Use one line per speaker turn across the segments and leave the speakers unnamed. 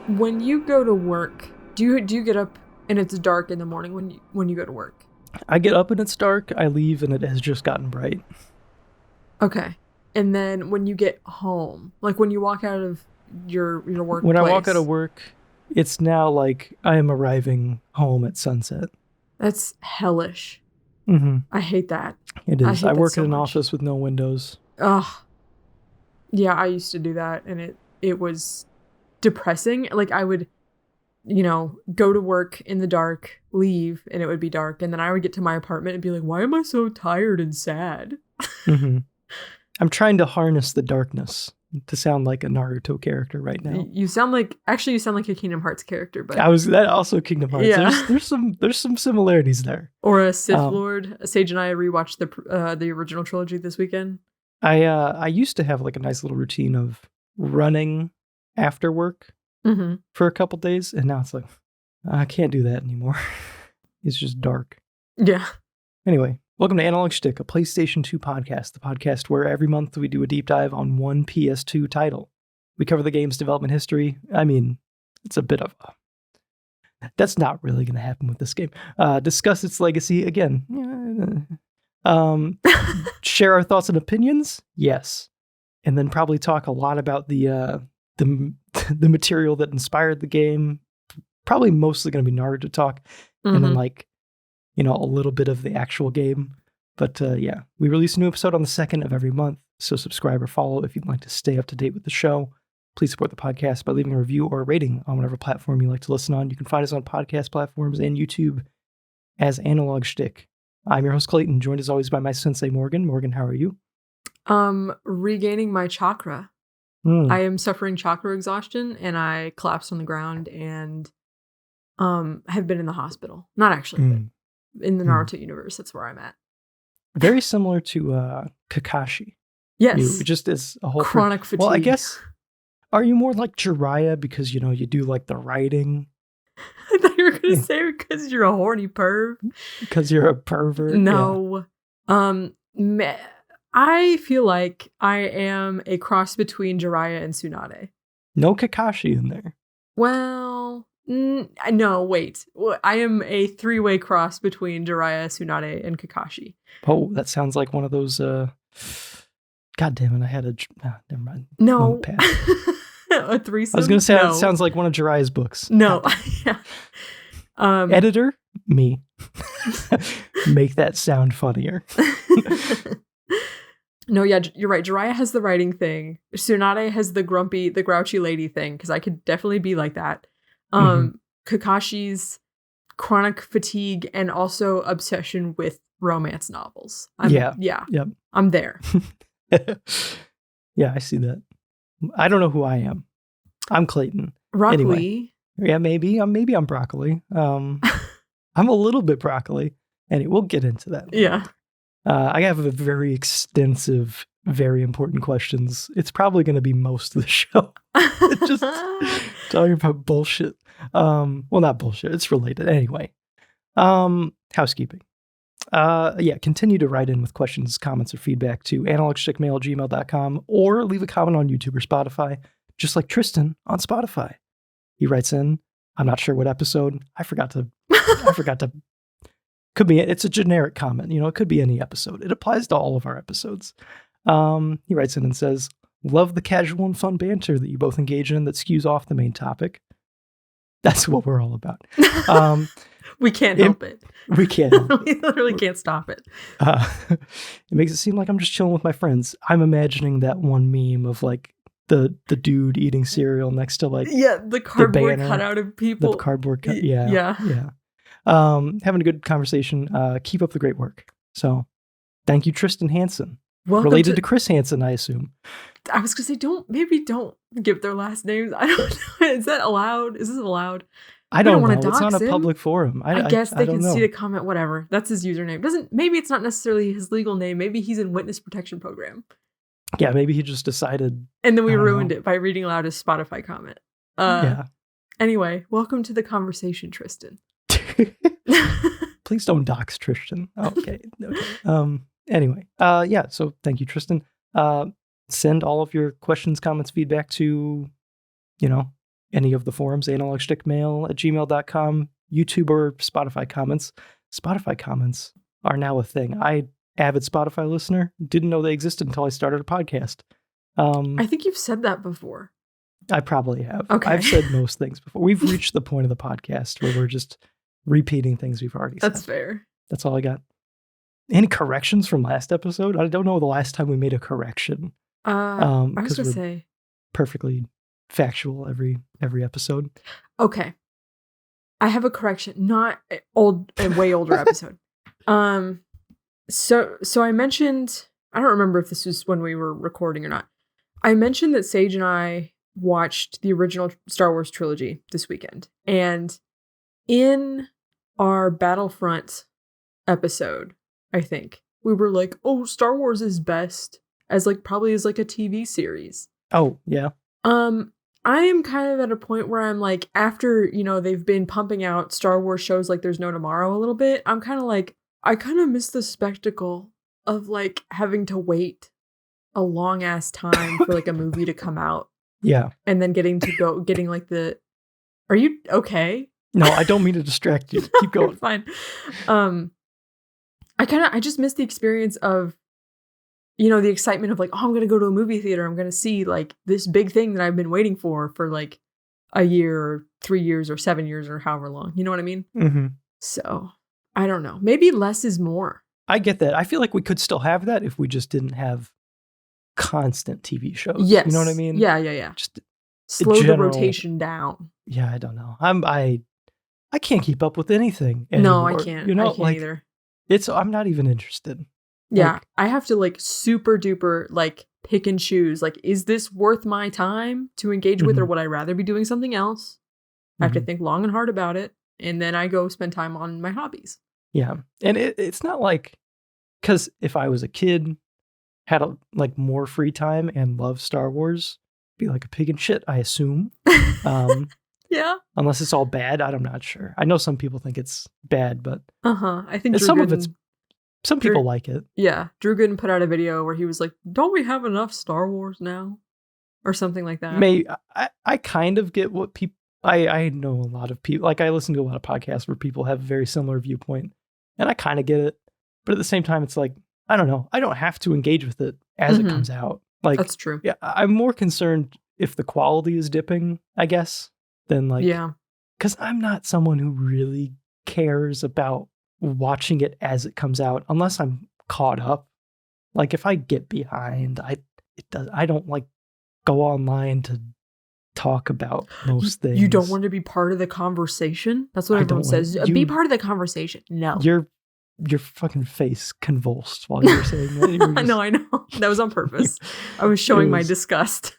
When you go to work, do you get up and it's dark in the morning when you go to work?
I get up and it's dark. I leave and it has just gotten bright.
Okay. And then when you get home, like when you walk out of your workplace.
When I walk out of work, it's now like I am arriving home at sunset.
That's hellish.
Mm-hmm.
I hate that.
It is. I work
so
in an
much.
office with no windows.
Ugh. Yeah, I used to do that, and it was depressing. Like I would, go to work in the dark, leave, and it would be dark, and then I would get to my apartment and be like, "Why am I so tired and sad?"
Mm-hmm. I'm trying to harness the darkness to sound like a Naruto character right now.
You sound like a Kingdom Hearts character, but
that also Kingdom Hearts.
Yeah.
There's some similarities there.
Or a Sith Lord. Sage and I rewatched the original trilogy this weekend.
I used to have like a nice little routine of running after work for a couple days, and now it's like I can't do that anymore. It's just dark.
Yeah.
Anyway, welcome to Analog Schtick, a PlayStation 2 podcast, the podcast where every month we do a deep dive on one PS2 title. We cover the game's development history. I mean, it's a bit of a... That's not really going to happen with this game. Discuss its legacy again. Share our thoughts and opinions? Yes. And then probably talk a lot about the material that inspired the game. Probably mostly going to be Naruto talk. And then a little bit of the actual game. But yeah, we release a new episode on the 2nd of every month. So subscribe or follow if you'd like to stay up to date with the show. Please support the podcast by leaving a review or a rating on whatever platform you like to listen on. You can find us on podcast platforms and YouTube as Analog Schtick. I'm your host, Clayton, joined as always by my sensei, Morgan. Morgan, how are you?
Regaining my chakra. I am suffering chakra exhaustion, and I collapsed on the ground and have been in the hospital. Not actually, but in the Naruto universe, that's where I'm at.
Very similar to Kakashi.
Yes.
You just as a whole
chronic fatigue.
Well, I guess, are you more like Jiraiya because, you do like the writing?
I thought you were going to say because you're a horny perv.
Because you're a pervert?
No. Yeah. I feel like I am a cross between Jiraiya and Tsunade.
No Kakashi in there.
Well, no, wait. I am a 3-way cross between Jiraiya, Tsunade, and Kakashi.
Oh, that sounds like one of those, God damn it, I had never mind.
No. A threesome?
I was going to say, It sounds like one of Jiraiya's books.
No. Yeah.
Editor? Me. Make that sound funnier.
No, yeah, you're right. Jiraiya has the writing thing. Tsunade has the grouchy lady thing, because I could definitely be like that. Kakashi's chronic fatigue and also obsession with romance novels.
Yep.
I'm there.
Yeah, I see that. I don't know who I am. I'm Clayton.
Broccoli.
Anyway, yeah, maybe I'm broccoli. I'm a little bit broccoli. Anyway, we'll get into that.
Yeah.
I have a very extensive, very important questions. It's probably going to be most of the show. Just talking about bullshit. Well, not bullshit. It's related. Anyway, housekeeping. Yeah, continue to write in with questions, comments, or feedback to analogschtickmail@gmail.com or leave a comment on YouTube or Spotify, just like Tristan on Spotify. He writes in, I'm not sure what episode. I forgot to, it's a generic comment. It could be any episode. It applies to all of our episodes. He writes in and says, love the casual and fun banter that you both engage in that skews off the main topic. That's what we're all about.
We can't help it.
We can't help it.
We literally can't stop it.
It makes it seem like I'm just chilling with my friends. I'm imagining that one meme of like the dude eating cereal next to like
the cardboard cutout of people.
The cardboard cut. Yeah. Having a good conversation. Keep up the great work. So, thank you, Tristan Hansen.
Welcome
related to Chris Hansen, I assume.
I was gonna say, don't give their last names. I don't know. Is that allowed? Is this allowed?
I don't know. It's not a public forum.
I guess they can see the comment, whatever. That's his username. Maybe it's not necessarily his legal name. Maybe he's in witness protection program.
Yeah, maybe he just decided.
And then we ruined it by reading aloud his Spotify comment. Yeah. Anyway, welcome to the conversation, Tristan.
Please don't dox Tristan. Okay. Anyway, yeah. So thank you, Tristan. Send all of your questions, comments, feedback to, any of the forums, analogschtickmail@gmail.com, YouTube or Spotify comments. Spotify comments are now a thing. Avid Spotify listener, didn't know they existed until I started a podcast.
I think you've said that before.
I probably have.
Okay.
I've said most things before. We've reached the point of the podcast where we're just repeating things we've already said.
That's fair.
That's all I got. Any corrections from last episode? I don't know the last time we made a correction.
I was going to say. Perfectly
factual every episode.
Okay. I have a correction. Not old, a way older episode. So I mentioned, I don't remember if this was when we were recording or not. I mentioned that Sage and I watched the original Star Wars trilogy this weekend. And in our Battlefront episode, I think, we were like, oh, Star Wars is best as probably as a TV series.
Oh, yeah.
I am kind of at a point where I'm like, after, they've been pumping out Star Wars shows like There's No Tomorrow a little bit, I'm kind of like, I kind of miss the spectacle of having to wait a long ass time for a movie to come out.
Yeah.
And then getting are you okay?
No, I don't mean to distract you. Keep going.
Fine. I just miss the experience of, the excitement of I'm going to go to a movie theater. I'm going to see this big thing that I've been waiting for a year or 3 years or 7 years or however long. You know what I mean?
Mm-hmm.
So I don't know. Maybe less is more.
I get that. I feel like we could still have that if we just didn't have constant TV shows.
Yes.
You know what I mean?
Yeah.
Just
slow the rotation down.
Yeah, I don't know. I can't keep up with anything anymore.
No, I can't. I can't either.
I'm not even interested.
Yeah, I have to super duper pick and choose. Is this worth my time to engage with, or would I rather be doing something else? I have to think long and hard about it, and then I go spend time on my hobbies.
Yeah, and it's not because if I was a kid, had more free time and loved Star Wars, be like a pig in shit, I assume.
Yeah.
Unless it's all bad, I'm not sure. I know some people think it's bad, but
I think
some people like it.
Yeah. Drew Gooden put out a video where he was like, don't we have enough Star Wars now? Or something like that.
I kind of get what people, I know a lot of people, I listen to a lot of podcasts where people have a very similar viewpoint, and I kind of get it. But at the same time, it's I don't know. I don't have to engage with it as it comes out.
That's true.
Yeah, I'm more concerned if the quality is dipping, I guess, than
yeah.
Because I'm not someone who really cares about watching it as it comes out unless I'm caught up. If I get behind, I don't go online to talk about most things.
You don't want to be part of the conversation? That's what everyone says. Be part of the conversation. No.
Your fucking face convulsed while you were saying that. Just,
I know. That was on purpose. I was showing my disgust.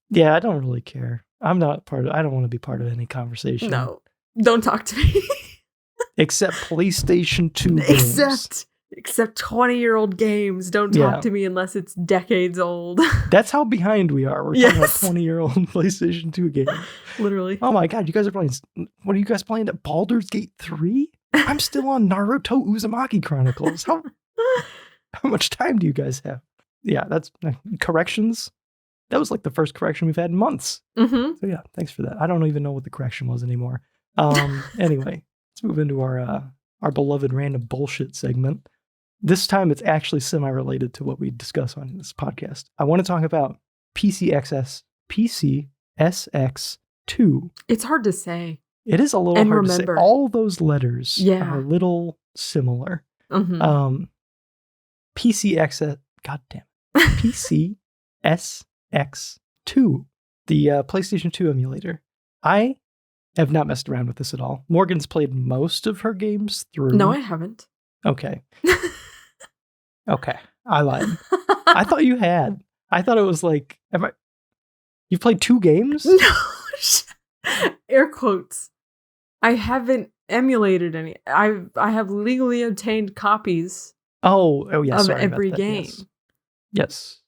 Yeah, I don't really care. I don't want to be part of any conversation.
No. Don't talk to me.
Except PlayStation 2 games.
Except 20-year-old games. Don't talk to me unless it's decades old.
That's how behind we are. We're talking about 20-year-old PlayStation 2 games. Literally. Oh my god, you guys are playing... What are you guys playing? Baldur's Gate 3? I'm still on Naruto Uzumaki Chronicles. How much time do you guys have? Yeah, that's... corrections? That was the first correction we've had in months.
Mm-hmm.
So yeah, thanks for that. I don't even know what the correction was anymore. Anyway, let's move into our beloved random bullshit segment. This time it's actually semi-related to what we discuss on this podcast. I want to talk about PCSX2.
It's hard to say.
It is a little hard to say. All those letters are a little similar.
Mm-hmm.
PCSX2, the PlayStation 2 emulator. I have not messed around with this at all. Morgan's played most of her games through.
No, I haven't.
Okay. Okay. I lied. I thought you had. I thought it was you've played 2 games?
No. Air quotes. I haven't emulated any. I have legally obtained copies.
Oh yeah.
Of every game.
Yes.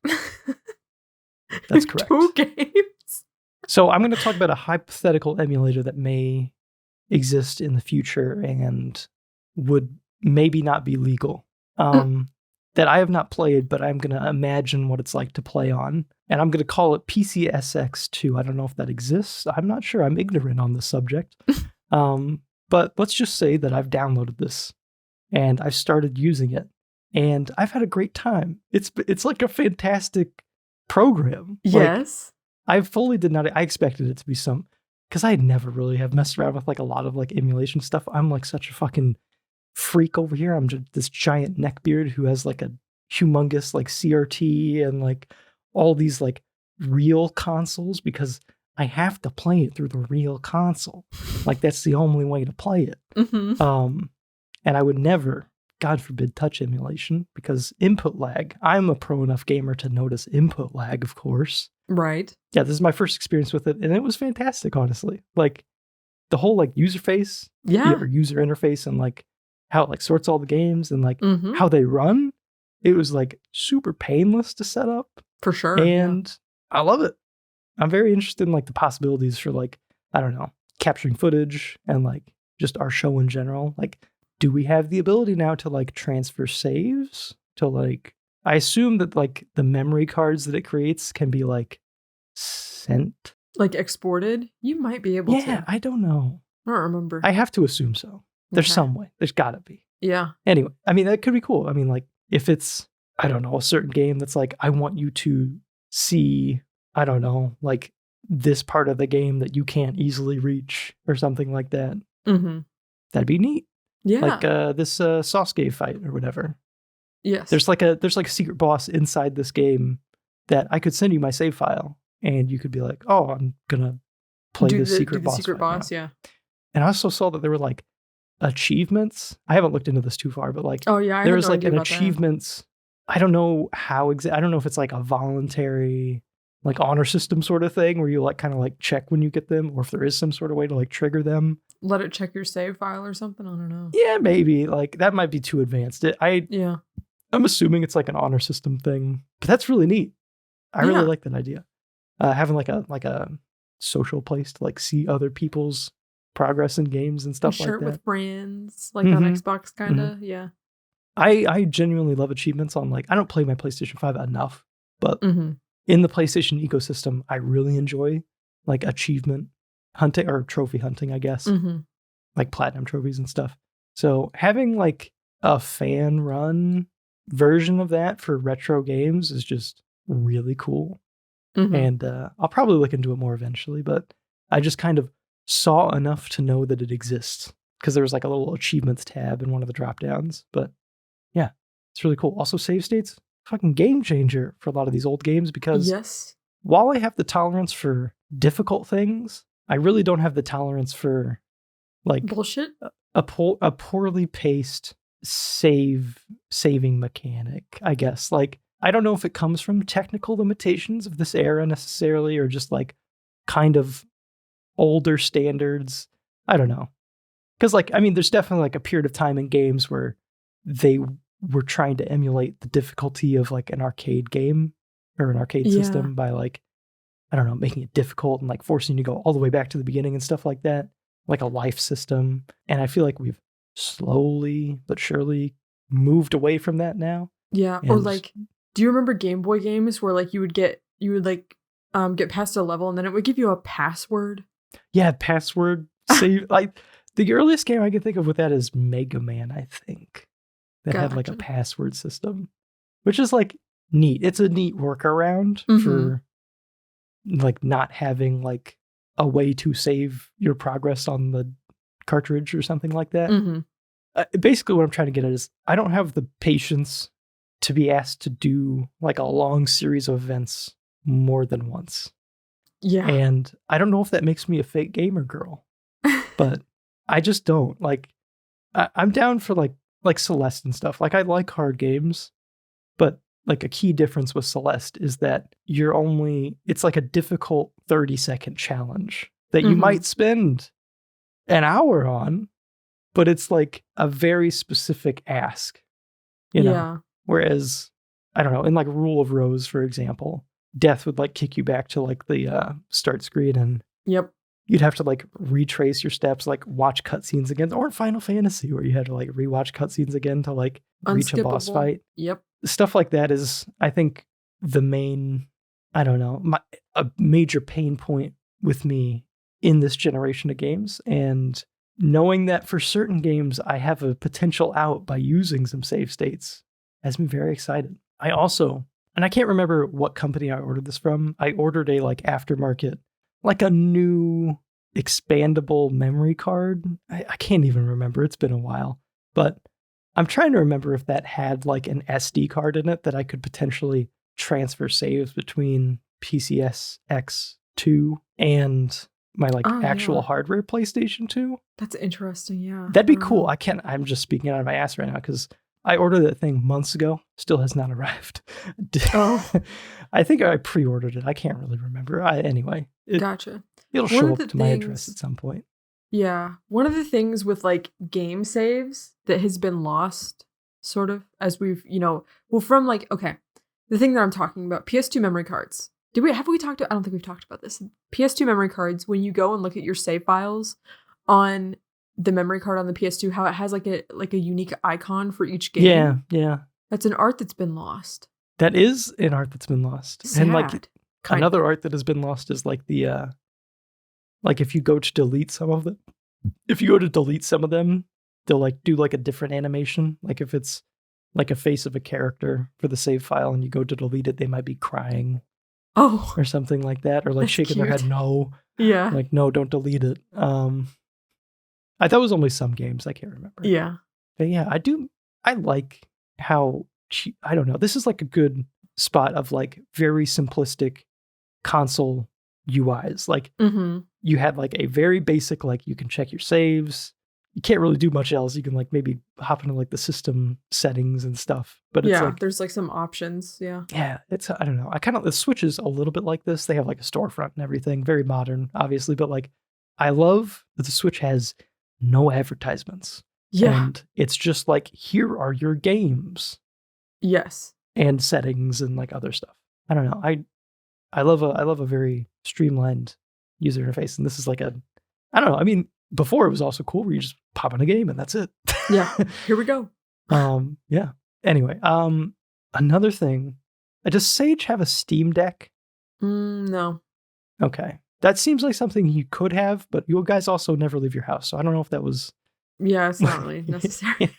That's correct.
2 games.
So I'm going to talk about a hypothetical emulator that may exist in the future and would maybe not be legal. that I have not played, but I'm going to imagine what it's like to play on. And I'm going to call it PCSX2. I don't know if that exists. I'm not sure. I'm ignorant on the subject. But let's just say that I've downloaded this and I've started using it and I've had a great time. It's like a fantastic program.
Yes.
Like, I expected it to be because I never really have messed around with like a lot of like emulation stuff. I'm like such a fucking freak over here. I'm just this giant neckbeard who has like a humongous like CRT and like all these like real consoles because I have to play it through the real console. Like that's the only way to play it.
Mm-hmm.
And I would never, God forbid, touch emulation because input lag. I'm a pro enough gamer to notice input lag, of course.
Right.
Yeah, this is my first experience with it, and it was fantastic, honestly. Like the whole like user interface and like how it like sorts all the games and like how they run. It was like super painless to set up.
For sure.
And I love it. I'm very interested in like the possibilities for like, I don't know, capturing footage and like just our show in general. Like, do we have the ability now to like transfer saves to like, I assume that like the memory cards that it creates can be like sent.
Like exported? You might be able to.
Yeah, I don't know.
I don't remember.
I have to assume so. There's some way. There's gotta be.
Yeah.
Anyway, I mean, that could be cool. I mean, like if it's, I don't know, a certain game that's like, I want you to see, I don't know, like this part of the game that you can't easily reach or something like that.
Mm-hmm.
That'd be neat.
Yeah.
Like this Sasuke fight or whatever.
Yes.
There's like a secret boss inside this game that I could send you my save file and you could be like, oh, I'm gonna play this secret boss.
Secret boss, yeah.
And I also saw that there were like achievements. I haven't looked into this too far, but like,
oh yeah,
there was like an achievements. I don't know how I don't know if it's like a voluntary like honor system sort of thing where you like kind of like check when you get them, or if there is some sort of way to like trigger them.
Let it check your save file or something. I don't know.
Yeah, maybe like that might be too advanced. I'm assuming it's like an honor system thing, but that's really neat. I really like that idea. Having like a social place to like see other people's progress in games and stuff like that.
Share it with friends, like on Xbox, kind of. Yeah.
I genuinely love achievements on like, I don't play my PlayStation 5 enough, but in the PlayStation ecosystem, I really enjoy like achievement hunting or trophy hunting, I guess, like platinum trophies and stuff. So having like a fan run version of that for retro games is just really cool. And I'll probably look into it more eventually, but I just kind of saw enough to know that it exists because there was like a little achievements tab in one of the drop downs. But yeah, it's really cool. Also, save states, fucking game changer for a lot of these old games because while I have the tolerance for difficult things, I really don't have the tolerance for like
bullshit.
A poorly paced saving mechanic, I guess. Like, I don't know if it comes from technical limitations of this era necessarily, or just like kind of older standards. I don't know. Because like, I mean, there's definitely like a period of time in games where they were trying to emulate the difficulty of like an arcade game or an arcade system by like, I don't know, making it difficult and like forcing you to go all the way back to the beginning and stuff like that, like a life system. And I feel like we've slowly but surely moved away from that now.
Yeah. Or like, do you remember Game Boy games where like you would get past a level and then it would give you a password? Yeah,
password save. Like the earliest game I can think of with that is Mega Man, I think. That had like a password system, which is like neat. It's a neat workaround for like not having like a way to save your progress on the cartridge or something like that. Basically what I'm trying to get at is I don't have the patience to be asked to do like a long series of events more than once.
Yeah.
And I don't know if that makes me a fake gamer girl, but I just don't. Like, I'm down for like Celeste and stuff. Like, I like hard games, but like a key difference with Celeste is that it's like a difficult 30-second challenge that you might spend an hour on, but it's like a very specific ask, you know?
Yeah.
Whereas, I don't know, in like Rule of Rose, for example, death would like kick you back to like the start screen and you'd have to like retrace your steps, like watch cutscenes again, or Final Fantasy where you had to like rewatch cutscenes again to like reach a boss fight.
Yep.
stuff like that is, I think, the main, I don't know, a major pain point with me in this generation of games. And knowing that for certain games, I have a potential out by using some save states has me very excited. I also, and I can't remember what company I ordered this from. I ordered a like aftermarket, like a new expandable memory card. I can't even remember. It's been a while, but I'm trying to remember if that had like an SD card in it that I could potentially transfer saves between PCS X2 and my like actual hardware PlayStation 2.
That's interesting. Yeah.
That'd be cool. I'm just speaking out of my ass right now because I ordered that thing months ago. Still has not arrived.
Oh.
I think I pre-ordered it. I can't really remember. Anyway.
Gotcha.
It'll show up to my address at some point.
Yeah. One of the things with like game saves that has been lost, sort of, as we've, from like, okay, the thing that I'm talking about, PS2 memory cards. Have we talked about, I don't think we've talked about this. PS2 memory cards, when you go and look at your save files on the memory card on the PS2, how it has like a unique icon for each game.
Yeah.
That's an art that's been lost.
That is an art that's been lost.
Sad.
And like another art that has been lost is like the like if you go to delete some of them, they'll like do like a different animation. Like if it's like a face of a character for the save file and you go to delete it, they might be crying.
Oh.
Or something like that. Or like shaking their head no.
Yeah.
Like, no, don't delete it. I thought it was only some games. I can't remember.
Yeah.
But yeah, I like how, I don't know. This is like a good spot of like very simplistic console UIs. Like you had like a very basic, like you can check your saves. You can't really do much else. You can like maybe hop into like the system settings and stuff. But it's like,
there's like some options. Yeah.
Yeah. It's, I don't know. The Switch is a little bit like this. They have like a storefront and everything. Very modern, obviously. But like, I love that the Switch has no advertisements.
Yeah.
And it's just like, here are your games.
Yes.
And settings and like other stuff. I don't know. I love a very streamlined user interface. And this is like I don't know. I mean, before it was also cool where you just pop in a game and that's it.
Yeah. Here we go.
Yeah. Anyway, another thing. Does Sage have a Steam Deck?
No.
Okay. That seems like something you could have, but you guys also never leave your house. So I don't know if that was.
Yeah, it's not really necessary.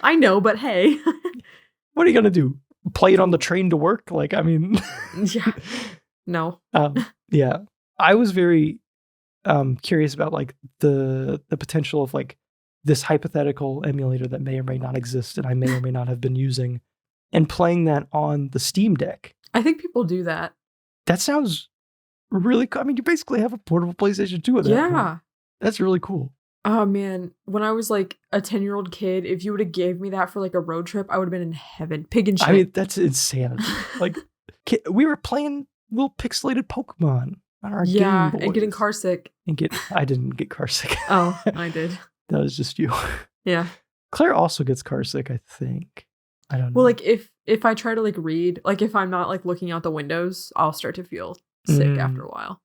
I know, but hey.
What are you going to do? Play it on the train to work? Like, I mean.
Yeah. No.
Yeah. I was very curious about like the potential of like this hypothetical emulator that may or may not exist and I may or may not have been using and playing that on the Steam Deck.
I think people do that.
That sounds really cool. I mean, you basically have a portable PlayStation 2 at that point. That's really cool.
Oh man, when I was like a 10-year-old kid, if you would have gave me that for like a road trip, I would have been in heaven. Pig and shit.
I mean, that's insanity. Like, we were playing little pixelated Pokemon on our Game Boys.
And getting car sick.
I didn't get car sick.
Oh, I did.
That was just you.
Yeah.
Claire also gets car sick, I think. I don't know.
Well, like if I try to like read, like if I'm not like looking out the windows, I'll start to feel sick after a while.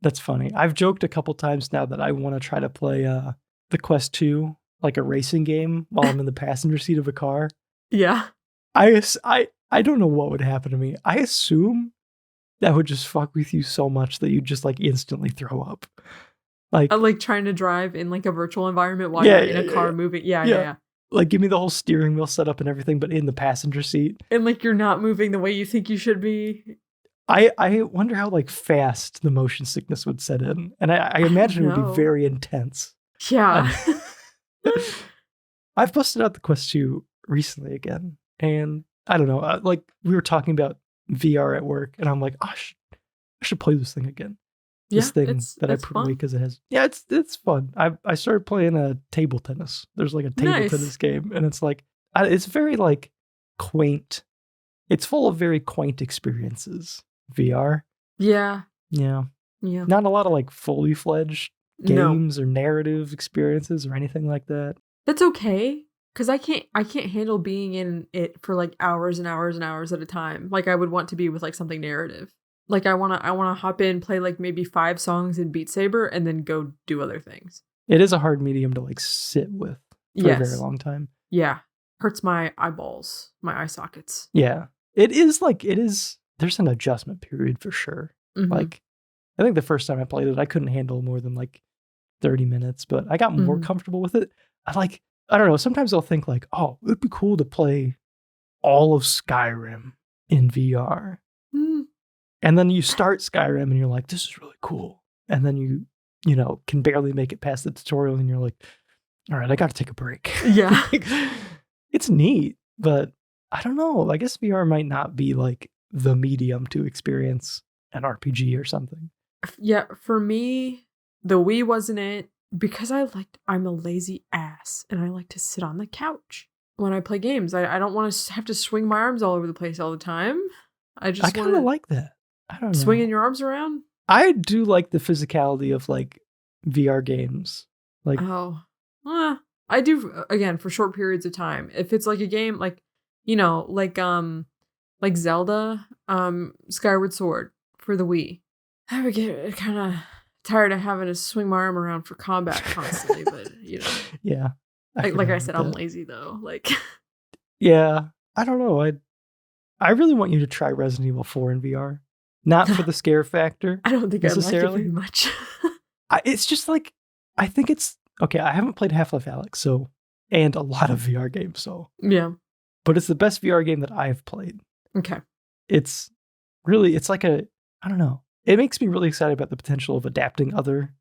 That's funny. I've joked a couple times now that I want to try to play the Quest 2, like a racing game, while I'm in the passenger seat of a car.
Yeah.
I don't know what would happen to me. I assume that would just fuck with you so much that you'd just like instantly throw up. Like
trying to drive in like a virtual environment while you're in a car moving. Yeah.
Like give me the whole steering wheel setup and everything, but in the passenger seat.
And like you're not moving the way you think you should be.
I wonder how like fast the motion sickness would set in. And I imagine it would be very intense.
Yeah.
I've busted out the Quest 2 recently again. And I don't know, like we were talking about VR at work and I'm like, oh, I should play this thing again. This thing that I put away because it has. Yeah, it's fun. I started playing table tennis. There's like a table tennis game. And it's like, it's very like quaint. It's full of very quaint experiences. VR.
Yeah.
Not a lot of like fully fledged games or narrative experiences or anything like that.
That's okay, because I can't handle being in it for like hours and hours and hours at a time. Like I would want to be with like something narrative. Like I wanna hop in, play like maybe 5 songs in Beat Saber, and then go do other things.
It is a hard medium to like sit with for a very long time.
Yeah. hurts my eyeballs, my eye sockets.
Yeah. It is there's an adjustment period for sure.
Mm-hmm.
Like I think the first time I played it, I couldn't handle more than like 30 minutes, but I got more comfortable with it. I don't know, sometimes I'll think like, oh, it'd be cool to play all of Skyrim in VR.
Mm.
And then you start Skyrim and you're like, this is really cool. And then you know, can barely make it past the tutorial and you're like, all right, I got to take a break.
Yeah.
It's neat, but I don't know. I guess VR might not be like the medium to experience an RPG or something.
Yeah, for me, the Wii wasn't it because I'm a lazy ass and I like to sit on the couch when I play games. I don't want to have to swing my arms all over the place all the time. I
kind of like that. I don't know.
Swinging your arms around?
I do like the physicality of like VR games. Like,
I do again for short periods of time. If it's like a game like, you know, like Zelda, Skyward Sword for the Wii. I would get kind of tired of having to swing my arm around for combat constantly, but you know.
Yeah.
Like I said, I'm lazy though. Like
yeah, I don't know. I really want you to try Resident Evil 4 in VR. Not for the scare factor.
I don't think necessarily. I like it very much.
It's just like, I think it's, okay, I haven't played Half-Life Alyx, and a lot of VR games,
yeah.
But it's the best VR game that I've played.
Okay.
It's like I don't know. It makes me really excited about the potential of adapting other,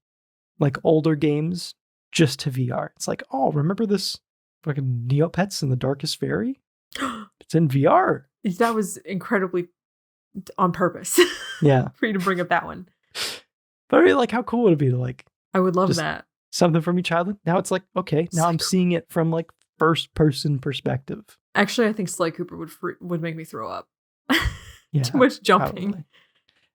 like, older games just to VR. It's like, oh, remember this fucking Neopets and the Darkest Fairy? It's in VR.
That was incredibly on purpose.
Yeah.
For you to bring up that one.
But I mean, like, how cool would it be to, like...
I would love that.
Something from your childhood. Now it's like, okay, now I'm seeing it from, like, first-person perspective.
Actually, I think Sly Cooper would make me throw up.
Yeah,
too much jumping.
Probably.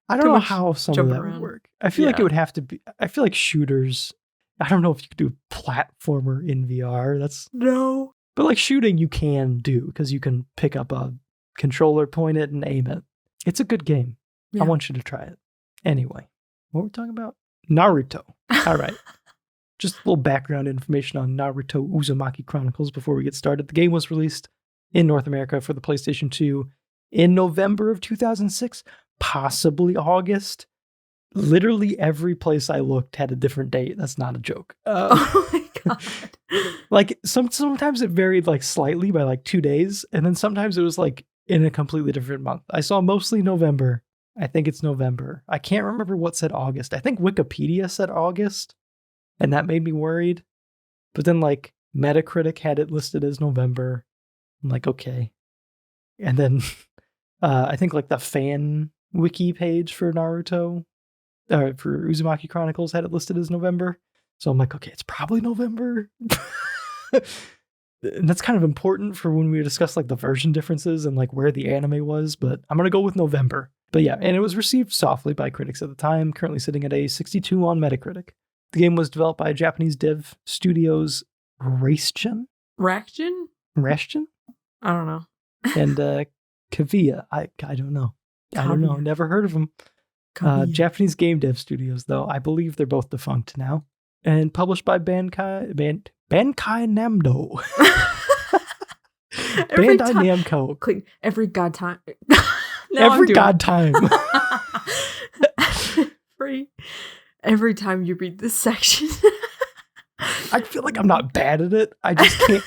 I don't know how some of that would work. I feel like it would have to be... I feel like shooters... I don't know if you could do a platformer in VR.
No.
But, like, shooting you can do, because you can pick up a controller, point it, and aim it. It's a good game. Yeah. I want you to try it. Anyway, what were we talking about? Naruto. All right. Just a little background information on Naruto Uzumaki Chronicles before we get started. The game was released in North America for the PlayStation 2 in November of 2006, possibly August. Literally every place I looked had a different date. That's not a joke.
Oh my God.
Like sometimes it varied like slightly by like 2 days. And then sometimes it was like in a completely different month. I saw mostly November. I think it's November. I can't remember what said August. I think Wikipedia said August, and that made me worried. But then like Metacritic had it listed as November. I'm like, okay. And then I think like the fan wiki page for Naruto, for Uzumaki Chronicles had it listed as November. So I'm like, okay, it's probably November. And that's kind of important for when we discuss like the version differences and like where the anime was, but I'm going to go with November. But yeah, and it was received softly by critics at the time, currently sitting at a 62 on Metacritic. The game was developed by Japanese dev studios Raishin?
Raction? I don't know.
And Kaviya. I don't know. I don't know. Never heard of them. Japanese game dev studios, though. I believe they're both defunct now. And published by Bandai Namco. Bandai Namco.
Every god time.
Every god time.
Every time you read this section.
I feel like I'm not bad at it. I just can't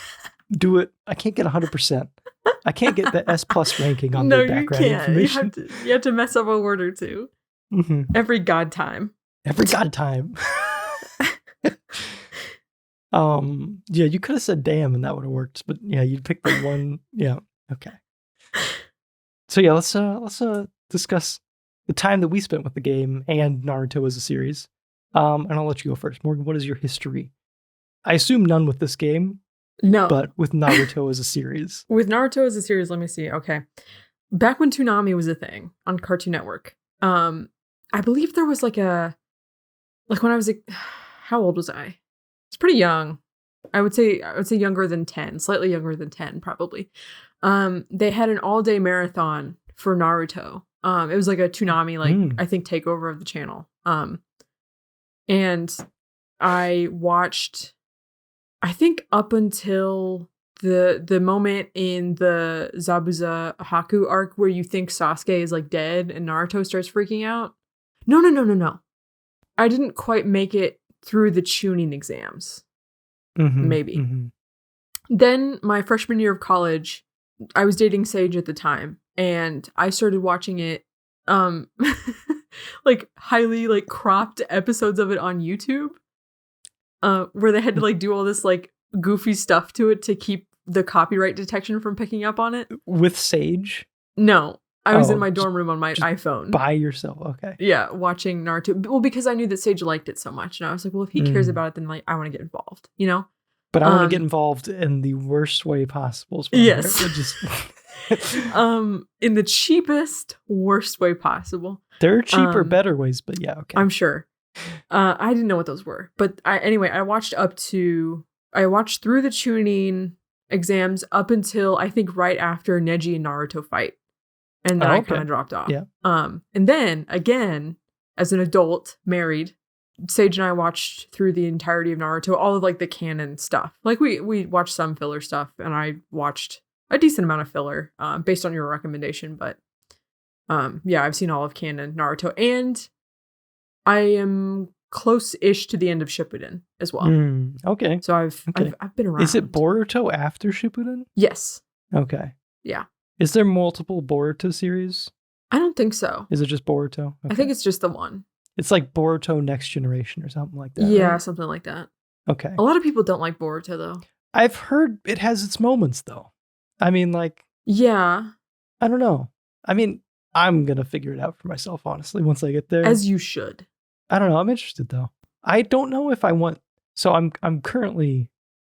do it. I can't get 100%. I can't get the S+ ranking on the background information.
You have to mess up a word or two.
Mm-hmm.
Every god time.
Every god time. Yeah, you could have said damn and that would have worked, but yeah, you picked the one. Yeah, okay. So yeah, let's discuss the time that we spent with the game and Naruto as a series. And I'll let you go first. Morgan, what is your history? I assume none with this game.
No.
But with Naruto as a series.
With Naruto as a series, let me see. Okay. Back when Toonami was a thing on Cartoon Network, I believe there was like when I was how old was I? It's pretty young. I would say younger than 10, slightly younger than 10, probably. They had an all-day marathon for Naruto. It was like a Toonami, I think, takeover of the channel. And I watched, I think, up until the moment in the Zabuza Haku arc where you think Sasuke is like dead and Naruto starts freaking out. No. I didn't quite make it through the tuning exams. Maybe. Then my freshman year of college, I was dating Sage at the time, and I started watching it like highly like cropped episodes of it on YouTube. Where they had to like do all this like goofy stuff to it to keep the copyright detection from picking up on it.
With Sage?
No, I was in my dorm room on my iPhone.
By yourself, okay.
Yeah, watching Naruto. Well, because I knew that Sage liked it so much. And I was like, well, if he cares about it, then like I want to get involved, you know?
But I want to get involved in the worst way possible.
Yes. In the cheapest, worst way possible.
There are cheaper, better ways, but yeah, okay.
I'm sure. I didn't know what those were. But anyway, I watched through the tuning exams up until I think right after Neji and Naruto fight. And then I kind of dropped off.
Yeah.
And then again, as an adult, married, Sage and I watched through the entirety of Naruto, all of like the canon stuff. Like we watched some filler stuff, and I watched a decent amount of filler based on your recommendation. But yeah, I've seen all of canon Naruto, and I am close-ish to the end of Shippuden as well.
Okay.
So I've been around.
Is it Boruto after Shippuden?
Yes.
Okay.
Yeah.
Is there multiple Boruto series?
I don't think so.
Is it just Boruto? Okay.
I think it's just the one.
It's like Boruto Next Generation or something like that.
Yeah,
right?
something like that.
Okay.
A lot of people don't like Boruto, though.
I've heard it has its moments, though. I mean, like...
Yeah.
I don't know. I mean, I'm going to figure it out for myself, honestly, once I get there.
As you should.
I don't know. I'm interested, though. I don't know if I want... So I'm currently,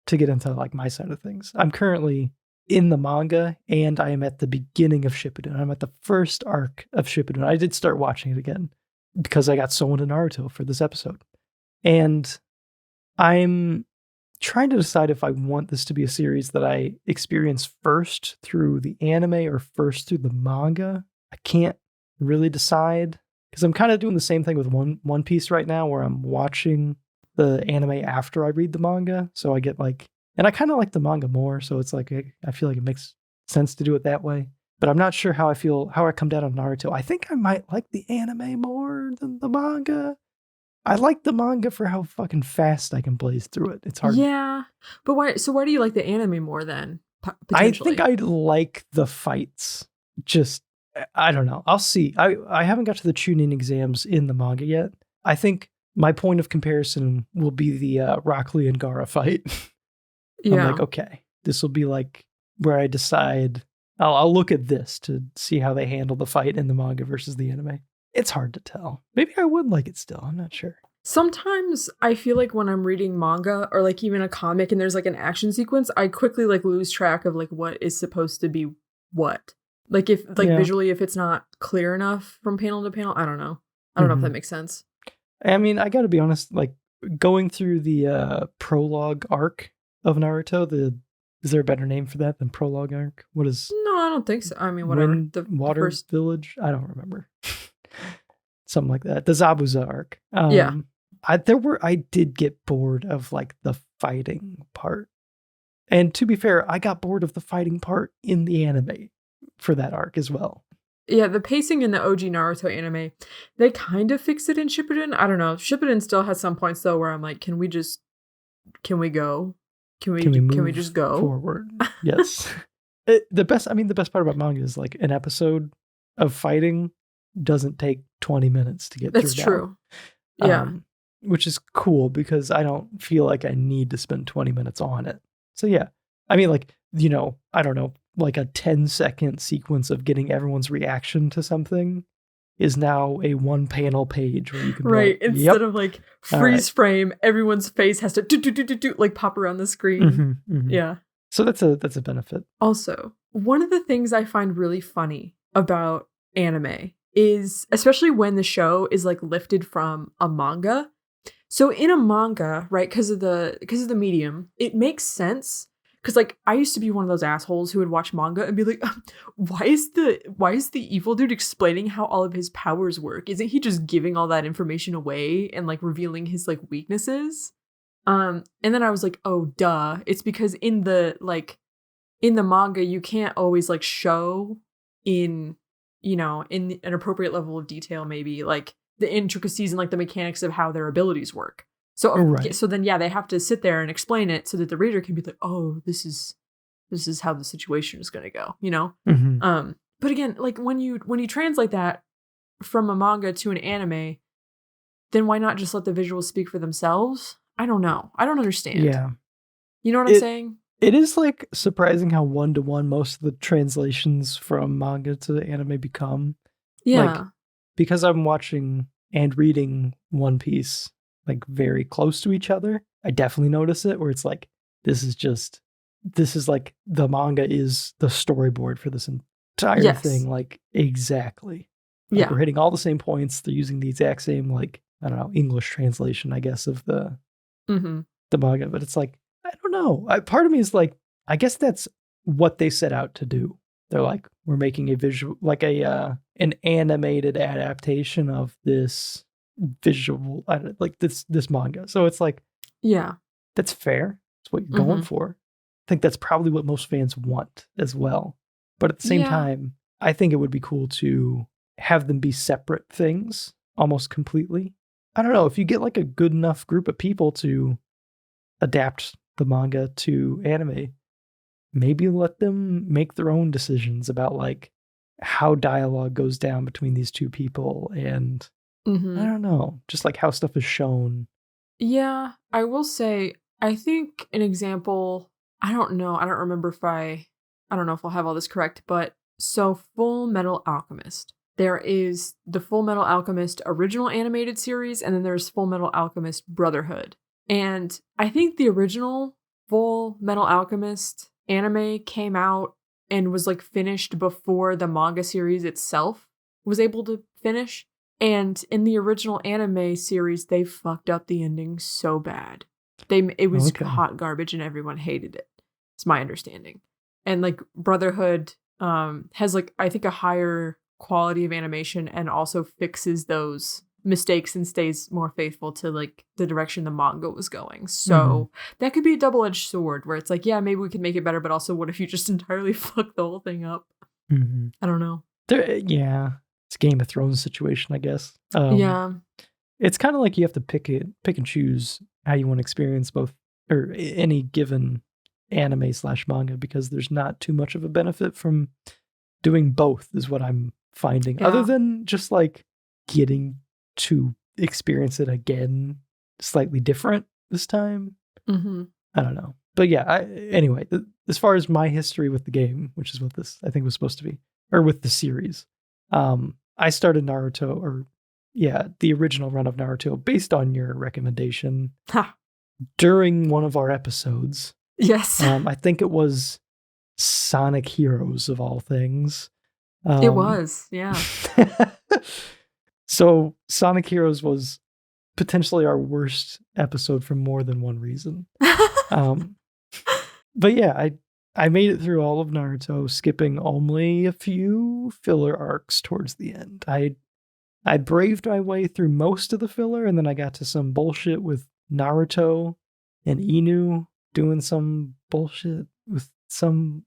to get into like my side of things, I'm currently in the manga, and I am at the beginning of Shippuden. I'm at the first arc of Shippuden. I did start watching it again because I got so into Naruto for this episode. And I'm trying to decide if I want this to be a series that I experience first through the anime or first through the manga. I can't really decide because I'm kind of doing the same thing with One Piece right now, where I'm watching the anime after I read the manga. So I get like, and I kind of like the manga more. So it's like, I feel like it makes sense to do it that way. But I'm not sure how I come down on Naruto. I think I might like the anime more than the manga. I like the manga for how fucking fast I can blaze through it. It's hard.
Yeah. But why do you like the anime more then?
I think I like the fights. Just, I don't know. I'll see. I haven't got to the Chunin exams in the manga yet. I think my point of comparison will be the Rock Lee and Gaara fight.
Yeah.
I'm like, okay, this will be like where I decide, I'll look at this to see how they handle the fight in the manga versus the anime. It's hard to tell. Maybe I would like it still. I'm not sure.
Sometimes I feel like when I'm reading manga or like even a comic and there's like an action sequence, I quickly like lose track of like what is supposed to be what. Like if like visually, if it's not clear enough from panel to panel, I don't know. I don't know if that makes sense. I
mean, I gotta be honest, like going through the prologue arc of Naruto, is there a better name for that than prologue arc? What is?
No, I don't think so. I mean, whatever.
The Water Village? I don't remember. Something like that. The Zabuza arc.
Yeah.
I did get bored of like the fighting part. And to be fair, I got bored of the fighting part in the anime for that arc as well.
Yeah, the pacing in the OG Naruto anime, they kind of fixed it in Shippuden. I don't know. Shippuden still has some points though where I'm like, can we go? Can we just go
forward? Yes. The best part about manga is like an episode of fighting doesn't take 20 minutes to get through. That's
true. Yeah.
Which is cool because I don't feel like I need to spend 20 minutes on it. So yeah. I mean, like, you know, I don't know, like a 10-second sequence of getting everyone's reaction to something is now a one panel page where you can
right, like, instead of like freeze frame, everyone's face has to like pop around the screen. Yeah.
So that's a benefit.
Also, one of the things I find really funny about anime is, especially when the show is like lifted from a manga. So in a manga, right, because of the medium, it makes sense. Because like I used to be one of those assholes who would watch manga and be like, why is the evil dude explaining how all of his powers work? Isn't he just giving all that information away and like revealing his like weaknesses? And then I was like, oh duh, it's because in the like in the manga, you can't always like show in, in an appropriate level of detail, maybe like the intricacies and like the mechanics of how their abilities work.
Right.
So then, yeah, they have to sit there and explain it so that the reader can be like, oh, this is how the situation is going to go,
Mm-hmm.
But again, like when you translate that from a manga to an anime, then why not just let the visuals speak for themselves? I don't know. I don't understand.
Yeah.
You know what I'm saying?
It is like surprising how 1-to-1 most of the translations from manga to anime become. Like,
Yeah.
because I'm watching and reading One Piece like very close to each other, I definitely notice it where it's like, this is like the manga is the storyboard for this entire
Yes.
thing. Like, exactly. Like,
Yeah.
we're hitting all the same points. They're using the exact same, like, I don't know, English translation, I guess, of the
Mm-hmm.
manga. But it's like, I don't know. Part of me is like, I guess that's what they set out to do. They're like, we're making a visual, like an animated adaptation of this visual, like this manga. So it's like,
Yeah.
that's fair. It's what you're going
Mm-hmm.
for. I think that's probably what most fans want as well. But at the same
Yeah.
time, I think it would be cool to have them be separate things almost completely. I don't know, if you get like a good enough group of people to adapt the manga to anime, maybe let them make their own decisions about like how dialogue goes down between these two people, and I
Mm-hmm.
don't know, just like how stuff is shown.
Yeah. I will say, I think an example, I don't know. I don't remember if I don't know if I'll have all this correct, but so Full Metal Alchemist. There is the Full Metal Alchemist original animated series, and then there's Full Metal Alchemist Brotherhood. And I think the original Full Metal Alchemist anime came out and was like finished before the manga series itself was able to finish. And in the original anime series, they fucked up the ending so bad. It was
Okay.
hot garbage and everyone hated it. It's my understanding. And like Brotherhood has like I think a higher quality of animation and also fixes those mistakes and stays more faithful to like the direction the manga was going.
Mm-hmm.
So that could be a double-edged sword where it's like, yeah, maybe we could make it better, but also what if you just entirely fuck the whole thing up?
Mm-hmm.
I don't know.
Yeah, it's a Game of Thrones situation, I guess.
Yeah.
It's kind of like you have to pick and choose how you want to experience both, or any given anime slash manga, because there's not too much of a benefit from doing both, is what I'm finding. Other
Yeah.
than just like getting to experience it again, slightly different this time.
Mm-hmm.
I don't know, but yeah. Anyway, as far as my history with the game, which is what this I think was supposed to be, or with the series, I started Naruto, or yeah, the original run of Naruto, based on your recommendation
Ha.
during one of our episodes.
Yes.
I think it was Sonic Heroes of all things.
It was. Yeah.
So Sonic Heroes was potentially our worst episode for more than one reason. Um, but yeah, I made it through all of Naruto, skipping only a few filler arcs towards the end. I braved my way through most of the filler, and then I got to some bullshit with Naruto and Inu doing some bullshit with some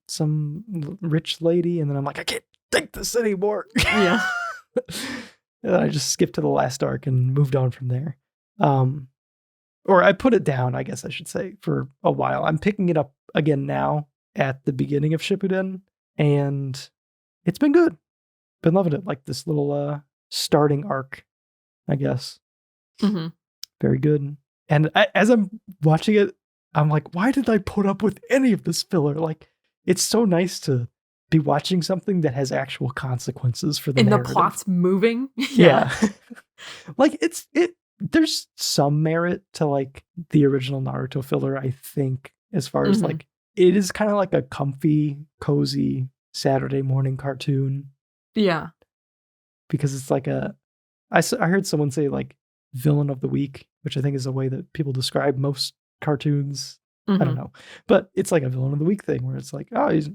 rich lady, and then I'm like, I can't take this anymore.
Yeah.
And I just skipped to the last arc and moved on from there. Or I put it down, I guess I should say, for a while. I'm picking it up again now at the beginning of Shippuden, and it's been good. Been loving it. Like this little starting arc, I guess.
Mm-hmm.
Very good. And as I'm watching it, I'm like, why did I put up with any of this filler? Like, it's so nice to be watching something that has actual consequences for the
And the
narrative.
plot's moving.
Yeah. Like, there's some merit to like the original Naruto filler, I think, as far as like, it is kind of like a comfy, cozy Saturday morning cartoon.
Yeah.
Because it's like I heard someone say like villain of the week, which I think is a way that people describe most cartoons. I don't know. But it's like a villain of the week thing where it's like, oh, he's,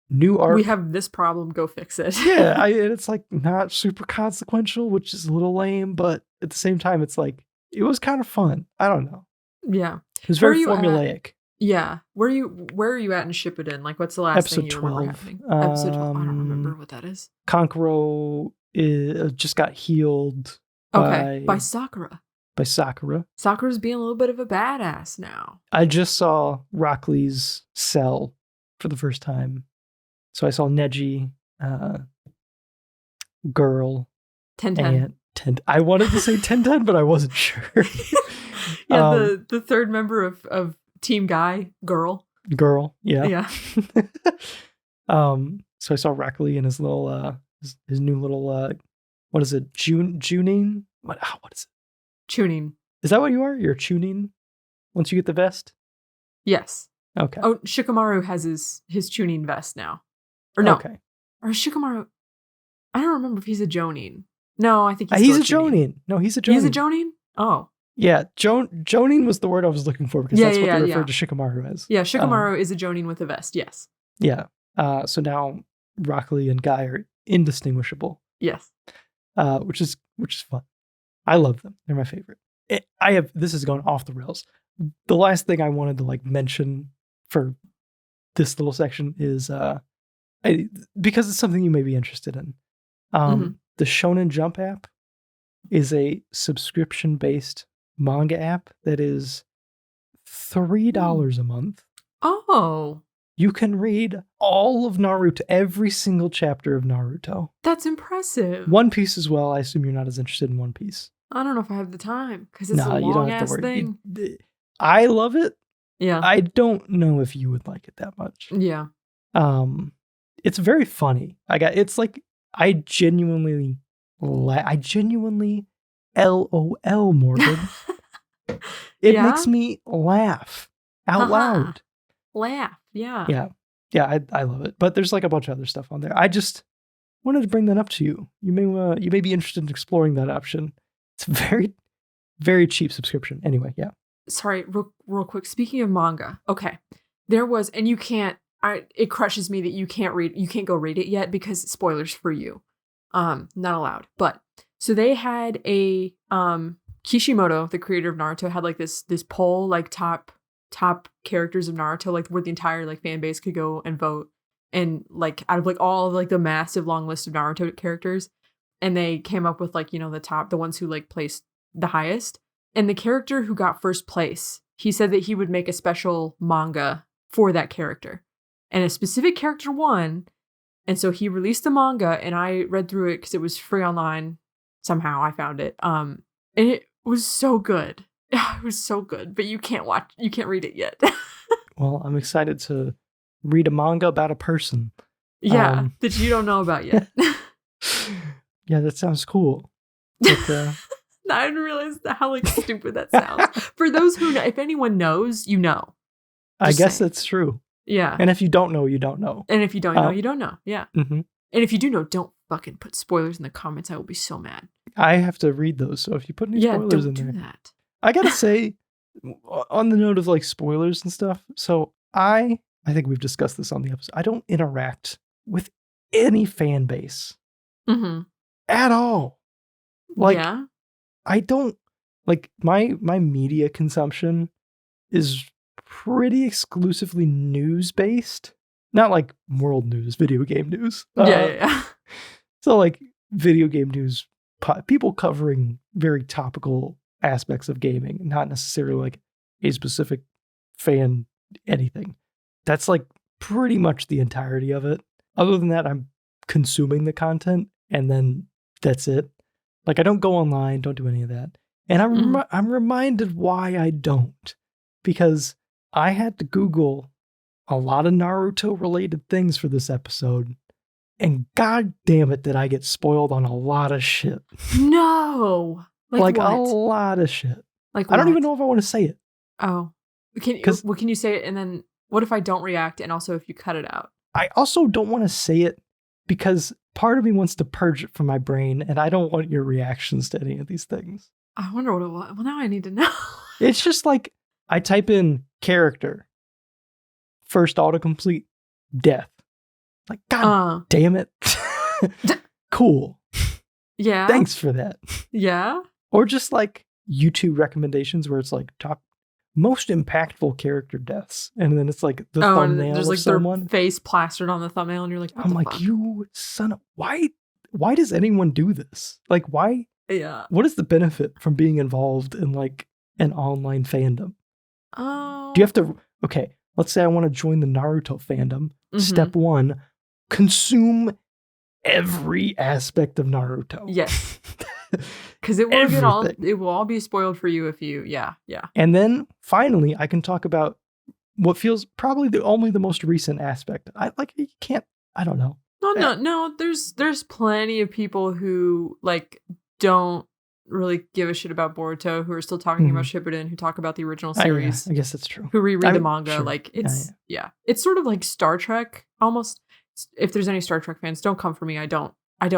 new arc.
We have this problem, go fix it.
Yeah, and it's like not super consequential, which is a little lame, but at the same time, it's like, it was kind of fun. I don't know.
Yeah.
It was very formulaic.
Yeah. Where are you at in Shippuden? Like, what's the last thing
Episode
you remember
12.
happening? Episode 12. I don't remember what that is.
Kankuro just got healed
Okay. By Sakura.
by Sakura.
Sakura's being a little bit of a badass now.
I just saw Rock Lee's cell for the first time. So I saw Neji, Girl,
10-10.
and I wanted to say 10-10, but I wasn't sure.
Yeah, the third member of Team Guy, Girl.
Yeah.
Yeah.
So I saw Rock Lee and his little his new little what is it? Junin? What is it?
Tuning.
Is that what you are? You're a tuning once you get the vest?
Yes.
Okay.
Oh, Shikamaru has his tuning vest now. Or no.
Okay.
Or Shikamaru. I don't remember if he's a Jonin. No, I think
he's a Jonin. No, he's a Jonin.
He's a Jonin? Oh.
Yeah, Jonin was the word I was looking for because that's what they referred to Shikamaru as.
Yeah, Shikamaru is a Jonin with a vest, yes.
Yeah. So now Rock Lee and Guy are indistinguishable.
Yes.
Which is fun. I love them. They're my favorite. This is going off the rails. The last thing I wanted to like mention for this little section is because it's something you may be interested in. The Shonen Jump app is a subscription-based manga app that is $3 a month.
Oh.
You can read all of Naruto, every single chapter of Naruto.
That's impressive.
One Piece as well. I assume you're not as interested in One Piece.
I don't know if I have the time because it's a long-ass thing.
I love it.
Yeah.
I don't know if you would like it that much.
Yeah.
It's very funny. I genuinely LOL, Morgan. It makes me laugh out loud.
Laugh, yeah.
Yeah, I love it. But there's like a bunch of other stuff on there. I just wanted to bring that up to you. You may be interested in exploring that option. It's a very, very cheap subscription. Anyway, yeah.
Sorry, real quick. Speaking of manga, okay. There was, and you can't, it crushes me that you can't go read it yet because spoilers for you. Not allowed. But so they had a Kishimoto, the creator of Naruto, had like this poll, like top characters of Naruto, like where the entire like fan base could go and vote, and like out of like all of like the massive long list of Naruto characters, and they came up with like, you know, the ones who like placed the highest, and the character who got first place, he said that he would make a special manga for that character, and a specific character won. And so he released the manga, and I read through it because it was free online. Somehow I found it. And it was so good. It was so good, but you can't read it yet.
Well, I'm excited to read a manga about a person.
Yeah, that you don't know about yet.
Yeah, that sounds cool. But,
I didn't realize how like stupid that sounds. For those who know, if anyone knows, you know.
I guess that's true.
Yeah.
And if you don't know, you don't know.
And if you don't know, you don't know. Yeah.
Mm-hmm.
And if you do know, don't fucking put spoilers in the comments. I will be so mad.
I have to read those. So if you put any spoilers in there.
Don't do that.
I gotta say, on the note of like spoilers and stuff, so I think we've discussed this on the episode. I don't interact with any fan base at all. Like, I don't like my media consumption is pretty exclusively news based, not like world news, video game news.
Yeah.
So like video game news, people covering very topical aspects of gaming, not necessarily like a specific fan anything. That's like pretty much the entirety of it. Other than that, I'm consuming the content and then that's it. Like I don't go online, don't do any of that. And I'm reminded why I don't, because I had to Google a lot of Naruto related things for this episode. And god damn it, did I get spoiled on a lot of shit.
No.
Like a lot of shit.
Like
I don't even know if I want to say it.
Oh. Can you say it, and then what if I don't react, and also if you cut it out?
I also don't want to say it because part of me wants to purge it from my brain, and I don't want your reactions to any of these things.
I wonder what it was. Well, now I need to know.
It's just like I type in character, first autocomplete, death. Like, god damn it. Cool.
Yeah.
Thanks for that.
Yeah.
Or just like YouTube recommendations where it's like most impactful character deaths, and then it's like the
and
thumbnail
there's
of
like
someone.
their face plastered on the thumbnail, and you're like, what
I'm
the
like,
fuck?
you son of why does anyone do this? Like, why?
Yeah.
What is the benefit from being involved in like an online fandom?
Oh.
Do you have to? Okay, let's say I want to join the Naruto fandom. Step 1, consume every aspect of Naruto.
Yes. Because it will all be spoiled for you if you, yeah.
And then finally, I can talk about what feels probably only the most recent aspect. You can't. I don't know.
No. There's plenty of people who like don't really give a shit about Boruto, who are still talking about Shippuden, who talk about the original series.
I guess that's true.
Who reread the manga.
Sure.
Like it's it's sort of like Star Trek almost. If there's any Star Trek fans, don't come for me. I don't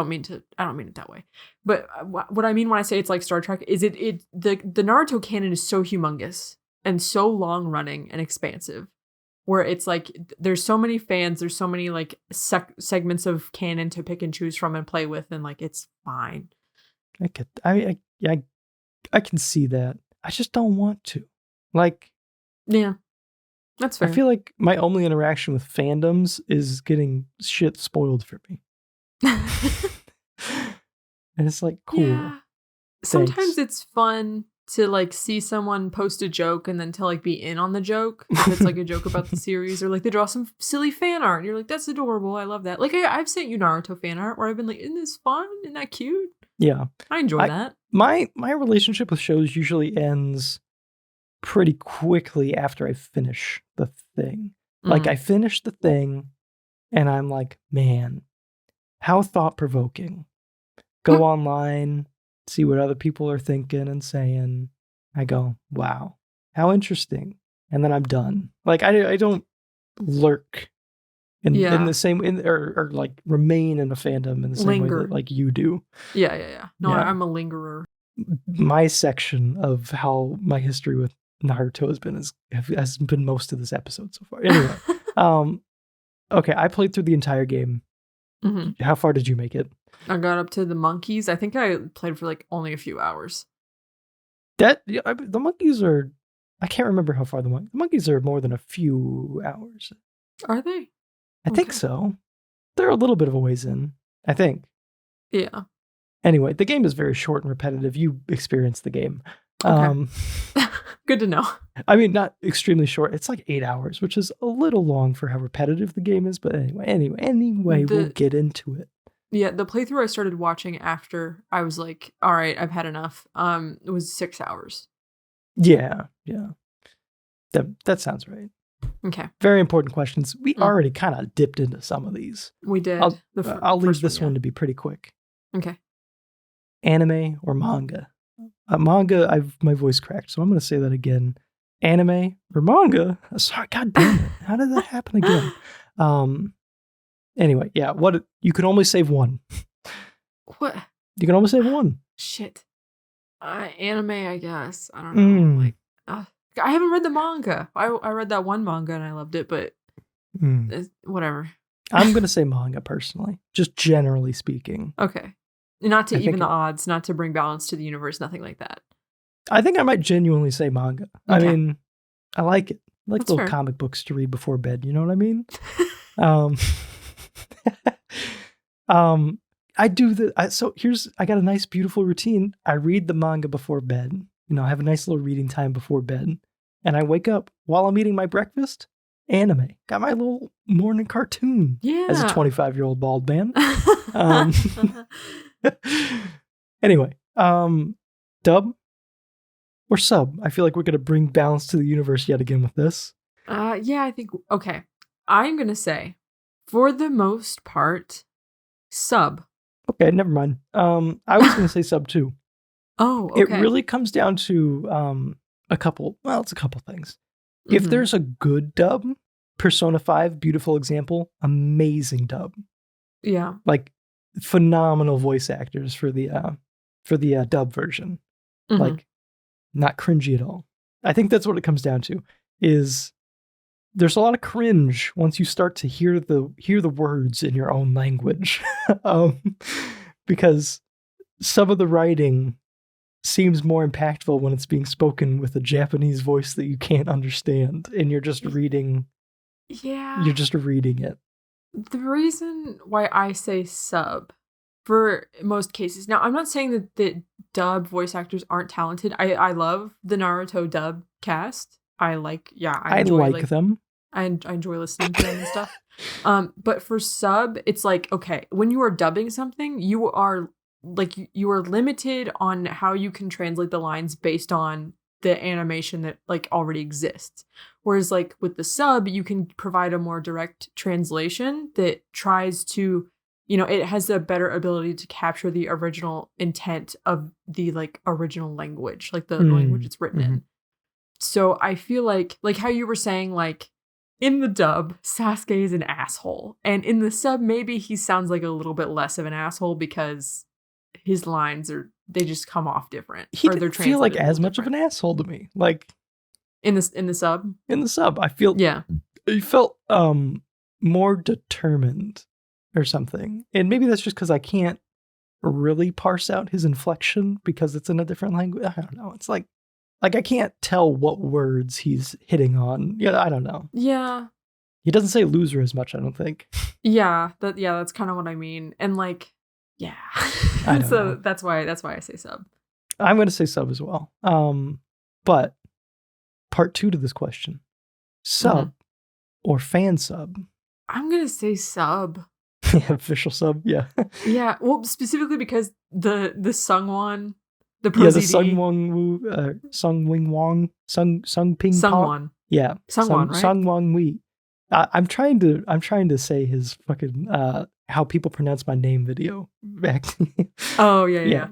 mean it that way. But what I mean when I say it's like Star Trek is the Naruto canon is so humongous and so long running and expansive, where it's like there's so many fans, there's so many like segments of canon to pick and choose from and play with, and like it's fine.
I can see that. I just don't want to. Like,
yeah, that's fair.
I feel like my only interaction with fandoms is getting shit spoiled for me. And it's like, cool. Yeah.
Sometimes it's fun to like see someone post a joke and then to like be in on the joke. If it's like a joke about the series, or like they draw some silly fan art and you're like, that's adorable. I love that. Like I've sent you Naruto fan art where I've been like, isn't this fun? Isn't that cute?
Yeah.
I enjoy that.
My relationship with shows usually ends pretty quickly after I finish the thing. Like I finish the thing and I'm like, man, how thought-provoking. Go online, see what other people are thinking and saying. I go, wow, how interesting. And then I'm done. Like I don't lurk in the same or like remain in a fandom in the same way that like you do.
Yeah. No, yeah. I'm a lingerer.
My section of how my history with Naruto has been most of this episode so far. Anyway, okay, I played through the entire game. How far did you make it?
I got up to the monkeys. I think I played for like only a few hours.
The monkeys are. I can't remember how far the monkeys are. More than a few hours.
Are they?
I think so. They're a little bit of a ways in, I think.
Yeah.
Anyway, the game is very short and repetitive. You experienced the game.
Okay. Good to know.
I mean, not extremely short. It's like 8 hours, which is a little long for how repetitive the game is. But anyway, we'll get into it.
Yeah, the playthrough I started watching after I was like, all right, I've had enough. It was 6 hours.
Yeah. That sounds right.
Okay.
Very important questions. We already kind of dipped into some of these.
We did.
I'll leave this one to be pretty quick.
Okay.
Anime or manga? Manga, my voice cracked, so I'm going to say that again. Anime or manga? Sorry, god damn it. How did that happen again? Anyway, yeah, you can only save one.
What?
You can only save one.
Shit. Anime, I guess. I don't know. Like, I haven't read the manga. I read that one manga and I loved it, but whatever.
I'm going to say manga personally, just generally speaking.
Okay. Not to even the odds, not to bring balance to the universe, nothing like that.
I think I might genuinely say manga. Okay. I mean, I like it. I like little comic books to read before bed. You know what I mean? I do I got a nice, beautiful routine. I read the manga before bed. I have a nice little reading time before bed. And I wake up while I'm eating my breakfast. Anime. Got my little morning cartoon.
Yeah.
As a 25-year-old bald man. Anyway, dub or sub? I feel like we're going to bring balance to the universe yet again with this.
Yeah, I think, okay. I'm going to say, for the most part, sub.
Okay, never mind. I was going to say sub too.
Oh, okay.
It really comes down to a couple things. If there's a good dub, Persona 5, beautiful example, amazing dub.
Yeah.
Like phenomenal voice actors for the dub version. Like not cringy at all. I think that's what it comes down to, is there's a lot of cringe once you start to hear the words in your own language. Because some of the writing seems more impactful when it's being spoken with a Japanese voice that you can't understand, and you're just reading.
Yeah.
You're just reading it.
The reason why I say sub for most cases. Now, I'm not saying that dub voice actors aren't talented. I love the Naruto dub cast. I enjoy
them.
I enjoy listening to them and stuff. But for sub, it's like, okay, when you are dubbing something, you are limited on how you can translate the lines based on the animation that like already exists. Whereas like with the sub, you can provide a more direct translation that tries to, it has a better ability to capture the original intent of the like original language, like the language it's written in. So I feel like how you were saying, like in the dub, Sasuke is an asshole. And in the sub, maybe he sounds like a little bit less of an asshole because his lines they just come off different.
He didn't feel like as much of an asshole to me. Like
in the sub?
In the sub, I feel he felt more determined or something. And maybe that's just because I can't really parse out his inflection because it's in a different language. I don't know. It's like I can't tell what words he's hitting on. Yeah, I don't know.
Yeah.
He doesn't say loser as much, I don't think.
Yeah, that's kind of what I mean. And like, yeah. So that's why I say sub.
I'm going to say sub as well. But part 2 to this question. Sub or fan sub? I'm
going to say sub.
Official sub, yeah.
Yeah, well, specifically because the Sungwon,
the Sungwon Wu, Sungwing Wong, Sung Ping
Sungwon.
Yeah.
Sungwon, right?
Sungwon Wee. I'm trying to say his fucking how people pronounce my name video back.
Oh yeah.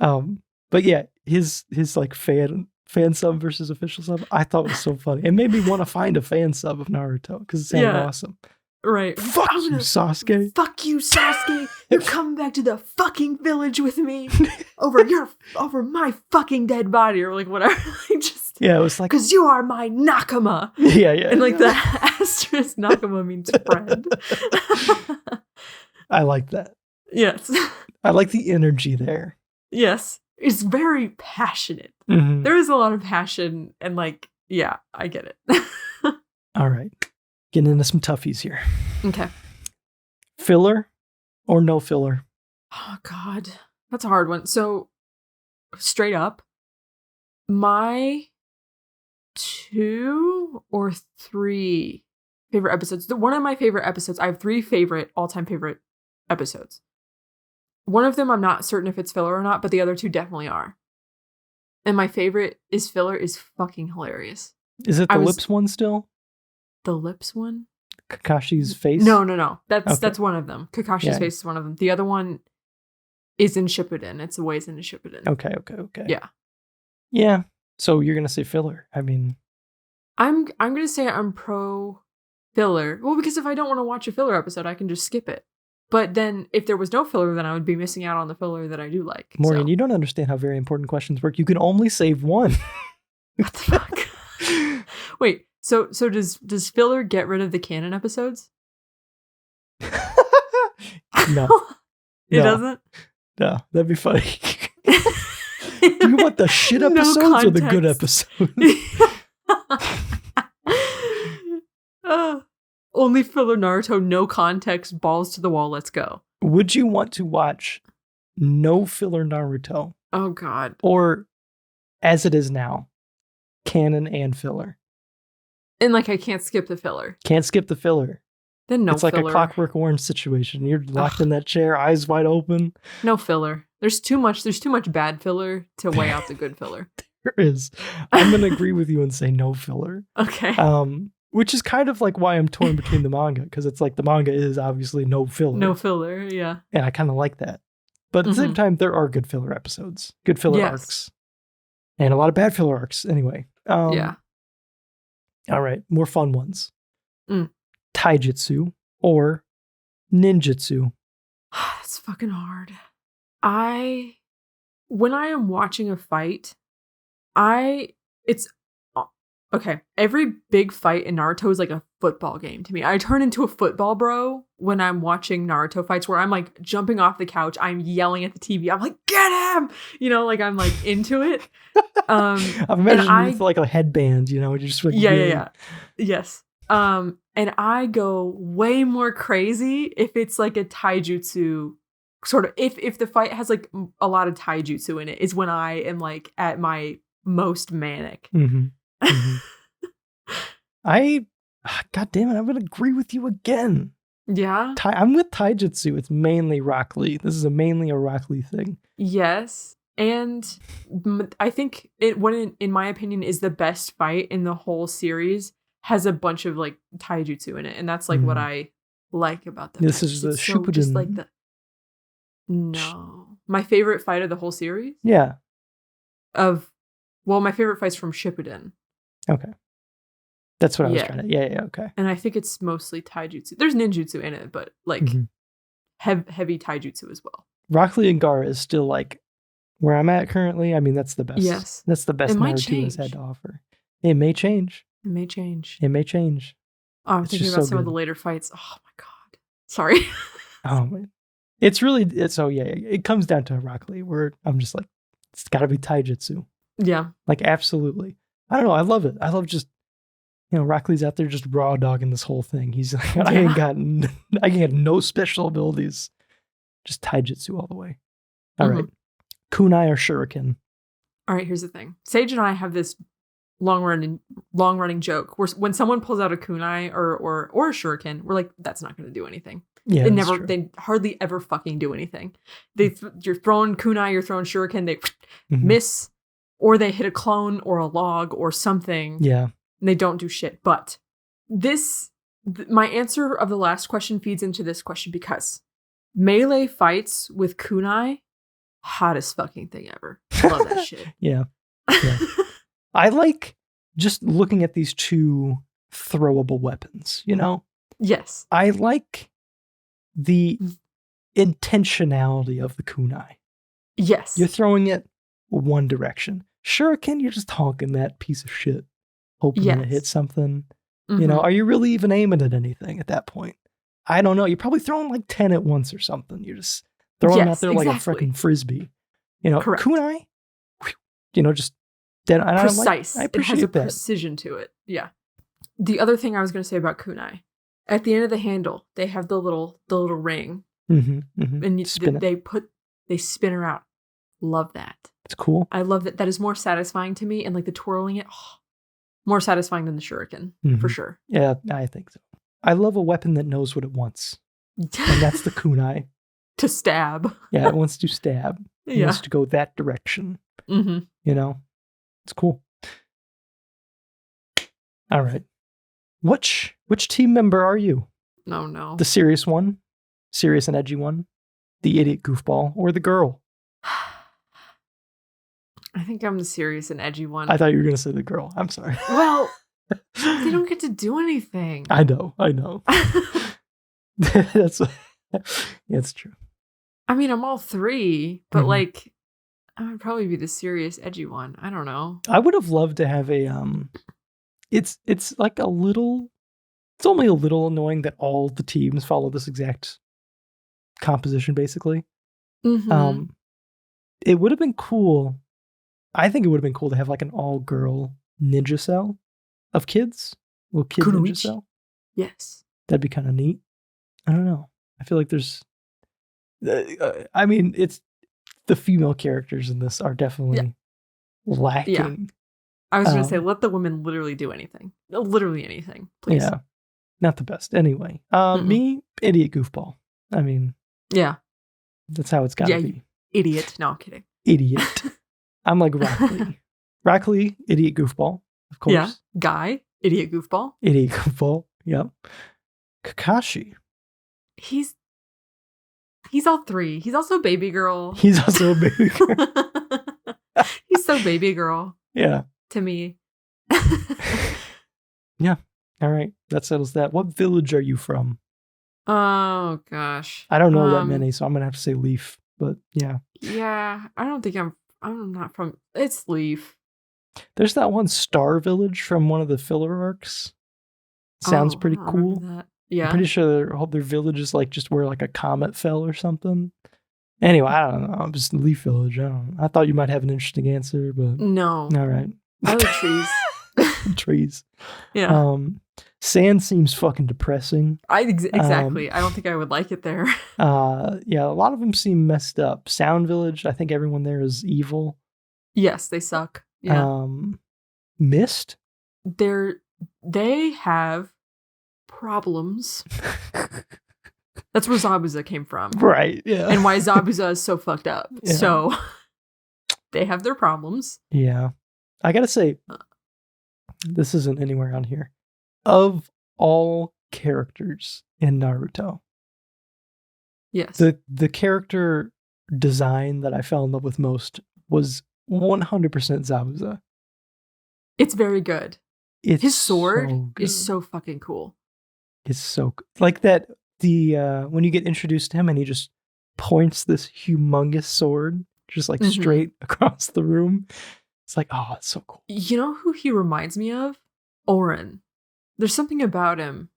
But yeah, his like fan sub versus official sub, I thought was so funny. It made me want to find a fan sub of Naruto because it sounded awesome.
Right.
Fuck you, Sasuke.
Fuck you, Sasuke. You're coming back to the fucking village with me over my fucking dead body or like whatever.
It was like,
because you are my nakama.
Yeah.
And like the asterisk nakama means friend.
I like that.
Yes.
I like the energy there.
Yes. It's very passionate.
Mm-hmm.
There is a lot of passion and like, yeah, I get it.
All right. Getting into some toughies here.
Okay.
Filler or no filler?
Oh, God. That's a hard one. So, straight up, my 2 or 3 favorite episodes. One of my favorite episodes, I have 3 all-time favorite episodes. One of them, I'm not certain if it's filler or not, but the other 2 definitely are. And my favorite is filler is fucking hilarious.
Is it the lips one still?
The lips one?
Kakashi's face?
No. That's one of them. Kakashi's face is one of them. The other one is in Shippuden. It's a ways into Shippuden.
Okay.
Yeah.
Yeah. So you're gonna say filler. I mean,
I'm gonna say I'm pro filler. Well, because if I don't want to watch a filler episode, I can just skip it. But then if there was no filler, then I would be missing out on the filler that I do like.
Morgan, you don't understand how very important questions work. You can only save one.
What the fuck? Wait. So does filler get rid of the canon episodes?
No.
It doesn't?
No, that'd be funny. Do you want the shit episodes or the good episodes?
Only filler Naruto, no context, balls to the wall, let's go.
Would you want to watch no filler Naruto?
Oh, God.
Or, as it is now, canon and filler?
And like I can't skip the filler.
Can't skip the filler.
Then no
it's
filler.
It's like a Clockwork Orange situation. You're locked in that chair, eyes wide open.
No filler. There's too much bad filler to weigh out the good filler.
There is. I'm going to agree with you and say no filler.
Okay.
Which is kind of like why I'm torn between the manga, because it's like the manga is obviously no filler.
No filler, yeah.
And I kind of like that. But at the same time, there are good filler episodes, good filler arcs. And a lot of bad filler arcs, anyway.
Yeah.
All right, more fun ones. Taijutsu or ninjutsu?
That's fucking hard. When I am watching a fight, it's Okay, every big fight in Naruto is like a football game to me. I turn into a football bro when I'm watching Naruto fights where I'm like jumping off the couch, I'm yelling at the TV. I'm like, "Get him!" Like I'm like into it.
I'm imagining you with like a headband, just like really...
Yeah. Yes. And I go way more crazy if it's like a taijutsu sort of if the fight has like a lot of taijutsu in it is when I am like at my most manic.
Mm-hmm. Mm-hmm. God damn it, I would agree with you again.
Yeah.
I'm with taijutsu. It's mainly Rock Lee. This is mainly a Rock Lee thing.
Yes. And I think in my opinion, is the best fight in the whole series has a bunch of like taijutsu in it. And that's like what I like about them.
This is the Shippuden.
Just like No. My favorite fight of the whole series?
Yeah.
My favorite fight's from Shippuden.
Okay. That's what I was trying to... Yeah, okay.
And I think it's mostly taijutsu. There's ninjutsu in it, but like heavy taijutsu as well.
Rock Lee and Gaara is still like where I'm at currently. I mean, that's the best.
Yes.
That's the best Naruto has had to offer. It may change.
It may change.
Oh,
I'm thinking about some of the later fights. Oh my God. Sorry.
Oh man. It comes down to Rock Lee where I'm just like, it's gotta be taijutsu.
Yeah.
Like absolutely. I don't know. I love it. I love just, Rock Lee's out there just raw dogging this whole thing. He's like, I got no special abilities. Just taijutsu all the way. All right. Kunai or shuriken?
All right, here's the thing. Sage and I have this long running joke where when someone pulls out a kunai or a shuriken, we're like, that's not going to do anything.
Yeah,
they hardly ever fucking do anything. You're throwing kunai, you're throwing shuriken, they miss, or they hit a clone or a log or something.
Yeah.
And they don't do shit. But my answer of the last question feeds into this question because melee fights with kunai, hottest fucking thing ever. Love that shit.
Yeah. I like just looking at these two throwable weapons, Yes. I like the intentionality of the kunai.
Yes.
You're throwing it one direction. Shuriken, you're just honking that piece of shit, hoping it hits something. Are you really even aiming at anything at that point? I don't know. You're probably throwing like 10 at once or something. You're just throwing them out there like a freaking frisbee.
Correct.
Kunai, just dead.
Precise.
I appreciate
it has a
that.
precision to it. Yeah. The other thing I was going to say about kunai, at the end of the handle, they have the little ring, and they spin her out. Love that.
It's cool.
I love that. That is more satisfying to me, and like the twirling it, more satisfying than the shuriken for sure.
Yeah, I think so. I love a weapon that knows what it wants, and that's the kunai.
To stab.
Yeah, it wants to stab. It wants to go that direction. It's cool. All right. Which team member are you?
No.
The serious one? Serious and edgy one? The idiot goofball? Or the girl?
I think I'm the serious and edgy one.
I thought you were going to say the girl. I'm sorry.
Well, they don't get to do anything.
I know. It's true.
I mean, I'm all three, but like, I would probably be the serious, edgy one. I don't know.
I would have loved to have a It's like a little. It's only a little annoying that all the teams follow this exact composition, basically. It would have been cool. I think it would have been cool to have like an all-girl ninja cell of kids, little kid ninja cell.
Yes,
that'd be kind of neat. I don't know. I feel like there's. I mean, it's the female characters in this are definitely lacking.
Yeah. I was going to say, let the women literally do anything. Literally anything, please.
Yeah. Not the best. Anyway, me, idiot goofball. I mean,
yeah.
That's how it's got to be.
Idiot. No, I'm kidding.
Idiot. I'm like Rock Lee. Rock Lee, idiot goofball, of course.
Yeah. Guy, idiot goofball.
Idiot goofball. Yep. Kakashi.
He's all three. He's also baby girl.
He's also a baby girl.
He's so baby girl.
Yeah.
To me.
Yeah. All right. That settles that. What village are you from?
Oh, gosh.
I don't know that many, so I'm going to have to say Leaf. But yeah.
Yeah. I don't think I'm not from... It's Leaf.
There's that one Star Village from one of the filler arcs. Sounds pretty
I
cool.
remember that. Yeah.
I'm pretty sure their village is like just where like a comet fell or something. Anyway, I don't know. I'm just Leaf Village. I thought you might have an interesting answer, but
no.
All right.
I like trees.
Trees.
Yeah.
Sand seems fucking depressing.
Exactly. I don't think I would like it there.
Yeah, a lot of them seem messed up. Sound Village, I think everyone there is evil.
Yes, they suck. Yeah.
Mist?
They have problems. That's where Zabuza came from.
Right, yeah.
And why Zabuza is so fucked up.
Yeah.
So they have their problems.
Yeah. I gotta say, this isn't anywhere on here. Of all characters in Naruto,
yes,
the character design that I fell in love with most was 100% Zabuza.
It's very good. His sword is so fucking cool.
It's so like that. When you get introduced to him and he just points this humongous sword just like straight across the room. It's like, oh, it's so cool.
You know who he reminds me of? Oren. There's something about him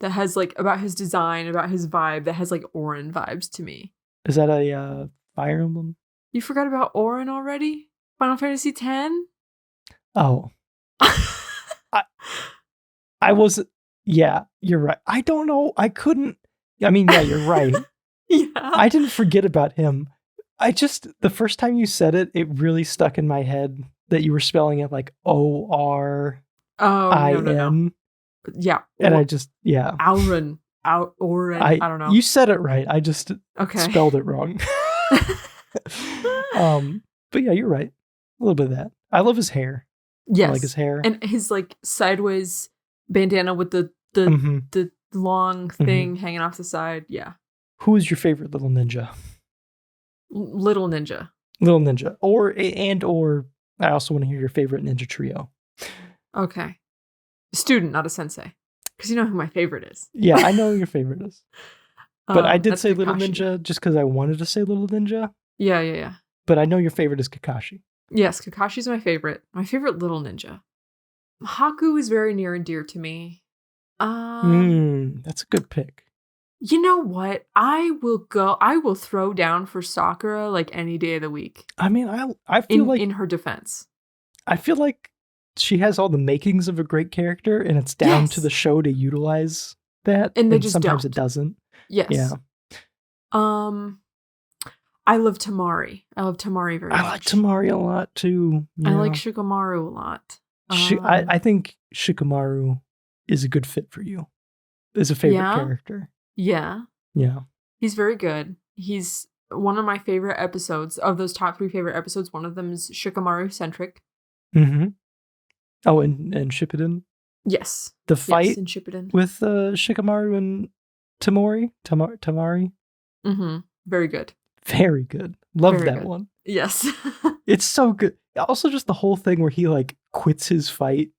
that has like, about his design, about his vibe, that has like Oren vibes to me.
Is that a Fire Emblem?
You forgot about Oren already? Final Fantasy X?
Oh. I was, yeah, you're right. I don't know. I couldn't, I mean, yeah, you're right.
Yeah.
I didn't forget about him. The first time you said it, it really stuck in my head that you were spelling it like O-R-I-N.
No. Yeah.
And I just, yeah.
Auron. Oren. I don't know.
You said it right. I just spelled it wrong. But yeah, you're right. A little bit of that. I love his hair.
Yes.
I like his hair.
And his like sideways bandana with the long thing hanging off the side. Yeah.
Who is your favorite little ninja?
Little ninja.
Little ninja. Or I also want to hear your favorite ninja trio.
Okay. Student, not a sensei. Because you know who my favorite is.
Yeah, I know who your favorite is. But I did say
Kakashi.
Little Ninja just because I wanted to say Little Ninja.
Yeah.
But I know your favorite is Kakashi.
Yes, Kakashi's my favorite. My favorite Little Ninja. Haku is very near and dear to me.
That's a good pick.
You know what? I will throw down for Sakura like any day of the week.
I mean, I feel like
in her defense.
I feel like she has all the makings of a great character, and it's down to the show to utilize that.
And they just
sometimes
don't.
It doesn't.
Yes.
Yeah.
I love Tamari. I love Tamari very much.
I like Tamari a lot too.
I like Shikamaru a lot.
I think Shikamaru is a good fit for you. Is a favorite character.
Yeah.
Yeah.
He's very good. He's one of my favorite episodes. Of those top 3 favorite episodes, one of them is Shikamaru centric.
Mm-hmm. Oh, and Shippuden?
Yes.
The fight
in Shippuden
with Shikamaru and Tamari?
Mm-hmm. Very good.
Very good. Love that one.
Yes.
It's so good. Also, just the whole thing where he like quits his fight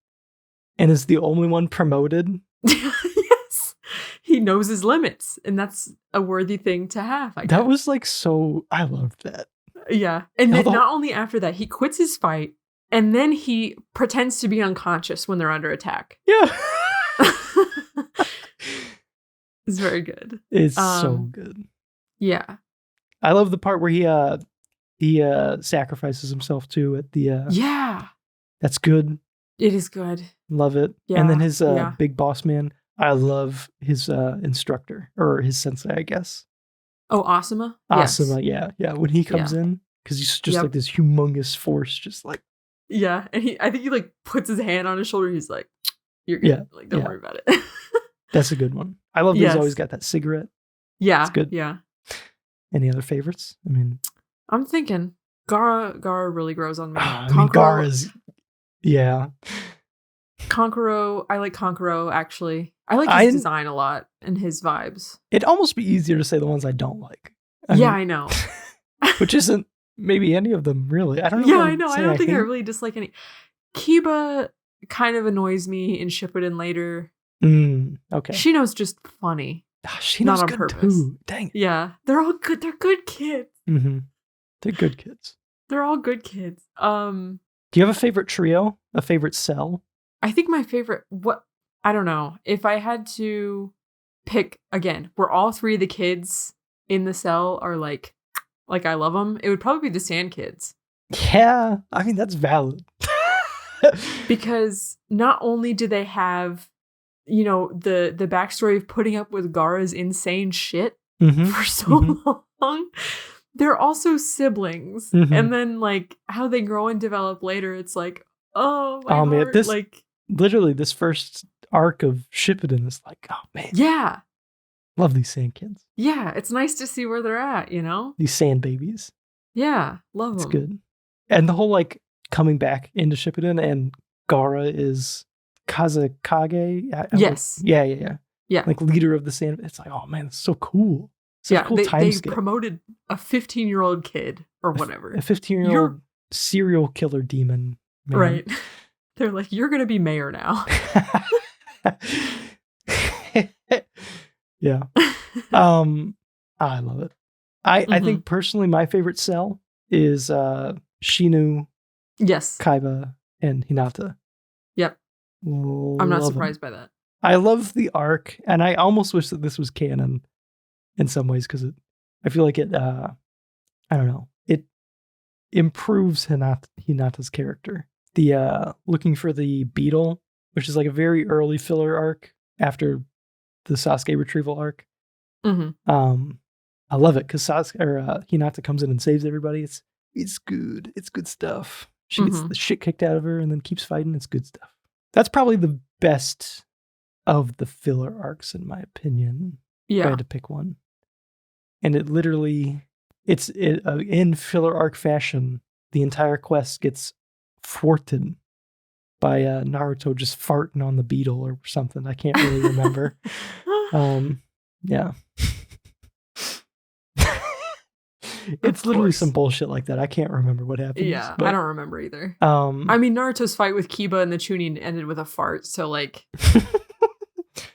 and is the only one promoted.
Yes. He knows his limits, and that's a worthy thing to have. I guess.
That was like so. I loved that.
Yeah. And then not only after that, he quits his fight, and then he pretends to be unconscious when they're under attack.
Yeah.
It's very good.
It's so good.
Yeah.
I love the part where he sacrifices himself too at the
yeah.
That's good.
It is good.
Love it. Yeah. And then his big boss man. I love his instructor or his sensei, I guess.
Oh, Asuma?
Asuma, yes. Yeah. When he comes in, because he's just like this humongous force, just like.
Yeah, and I think he like puts his hand on his shoulder. He's like, "You're good. Yeah. Like, don't worry about it."
That's a good one. I love that he's always got that cigarette.
Yeah,
it's good.
Yeah.
Any other favorites? I mean,
I'm thinking Gaara really grows on me.
Gaara's, yeah.
Kankuro, I like Kankuro actually. I like his design a lot and his vibes.
It'd almost be easier to say the ones I don't like.
I know. Which
isn't maybe any of them really. I don't know.
Yeah, I know. I don't think I really dislike any. Kiba kind of annoys me in Shippuden later.
Okay.
Shino's just funny.
Shino's not on good purpose. Too. Dang.
Yeah, they're all good. They're good kids.
Mm-hmm. They're good kids.
They're all good kids.
Do you have a favorite trio? A favorite cell?
I think my favorite, I don't know. If I had to pick, again, where all three of the kids in the cell are like I love them, it would probably be the Sand Kids.
Yeah, I mean, that's valid.
Because not only do they have, the backstory of putting up with Gaara's insane shit for so long, they're also siblings. And then like how they grow and develop later, it's like, oh my heart.
Man,
like
literally this first arc of Shippuden is like, oh man.
Yeah.
Love these sand kids.
Yeah, it's nice to see where they're at,
These sand babies.
Yeah, love them.
It's good. And the whole like coming back into Shippuden and Gaara is Kazekage.
Yes.
Yeah. Like leader of the sand. It's like, oh man, it's so cool. Such a cool time skip.
They promoted a 15-year-old kid or whatever.
A 15-year-old serial killer demon. Man.
Right. They're like, you're going to be mayor now.
Yeah. I love it. I think personally my favorite cell is Shinu,
yes,
Kaiba, and Hinata.
Yep. I'm not surprised by that.
I love the arc, and I almost wish that this was canon in some ways, because I feel like it I don't know, it improves Hinata's character. The looking for the beetle, which is like a very early filler arc after the Sasuke retrieval arc. I love it because Hinata comes in and saves everybody. It's good. It's good stuff. She gets the shit kicked out of her and then keeps fighting. It's good stuff. That's probably the best of the filler arcs, in my opinion.
Yeah.
If I had to pick one. And it literally, in filler arc fashion, the entire quest gets thwarted by Naruto just farting on the beetle or something. I can't really remember. Yeah. It's literally some bullshit like that. I can't remember what happened.
Yeah, but I don't remember either. I mean, Naruto's fight with Kiba and the Chunin ended with a fart, so like,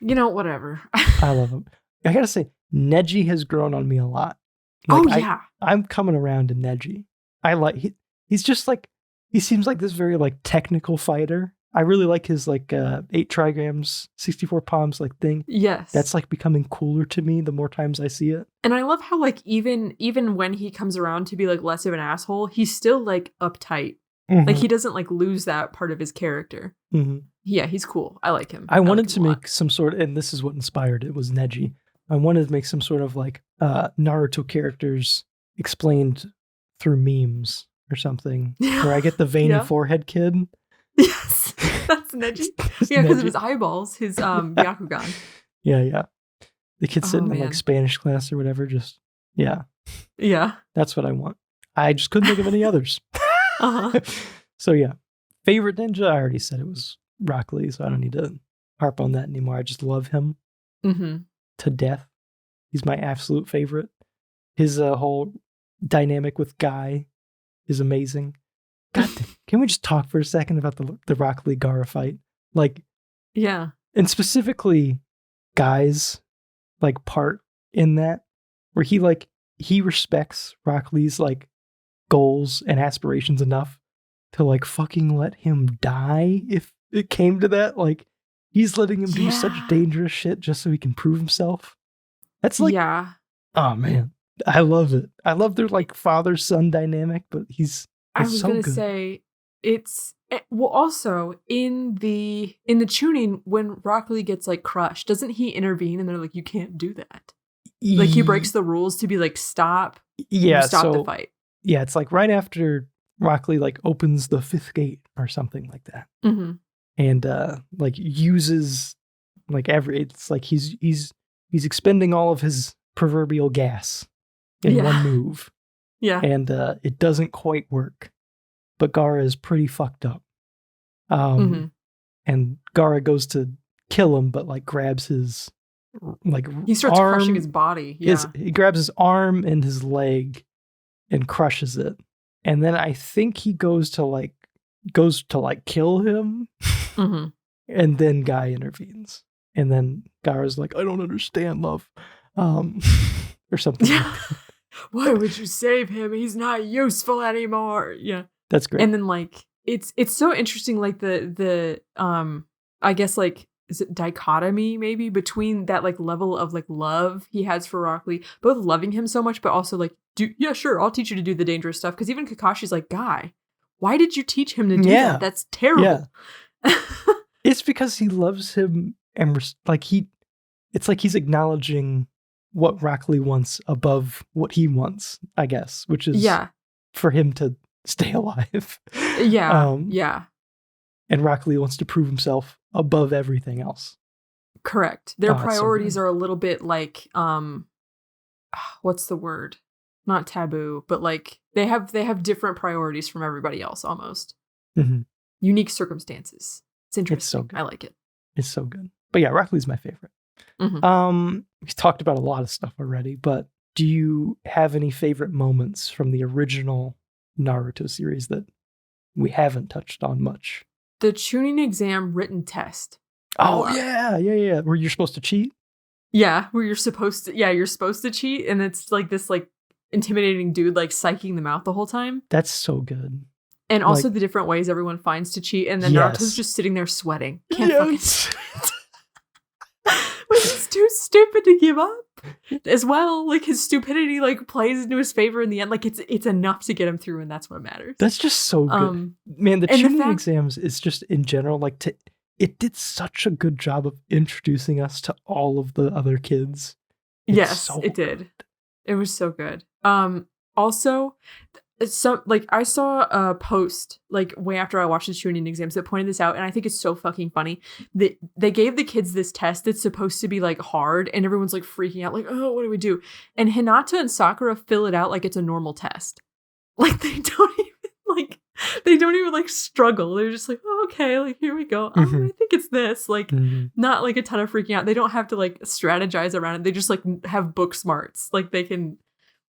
whatever.
I love him. I gotta say, Neji has grown on me a lot. Like,
yeah.
I'm coming around to Neji. He's just like, he seems like this very like technical fighter. I really like his like 8 trigrams, 64 palms like thing.
Yes.
That's like becoming cooler to me the more times I see it.
And I love how like even when he comes around to be like less of an asshole, he's still like uptight. Like he doesn't like lose that part of his character. Yeah, he's cool. I like him.
I wanted to make some sort of, and this is what inspired it, was Neji. I wanted to make some sort of like Naruto characters explained through memes or something. Where I get the veiny forehead kid.
Yes, that's Neji. Yeah, because of his eyeballs, his Byakugan.
Yeah. The kid sitting in like Spanish class or whatever, just, yeah. That's what I want. I just couldn't think of any others. So yeah, favorite ninja, I already said it was Rock Lee, so I don't need to harp on that anymore. I just love him to death. He's my absolute favorite. His whole dynamic with Guy is amazing. God, can we just talk for a second about the Rock Lee Gaara fight? Like,
yeah.
And specifically Guy's like part in that, where he respects Rock Lee's like goals and aspirations enough to like fucking let him die if it came to that. Like, he's letting him do such dangerous shit just so he can prove himself. That's like, oh man, I love it. I love their like father-son dynamic, but I was so going to
say, it's, well, also in the Chunin, when Rock Lee gets like crushed, doesn't he intervene and they're like, you can't do that? Like he breaks the rules to be like, stop the fight.
Yeah, it's like right after Rock Lee like opens the 5th gate or something like that. And like uses like it's like he's expending all of his proverbial gas in one move.
Yeah.
And it doesn't quite work. But Gaara is pretty fucked up. And Gaara goes to kill him, but like grabs his like
he starts
arm,
crushing his body. Yeah.
He grabs his arm and his leg and crushes it. And then I think he goes to kill him. And then Guy intervenes. And then Gaara's like, I don't understand, love. Or something like that.
Why would you save him? He's not useful anymore. Yeah.
That's great.
And then like it's so interesting, like the I guess like is it dichotomy maybe between that like level of like love he has for Rock Lee, both loving him so much, but also like, yeah, sure, I'll teach you to do the dangerous stuff. Because even Kakashi's like, guy, why did you teach him to do that? That's terrible.
Yeah. It's because he loves him and it's like he's acknowledging what Rock Lee wants above what he wants, I guess, which is for him to stay alive.
Yeah.
And Rock Lee wants to prove himself above everything else.
Correct. Their priorities are a little bit like, what's the word? Not taboo, but like they have different priorities from everybody else almost.
Mm-hmm.
Unique circumstances. It's interesting.
It's so good.
I like it.
It's so good. But yeah, Rock Lee's my favorite.
Mm-hmm.
We've talked about a lot of stuff already, but do you have any favorite moments from the original Naruto series that we haven't touched on much?
The Chunin exam written test.
Oh, yeah. Where you're supposed to cheat?
Yeah, where you're supposed to cheat, and it's like this like intimidating dude like psyching them out the whole time.
That's so good.
And also the different ways everyone finds to cheat, and then Naruto's just sitting there sweating. Can't fucking Like he's too stupid to give up. As well, like his stupidity like plays into his favor in the end. Like it's enough to get him through, and that's what matters.
That's just so good. Man, the Chunin exams is just in general like it did such a good job of introducing us to all of the other kids.
It did. It was so good. Also, so like I saw a post like way after I watched the Chunin exams that pointed this out, and I think it's so fucking funny that they gave the kids this test that's supposed to be like hard, and everyone's like freaking out, like, oh, what do we do? And Hinata and Sakura fill it out like it's a normal test. Like they don't even like struggle. They're just like, oh, okay, like here we go. I think it's this. Like not like a ton of freaking out. They don't have to like strategize around it. They just like have book smarts. Like they can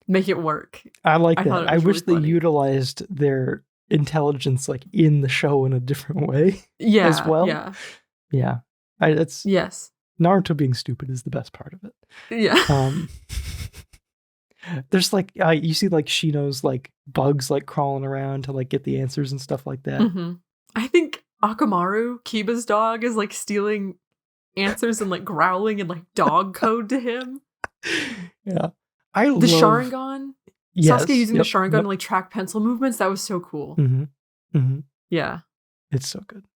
make it work.
I like that. I wish they utilized their intelligence like in the show in a different way.
Yeah,
as well. Yeah.
Yes.
Naruto being stupid is the best part of it.
Yeah.
There's like you see like Shino's like bugs like crawling around to like get the answers and stuff like that.
I think Akamaru, Kiba's dog, is like stealing answers and like growling and like dog code to him.
Yeah.
The Sharingan. Sasuke using the Sharingan to like track pencil movements. That was so cool. Yeah.
It's so good.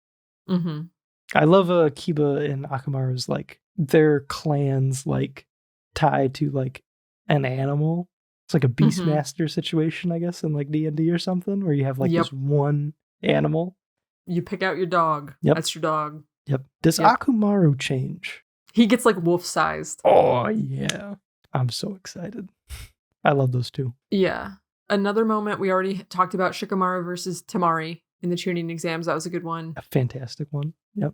I love Kiba and Akamaru's like their clans like tied to like an animal. It's like a Beastmaster situation, I guess, in like D&D or something, where you have like this one animal.
You pick out your dog. That's your dog.
Yep. Does Akumaru change?
He gets like wolf-sized.
Oh, yeah. I'm so excited. I love those two.
Yeah. Another moment we already talked about, Shikamaru versus Tamari in the Chunin exams. That was a good one.
A fantastic one. Yep.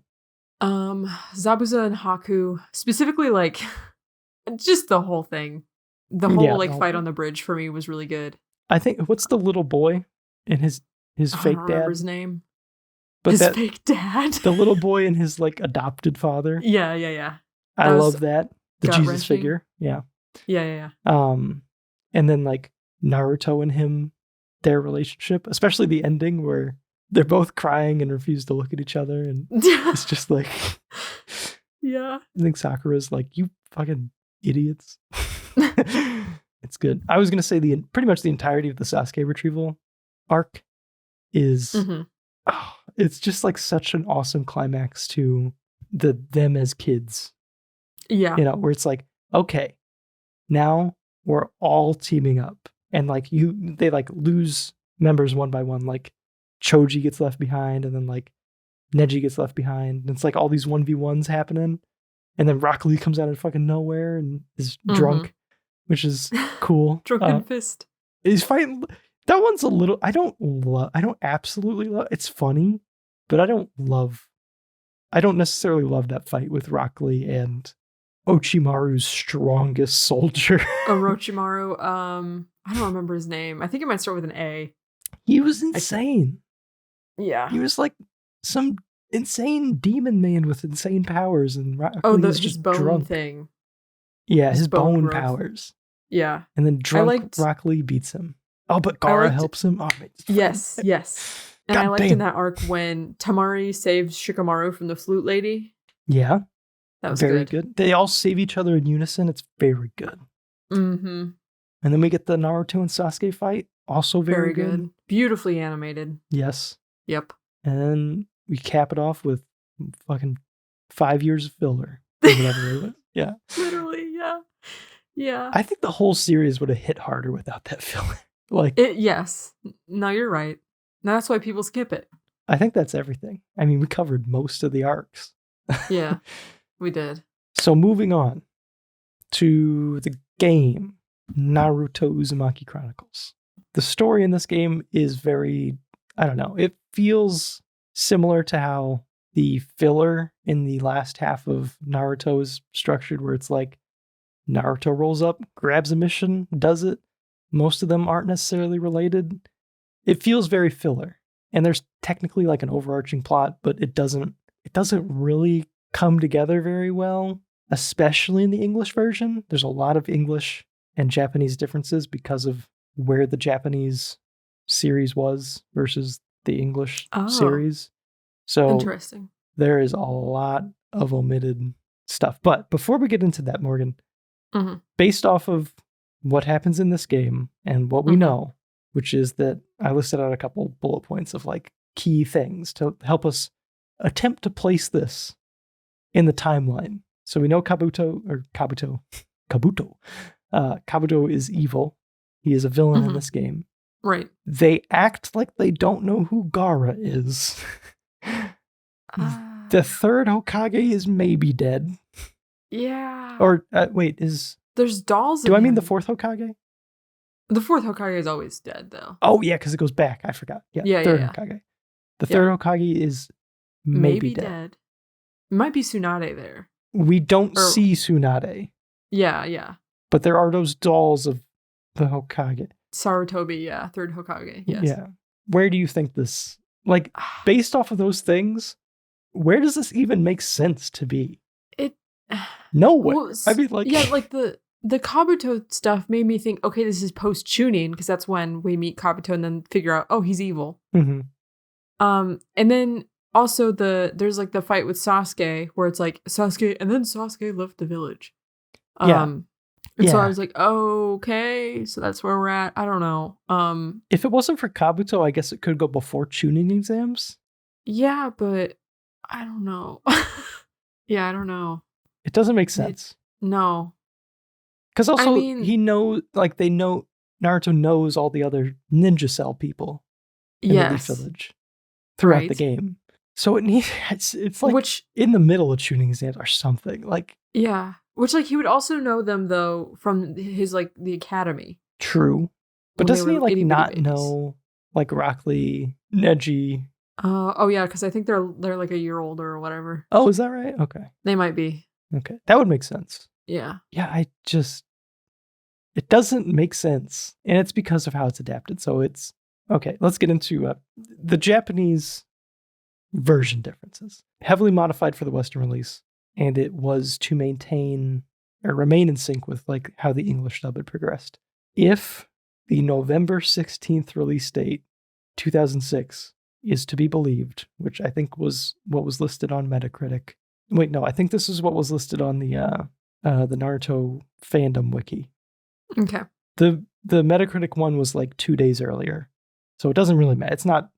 Zabuza and Haku, specifically like just the whole thing. The whole fight on the bridge for me was really good.
I think what's the little boy and his fake dad? I don't remember
his name. But his fake dad.
The little boy and his like adopted father.
Yeah.
I love that. The Jesus figure. Yeah.
Yeah.
And then like Naruto and him, their relationship, especially the ending where they're both crying and refuse to look at each other, and it's just like,
yeah.
I think Sakura's like, you fucking idiots. It's good. I was gonna say pretty much the entirety of the Sasuke retrieval arc is, it's just like such an awesome climax to them as kids.
Yeah,
where it's like, okay, now we're all teaming up, and like they like lose members one by one. Like Choji gets left behind, and then like Neji gets left behind, and it's like all these 1v1s happening, and then Rock Lee comes out of fucking nowhere and is drunk, which is cool.
Drunken fist.
He's fighting. That one's a little. I don't absolutely love. It's funny, but I don't necessarily love that fight with Rock Lee and Orochimaru's strongest soldier.
Orochimaru. I don't remember his name. I think it might start with an A.
He was insane.
Yeah.
He was like some insane demon man with insane powers, and Rock Lee's just
bone
drunk.
Thing.
Yeah, his bone powers.
Yeah.
And then drunk Rock Lee beats him. Oh, but Gaara helps him. Oh,
yes. And I liked in that arc when Tamari saves Shikamaru from the flute lady.
Yeah.
That was
very good. They all save each other in unison. It's very good.
Mm-hmm.
And then we get the Naruto and Sasuke fight. Also very good.
Beautifully animated.
Yes.
Yep.
And then we cap it off with fucking 5 years of filler. Or whatever it was. Yeah.
Literally, yeah. Yeah.
I think the whole series would have hit harder without that filler.
Yes. No, you're right. That's why people skip it.
I think that's everything. I mean, we covered most of the arcs.
Yeah, we did.
So moving on to the game, Naruto Uzumaki Chronicles. The story in this game is very, I don't know, it feels similar to how the filler in the last half of Naruto is structured, where it's like Naruto rolls up, grabs a mission, does it. Most of them aren't necessarily related. It feels very filler. And there's technically like an overarching plot, but it doesn't really come together very well, especially in the English version. There's a lot of English and Japanese differences because of where the Japanese series was versus the English series. So
interesting.
There is a lot of omitted stuff. But before we get into that, Morgan, based off of what happens in this game and what we know, which is that I listed out a couple bullet points of like key things to help us attempt to place this in the timeline. So we know Kabuto is evil. He is a villain in this game.
Right.
They act like they don't know who Gaara is. The third Hokage is maybe dead.
Yeah.
Or wait,
there's dolls?
Do I mean the fourth Hokage?
The fourth Hokage is always dead, though.
Oh yeah, because it goes back. I forgot. Yeah. Third Hokage. The third Hokage is maybe dead.
It might be Tsunade there.
We don't see Tsunade.
Yeah.
But there are those dolls of the Hokage.
Sarutobi, third Hokage. Yes.
Yeah. Where do you think this, like, based off of those things, where does this even make sense to be? Nowhere.
Well,
I mean, like,
yeah, like the Kabuto stuff made me think, okay, this is post Chunin, because that's when we meet Kabuto and then figure out, oh, he's evil. And then also there's like the fight with Sasuke where it's like Sasuke and then Sasuke left the village. So I was like, oh, okay, so that's where we're at. I don't know.
If it wasn't for Kabuto, I guess it could go before Chunin exams.
Yeah, but I don't know. I don't know.
It doesn't make sense.
No.
Because also, he knows, like, Naruto knows all the other ninja cell people in the Leaf Village throughout the game. So it's like in the middle of Chunin exams or something. Like,
yeah. Which, like, he would also know them, though, from his, like, the academy.
True. But doesn't he, like, not know, like, Rock Lee, Neji?
Oh, yeah, because I think they're like a year older or whatever.
Oh, is that right? Okay.
They might be.
Okay. That would make sense.
Yeah.
Yeah, it doesn't make sense. And it's because of how it's adapted. So it's, okay, let's get into the Japanese version differences. Heavily modified for the Western release. And it was to maintain or remain in sync with like how the English dub had progressed. If the November 16th release date, 2006, is to be believed, which I think was what was listed on Metacritic. Wait, no, I think this is what was listed on the Naruto fandom wiki.
Okay.
The Metacritic one was like 2 days earlier. So it doesn't really matter. It's not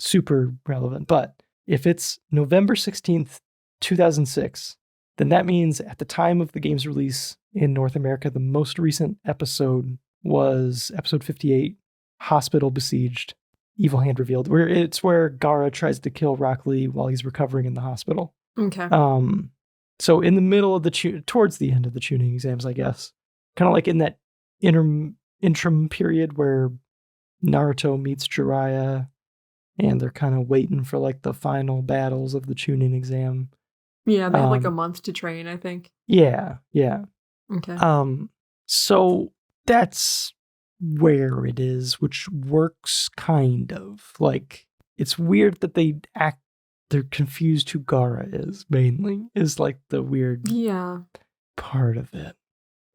super relevant. But if it's November 16th, 2006, then that means at the time of the game's release in North America, the most recent episode was episode 58, Hospital Besieged, Evil Hand Revealed, where Gaara tries to kill Rock Lee while he's recovering in the hospital.
Okay.
So in the middle of towards the end of the Chunin exams, I guess, kind of like in that interim period where Naruto meets Jiraiya, and they're kind of waiting for like the final battles of the Chunin exam.
Yeah, they had like a month to train, I think.
Yeah.
Okay.
So that's where it is, which works kind of. Like, it's weird that they're confused who Gaara is, mainly, is like the weird part of it.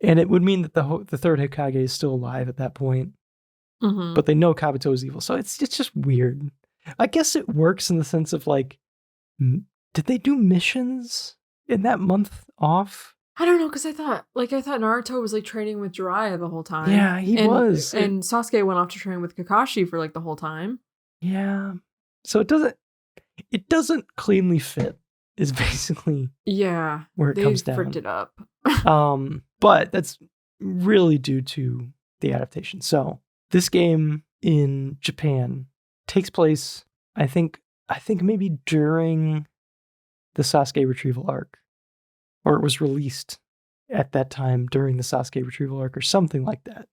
And it would mean that the third Hokage is still alive at that point. But they know Kabuto is evil. So it's just weird. I guess it works in the sense of like, did they do missions in that month off?
I don't know, because I thought Naruto was like training with Jiraiya the whole time.
Yeah, he was.
And Sasuke went off to train with Kakashi for like the whole time.
Yeah. So it doesn't cleanly fit, is basically where it comes down.
They fricked it up.
But that's really due to the adaptation. So this game in Japan takes place, I think maybe during the Sasuke retrieval arc, or it was released at that time during the Sasuke retrieval arc or something like that.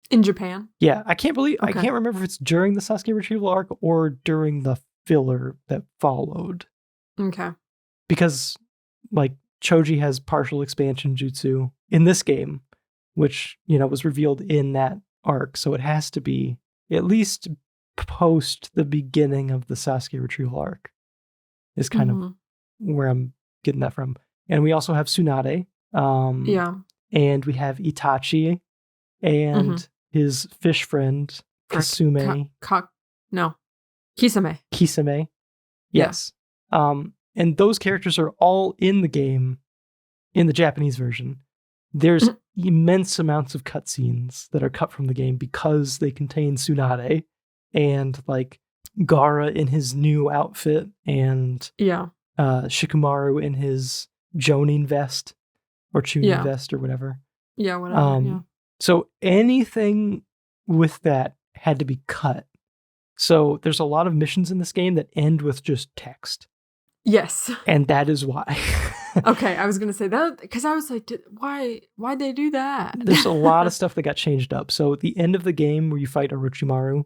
In Japan?
Yeah, I can't remember if it's during the Sasuke retrieval arc or during the filler that followed.
Okay.
Because like Choji has partial expansion jutsu in this game, which, was revealed in that arc. So it has to be at least post the beginning of the Sasuke retrieval arc is kind of where I'm getting that from. And we also have Tsunade. And we have Itachi and his fish friend, Kasume.
Kisame.
Kisame. Yes. Yeah. And those characters are all in the game in the Japanese version. There's immense amounts of cutscenes that are cut from the game because they contain Tsunade and like Gaara in his new outfit and Shikamaru in his Jonin vest or Chunin vest or whatever.
Yeah, whatever.
So anything with that had to be cut. So there's a lot of missions in this game that end with just text.
Yes.
And that is why.
Okay, I was going to say that because I was like, why'd they do that?
There's a lot of stuff that got changed up. So at the end of the game where you fight Orochimaru,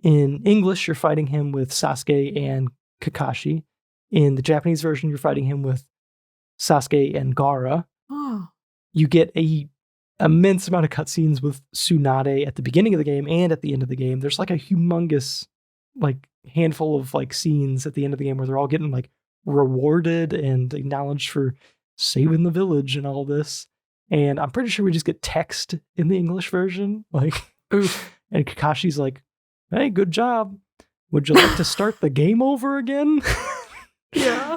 in English, you're fighting him with Sasuke and Kakashi. In the Japanese version, you're fighting him with Sasuke and Gaara.
Oh.
You get a immense amount of cutscenes with Tsunade at the beginning of the game and at the end of the game. There's like a humongous like handful of like scenes at the end of the game where they're all getting like rewarded and acknowledged for saving the village and all this. And I'm pretty sure we just get text in the English version. Like,
oof.
And Kakashi's like, hey, good job. Would you like to start the game over again?
Yeah.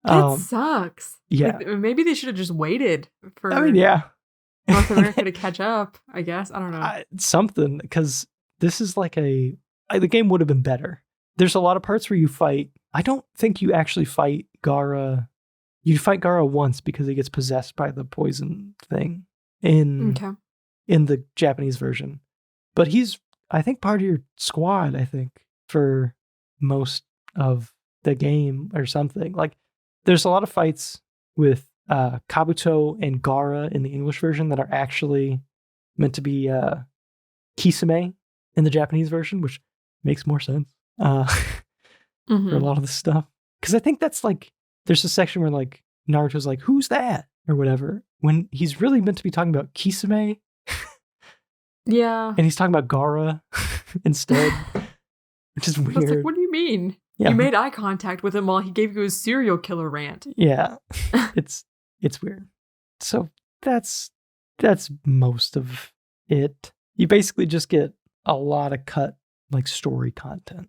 That sucks.
Yeah.
Like, maybe they should have just waited for North America to catch up, I guess. I don't know.
Something, because this is like the game would have been better. There's a lot of parts where you fight. I don't think you actually fight Gaara. You fight Gaara once because he gets possessed by the poison thing in the Japanese version. But he's, I think, part of your squad, I think, for most of the game or something. Like, there's a lot of fights with Kabuto and Gaara in the English version that are actually meant to be Kisame in the Japanese version, which makes more sense for a lot of this stuff. Because I think that's like, there's a section where like Naruto's like, who's that? Or whatever, when he's really meant to be talking about Kisame.
Yeah.
And he's talking about Gaara instead, which is weird. I was like,
what do you mean?
Yeah.
You made eye contact with him while he gave you his serial killer rant.
Yeah. It's weird. So that's most of it. You basically just get a lot of cut like story content,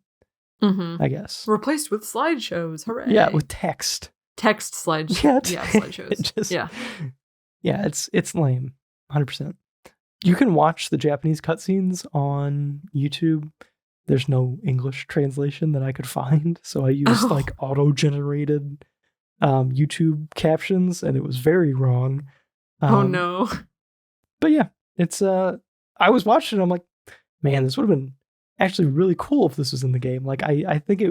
I guess.
Replaced with slideshows. Hooray.
Yeah, with text.
Text slides.
Yeah,
slideshows.
Yeah, it's lame. 100%. You can watch the Japanese cutscenes on YouTube. There's no English translation that I could find, so I used like auto-generated YouTube captions, and it was very wrong.
Oh no.
But yeah, it's I was watching it, I'm like, man, this would have been actually really cool if this was in the game. Like I think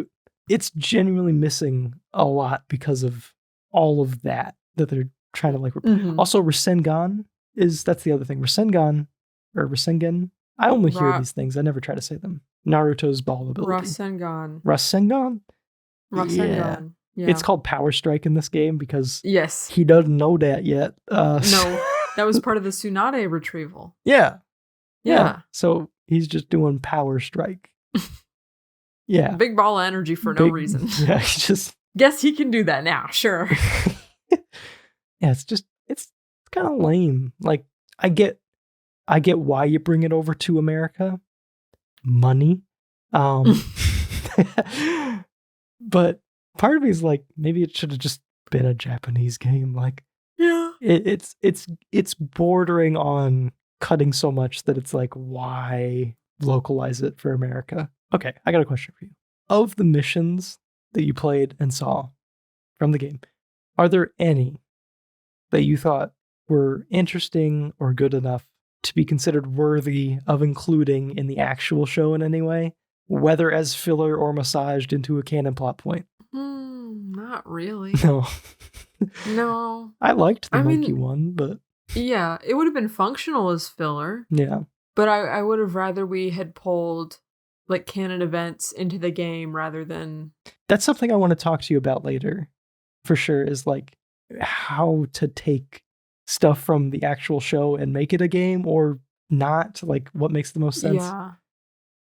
it's genuinely missing a lot because of all of that they're trying to like Also Rasengan that's the other thing. Rasengan or Rasengan. I only hear these things. I never try to say them. Naruto's ball ability. Rasengan. Yeah. It's called Power Strike in this game because he doesn't know that yet.
No, that was part of the Tsunade retrieval.
Yeah. So he's just doing Power Strike. Yeah.
Big ball of energy for no reason.
Yeah, he just...
Guess he can do that now, sure.
Yeah, it's kind of lame. Like, I get why you bring it over to America. Money. But part of me is like, maybe it should have just been a Japanese game. Like,
Yeah.
it's bordering on cutting so much that it's like, why localize it for America? Okay, I got a question for you. Of the missions that you played and saw from the game, are there any that you thought were interesting or good enough to be considered worthy of including in the actual show in any way, whether as filler or massaged into a canon plot point?
Not really.
No.
No.
I liked the
I
monkey
mean,
one, but
yeah, it would have been functional as filler,
yeah.
but I would have rather we had pulled like canon events into the game rather than.
That's something I want to talk to you about later, for sure, is like how to take stuff from the actual show and make it a game or not. Like, what makes the most sense?
Yeah.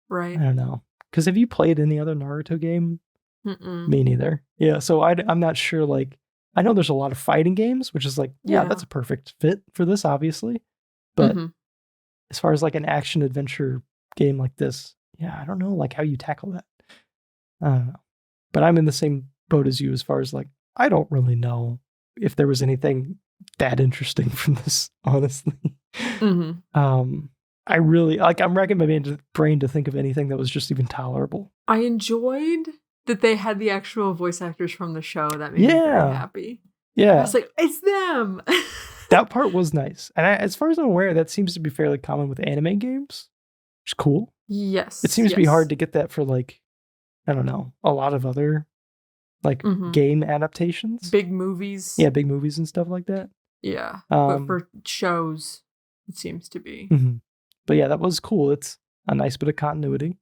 Right.
I don't know. Because have you played any other Naruto game?
Mm-mm.
Me neither. Yeah, so I'm not sure. Like, I know there's a lot of fighting games, which is like, yeah, that's a perfect fit for this, obviously. But as far as like an action adventure game like this, yeah, I don't know like how you tackle that. I don't know. But I'm in the same boat as you as far as like, I don't really know if there was anything that interesting from this, honestly. I really like, I'm racking my brain to think of anything that was just even tolerable.
I enjoyed that they had the actual voice actors from the show. That made me very happy.
Yeah.
I was like, it's them.
That part was nice. And as far as I'm aware, that seems to be fairly common with anime games, which is cool.
Yes.
It seems to be hard to get that for like, I don't know, a lot of other like game adaptations.
Big movies.
Yeah, big movies and stuff like that.
Yeah. But for shows, it seems to be.
But yeah, that was cool. It's a nice bit of continuity.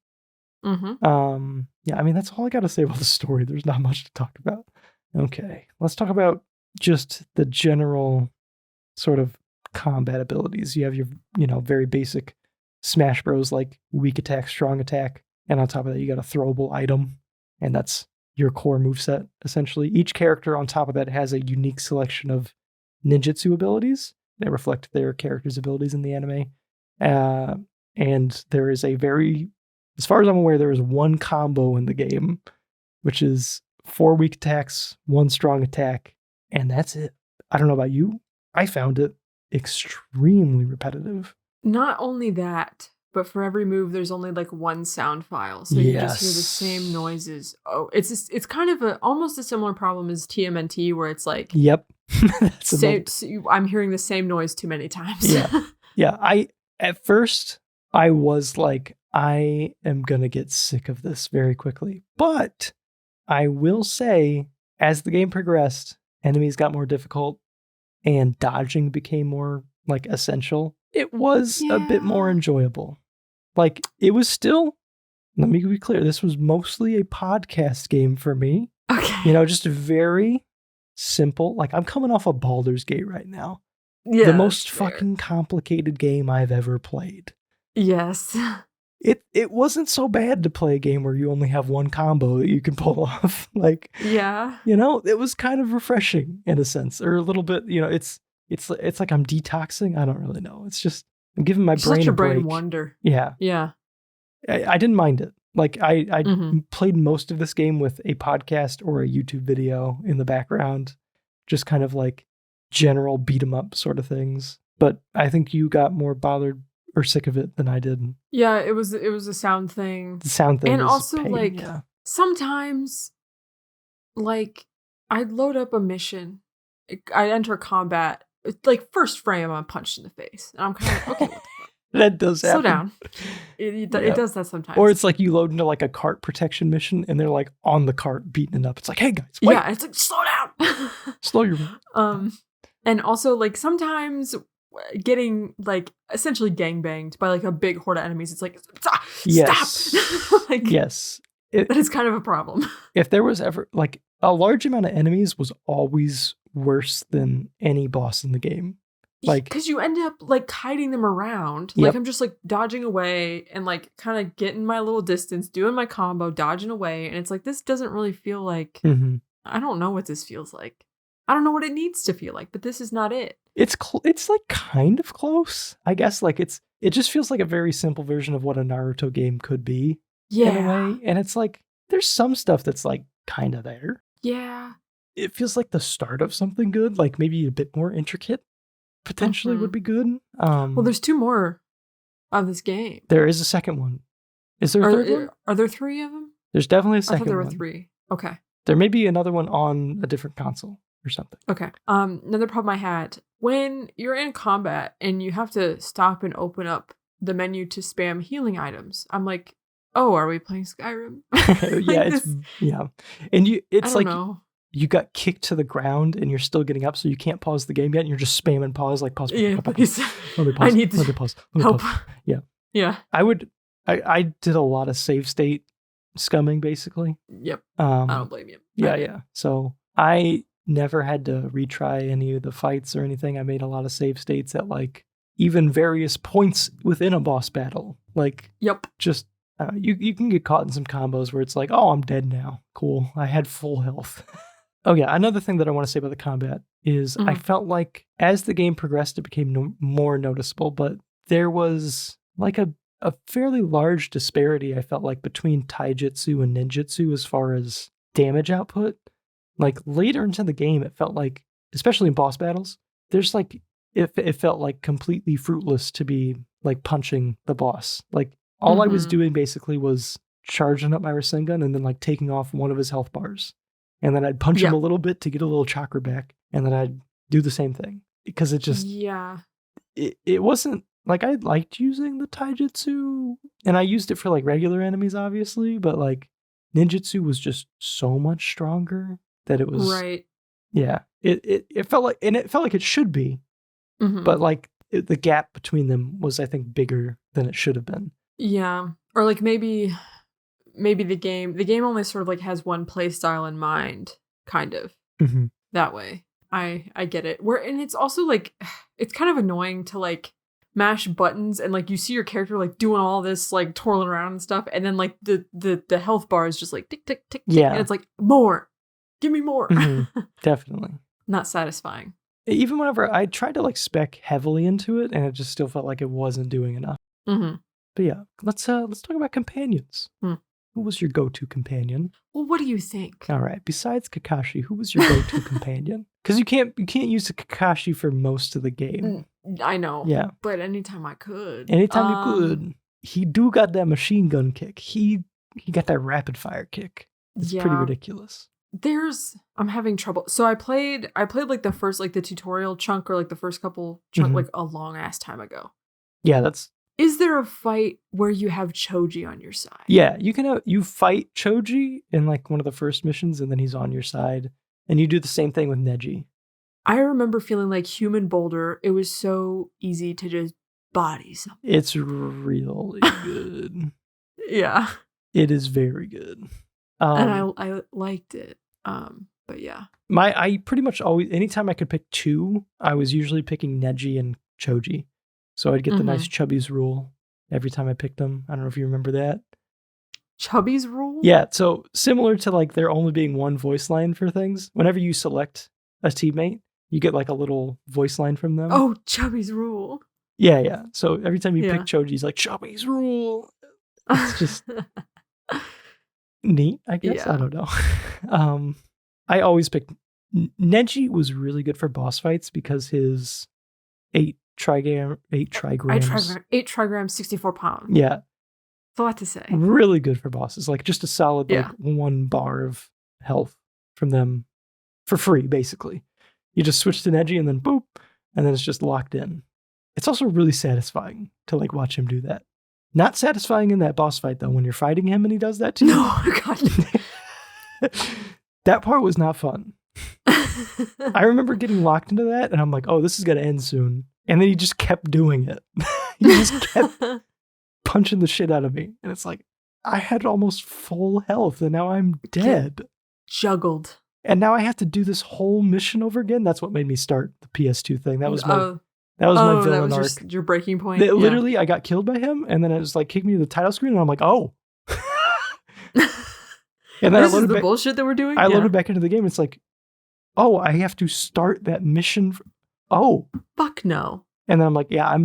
Yeah, I mean, that's all I got to say about the story. There's not much to talk about. Okay, let's talk about just the general sort of combat abilities. You have your, very basic Smash Bros. Like weak attack, strong attack, and on top of that, you got a throwable item, and that's your core moveset, essentially. Each character on top of that has a unique selection of ninjutsu abilities that reflect their character's abilities in the anime. And there is as far as I'm aware, there is one combo in the game, which is 4 weak attacks, 1 strong attack, and that's it. I don't know about you. I found it extremely repetitive.
Not only that, but for every move, there's only like 1 sound file, so you just hear the same noises. Oh, it's kind of almost a similar problem as TMNT, where it's like,
yep,
I'm hearing the same noise too many times.
Yeah. At first, I was like, I am gonna get sick of this very quickly. But I will say, as the game progressed, enemies got more difficult, and dodging became more like essential. It was a bit more enjoyable. Like, it was still, let me be clear, this was mostly a podcast game for me.
Okay.
Just very simple. Like, I'm coming off of Baldur's Gate right now.
Yeah.
The most fucking complicated game I've ever played.
Yes.
It wasn't so bad to play a game where you only have 1 combo that you can pull off. Like,
yeah.
It was kind of refreshing in a sense, or a little bit, it's like I'm detoxing. I don't really know. It's just, I'm giving my brain a break.
Brain wonder.
Yeah.
Yeah.
I didn't mind it. Like, I played most of this game with a podcast or a YouTube video in the background, just kind of like general beat 'em up sort of things. But I think you got more bothered or sick of it than I did.
Yeah, it was a sound thing.
The sound thing,
and
is
also
pain,
like
yeah.
Sometimes, like, I'd load up a mission, I enter combat, like first frame, I'm punched in the face, and I'm kind of like, okay, what the fuck?
That does happen.
Slow down. It does that sometimes.
Or it's like you load into like a cart protection mission, and they're like on the cart beating it up. It's like, hey guys, wait.
Yeah, it's like, slow down.
Slow your
and also like sometimes getting like essentially gangbanged by like a big horde of enemies. It's like, stop. Like,
yes.
That is kind of a problem.
If there was ever like a large amount of enemies was always worse than any boss in the game. Like,
because you end up like hiding them around. Like, I'm just like dodging away and like kind of getting my little distance, doing my combo, dodging away. And it's like, this doesn't really feel like, I don't know what this feels like. I don't know what it needs to feel like, but this is not it.
It's like kind of close, I guess. Like, it just feels like a very simple version of what a Naruto game could be.
Yeah.
In a way. And it's like, there's some stuff that's like kind of there.
Yeah.
It feels like the start of something good, like maybe a bit more intricate potentially would be good.
Well, there's 2 more of this game.
There is a second one. Is there a third one?
Are there 3 of them?
There's definitely a
I
second
thought there were
one.
3. Okay.
There may be another one on a different console or something.
Okay. Another problem I had, when you're in combat and you have to stop and open up the menu to spam healing items, I'm like, oh, are we playing Skyrim?
Yeah. And it's like
know.
You got kicked to the ground and you're still getting up, so you can't pause the game yet, and you're just spamming pause, like pause.
Yeah, please.
Let me pause.
I need to
let me pause.
help.
Yeah.
Yeah.
I did a lot of save state scumming, basically.
Yep. I don't blame you.
Yeah. So I never had to retry any of the fights or anything. I made a lot of save states at like even various points within a boss battle. Like,
yep.
Just you can get caught in some combos where it's like, oh, I'm dead now. Cool. I had full health. Oh, yeah. Another thing that I want to say about the combat is I felt like as the game progressed, it became more noticeable, but there was like a fairly large disparity, I felt like, between taijutsu and ninjutsu as far as damage output. Like later into the game, it felt like, especially in boss battles, there's like, it felt like completely fruitless to be like punching the boss. Like all I was doing basically was charging up my Rasengan and then like taking off one of his health bars. And then I'd punch him a little bit to get a little chakra back. And then I'd do the same thing. Because it just...
Yeah.
It wasn't... Like, I liked using the taijutsu. And I used it for, like, regular enemies, obviously. But, like, ninjutsu was just so much stronger that it was...
Right.
Yeah. It felt like... And it felt like it should be. But, like, the gap between them was, I think, bigger than it should have been.
Yeah. Or, like, maybe the game only sort of like has one play style in mind, kind of that way. I get it. And it's also like, it's kind of annoying to like mash buttons and like you see your character like doing all this like twirling around and stuff, and then like the health bar is just like tick tick tick tick, and it's like more, give me more.
Definitely
not satisfying.
Even whenever I tried to like spec heavily into it, and it just still felt like it wasn't doing enough. But yeah, let's talk about companions. Who was your go-to companion?
Well, what do you think?
All right. Besides Kakashi, who was your go-to companion? Because you can't use the Kakashi for most of the game.
I know.
Yeah.
But anytime I could.
Anytime you could. He do got that machine gun kick. He got that rapid fire kick. It's pretty ridiculous.
I'm having trouble. So I played like the first like the tutorial chunk or like the first couple chunk like a long ass time ago.
Yeah,
Is there a fight where you have Choji on your side?
Yeah, you fight Choji in like one of the first missions, and then he's on your side, and you do the same thing with Neji.
I remember feeling like Human Boulder. It was so easy to just body something.
It's really good.
Yeah,
it is very good,
and I liked it. But yeah,
I pretty much always, anytime I could pick two, I was usually picking Neji and Choji. So I'd get the nice Chubby's rule every time I picked them. I don't know if you remember that.
Chubby's rule?
Yeah, so similar to like there only being one voice line for things, whenever you select a teammate, you get like a little voice line from them.
Oh, Chubby's rule.
Yeah. So every time you pick Choji, he's like, Chubby's rule. It's just neat, I guess. Yeah. I don't know. I always picked... Neji was really good for boss fights because his 8 trigrams,
64 pounds.
Yeah.
That's a lot to say.
Really good for bosses. Like just a solid like 1 bar of health from them for free, basically. You just switch to Neji and then boop, and then it's just locked in. It's also really satisfying to like watch him do that. Not satisfying in that boss fight though, when you're fighting him and he does that to you.
No, God.
That part was not fun. I remember getting locked into that, and I'm like, oh, this is going to end soon. And then he just kept doing it. He just kept punching the shit out of me. And it's like, I had almost full health, and now I'm dead.
Juggled.
And now I have to do this whole mission over again. That's what made me start the PS2 thing. That was my villain arc.
Your breaking point.
Literally, I got killed by him, and then it was like kicked me to the title screen, and I'm like, oh. And then
this is the bullshit that we're doing?
I loaded back into the game. It's like, oh, I have to start that mission. Oh.
Fuck no.
And then I'm like, yeah,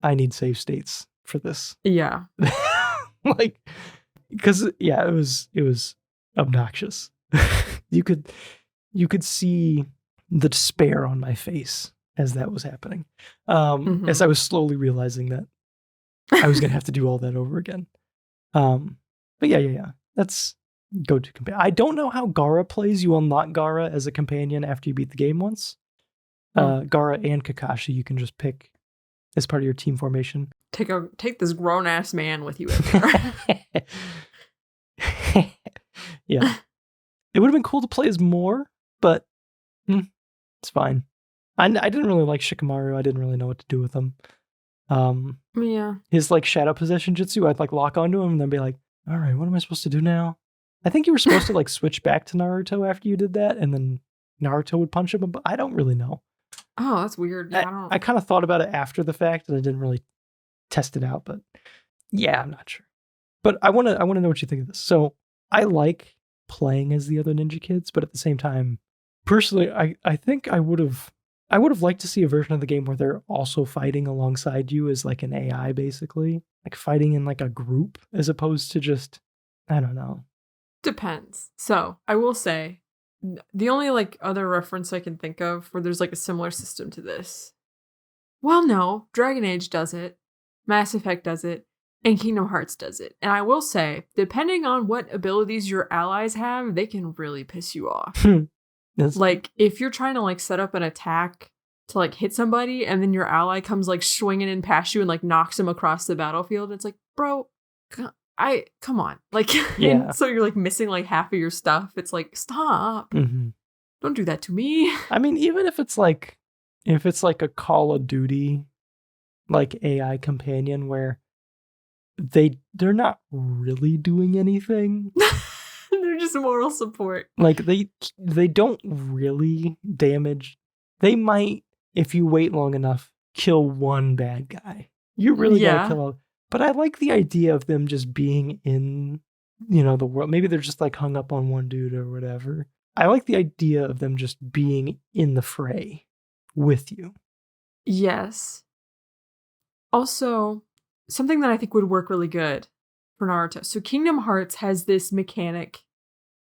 I need save states for this.
Yeah.
Like, because yeah, it was obnoxious. you could see the despair on my face as that was happening, as I was slowly realizing that I was gonna have to do all that over again. But yeah. That's go-to companion. I don't know how Gaara plays. You unlock Gaara as a companion after you beat the game once. Gaara and Kakashi you can just pick as part of your team formation.
Take this grown ass man with you everywhere.
Yeah. It would have been cool to play as more, but it's fine. I didn't really like Shikamaru. I didn't really know what to do with him.
Yeah.
His like shadow possession jutsu, I'd like lock onto him and then be like, all right, what am I supposed to do now? I think you were supposed to like switch back to Naruto after you did that, and then Naruto would punch him, but I don't really know.
Oh, that's weird. Yeah,
I kind of thought about it after the fact, and I didn't really test it out, but yeah, I'm not sure. But I want to know what you think of this. So I like playing as the other ninja kids, but at the same time, personally, I think I would have liked to see a version of the game where they're also fighting alongside you as like an AI, basically, like fighting in like a group as opposed to just, I don't know.
Depends. So I will say the only like other reference I can think of where there's like a similar system to this. Well, no, Dragon Age does it, Mass Effect does it, and Kingdom Hearts does it. And I will say, depending on what abilities your allies have, they can really piss you off. Like if you're trying to like set up an attack to like hit somebody and then your ally comes like swinging in past you and like knocks them across the battlefield, it's like, bro, come on. Like,
yeah.
So you're like missing like half of your stuff. It's like, stop. Don't do that to me.
I mean, even if it's like a Call of Duty like AI companion where they're not really doing anything.
They're just moral support.
Like they don't really damage. They might, if you wait long enough, kill one bad guy. You really gotta kill all. But I like the idea of them just being in, the world. Maybe they're just like hung up on one dude or whatever. I like the idea of them just being in the fray with you.
Yes. Also, something that I think would work really good for Naruto. So Kingdom Hearts has this mechanic.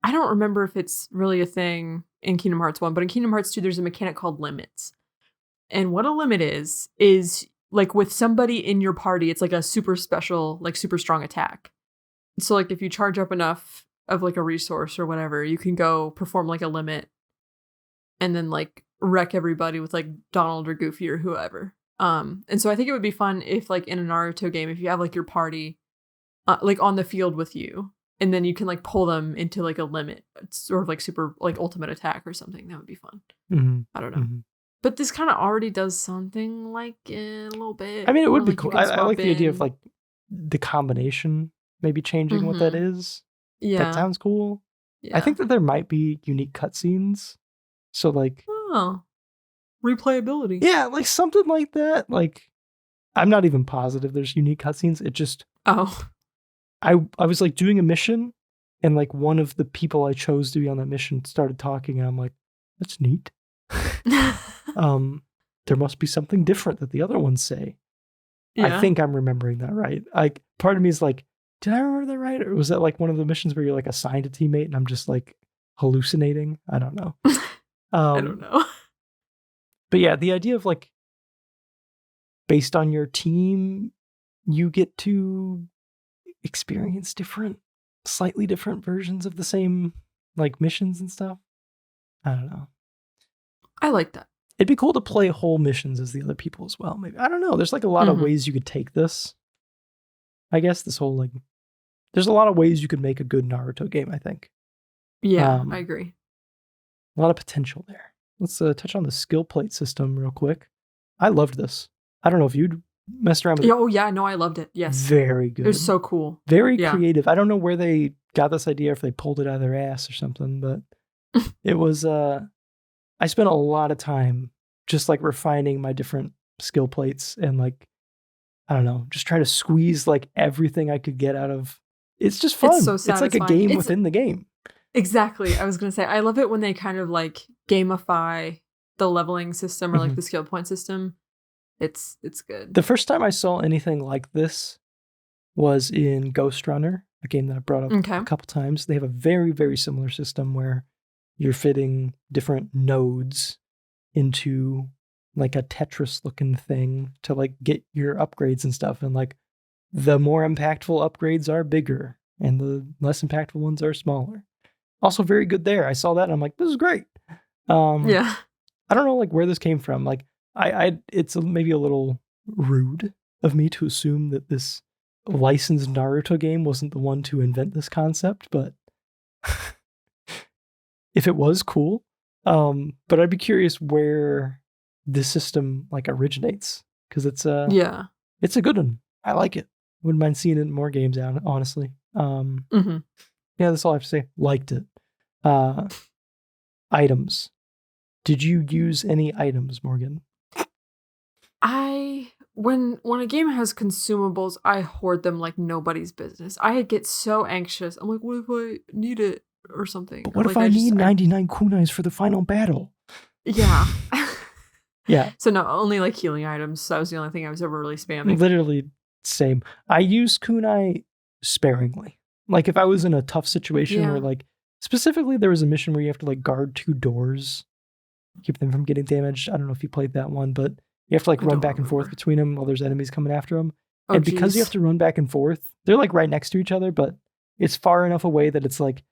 I don't remember if it's really a thing in Kingdom Hearts 1, but in Kingdom Hearts 2, there's a mechanic called limits. And what a limit is like with somebody in your party, it's like a super special, like super strong attack. So like if you charge up enough of like a resource or whatever, you can go perform like a limit and then like wreck everybody with like Donald or Goofy or whoever. And so I think it would be fun if like in a Naruto game, if you have like your party like on the field with you, and then you can like pull them into like a limit, sort of like super like ultimate attack or something. That would be fun. I don't know. But this kind of already does something like it a little bit.
I mean, it would be cool. I like the idea of like the combination, maybe changing what that is.
Yeah.
That sounds cool. Yeah. I think that there might be unique cutscenes. So like,
replayability.
Yeah, like something like that. Like, I'm not even positive there's unique cutscenes. It just, I was like doing a mission and like one of the people I chose to be on that mission started talking and I'm like, that's neat. There must be something different that the other ones say. Yeah. I think I'm remembering that right. Like part of me is like, did I remember that right? Or was that like one of the missions where you're like assigned a teammate and I'm just like hallucinating? I don't know.
I don't know.
But yeah, the idea of like based on your team, you get to experience slightly different versions of the same like missions and stuff. I don't know.
I like that.
It'd be cool to play whole missions as the other people as well. Maybe. I don't know. There's like a lot of ways you could take this. I guess this whole like, there's a lot of ways you could make a good Naruto game, I think.
Yeah, I agree.
A lot of potential there. Let's touch on the skill plate system real quick. I loved this. I don't know if you'd messed around with it.
Oh, yeah. No, I loved it. Yes.
Very good.
It was so cool.
Very creative. I don't know where they got this idea, if they pulled it out of their ass or something, but it was, I spent a lot of time just like refining my different skill plates and like, I don't know, just trying to squeeze like everything I could get out of. It's just fun.
It's so satisfying.
It's like a game within the game.
Exactly. I was going to say, I love it when they kind of like gamify the leveling system or like the skill point system. It's good.
The first time I saw anything like this was in Ghost Runner. a game that I brought up
Okay.
a couple times. They have a very, very similar system where you're fitting different nodes into like a Tetris looking thing to like get your upgrades and stuff. And like the more impactful upgrades are bigger and the less impactful ones are smaller. Also very good there. I saw that and I'm like, this is great.
Yeah.
I don't know like where this came from. Like it's maybe a little rude of me to assume that this licensed Naruto game wasn't the one to invent this concept, but if it was, cool. But I'd be curious where this system like originates, because it's a good one. I like it. Wouldn't mind seeing it in more games, honestly.
Mm-hmm.
Yeah, that's all I have to say. Liked it. Items. Did you use any items, Morgan?
When a game has consumables, I hoard them like nobody's business. I get so anxious. I'm like, what if I need it or something?
But what
like,
if I need 99 kunais for the final battle?
Yeah.
Yeah.
So no, only like healing items. That was the only thing I was ever really spamming.
Literally same. I use kunai sparingly. Like if I was in a tough situation where like specifically there was a mission where you have to like guard 2 doors, keep them from getting damaged. I don't know if you played that one, but you have to like run back and forth between them while there's enemies coming after them. And because you have to run back and forth, they're like right next to each other, but it's far enough away that it's like,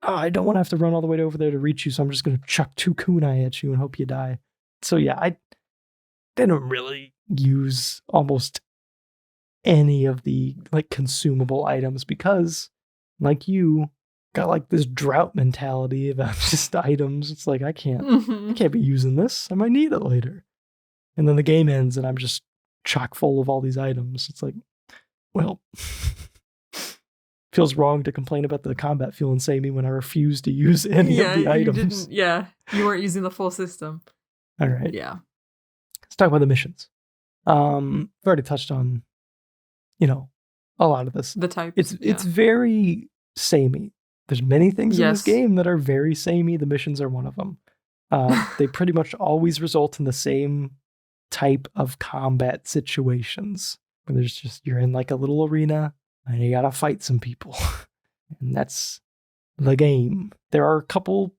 oh, I don't want to have to run all the way over there to reach you, so I'm just going to chuck 2 kunai at you and hope you die. So yeah, I didn't really use almost any of the like consumable items because, like you, got like this drought mentality about just items. It's like I can't be using this. I might need it later. And then the game ends and I'm just chock full of all these items. It's like, well, feels wrong to complain about the combat feeling samey when I refuse to use any of the items.
You weren't using the full system.
All right.
Yeah.
Let's talk about the missions. I've already touched on, a lot of this.
The types.
It's very samey. There's many things in this game that are very samey. The missions are one of them. They pretty much always result in the same type of combat situations where there's just, you're in like a little arena and you gotta fight some people. And that's the game. There are a couple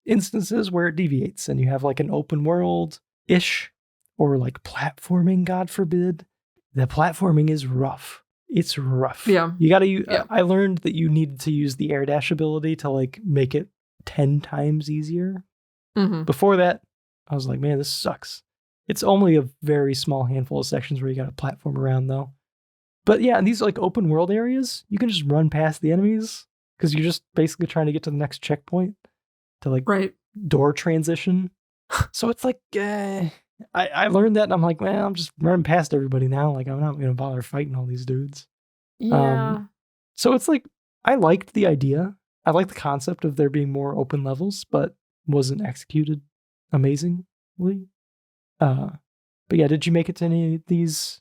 instances where it deviates and you have like an open world-ish or like platforming, God forbid. The platforming is rough. It's rough.
Yeah.
You gotta use, I learned that you needed to use the air dash ability to like make it 10 times easier.
Mm-hmm.
Before that, I was like, man, this sucks. It's only a very small handful of sections where you gotta platform around though. But yeah, in these like open world areas, you can just run past the enemies because you're just basically trying to get to the next checkpoint to like door transition. So it's like, I learned that and I'm like, well, I'm just running past everybody now. Like, I'm not going to bother fighting all these dudes.
Yeah.
So it's like, I liked the idea. I liked the concept of there being more open levels, but wasn't executed amazingly. But yeah, did you make it to any of these?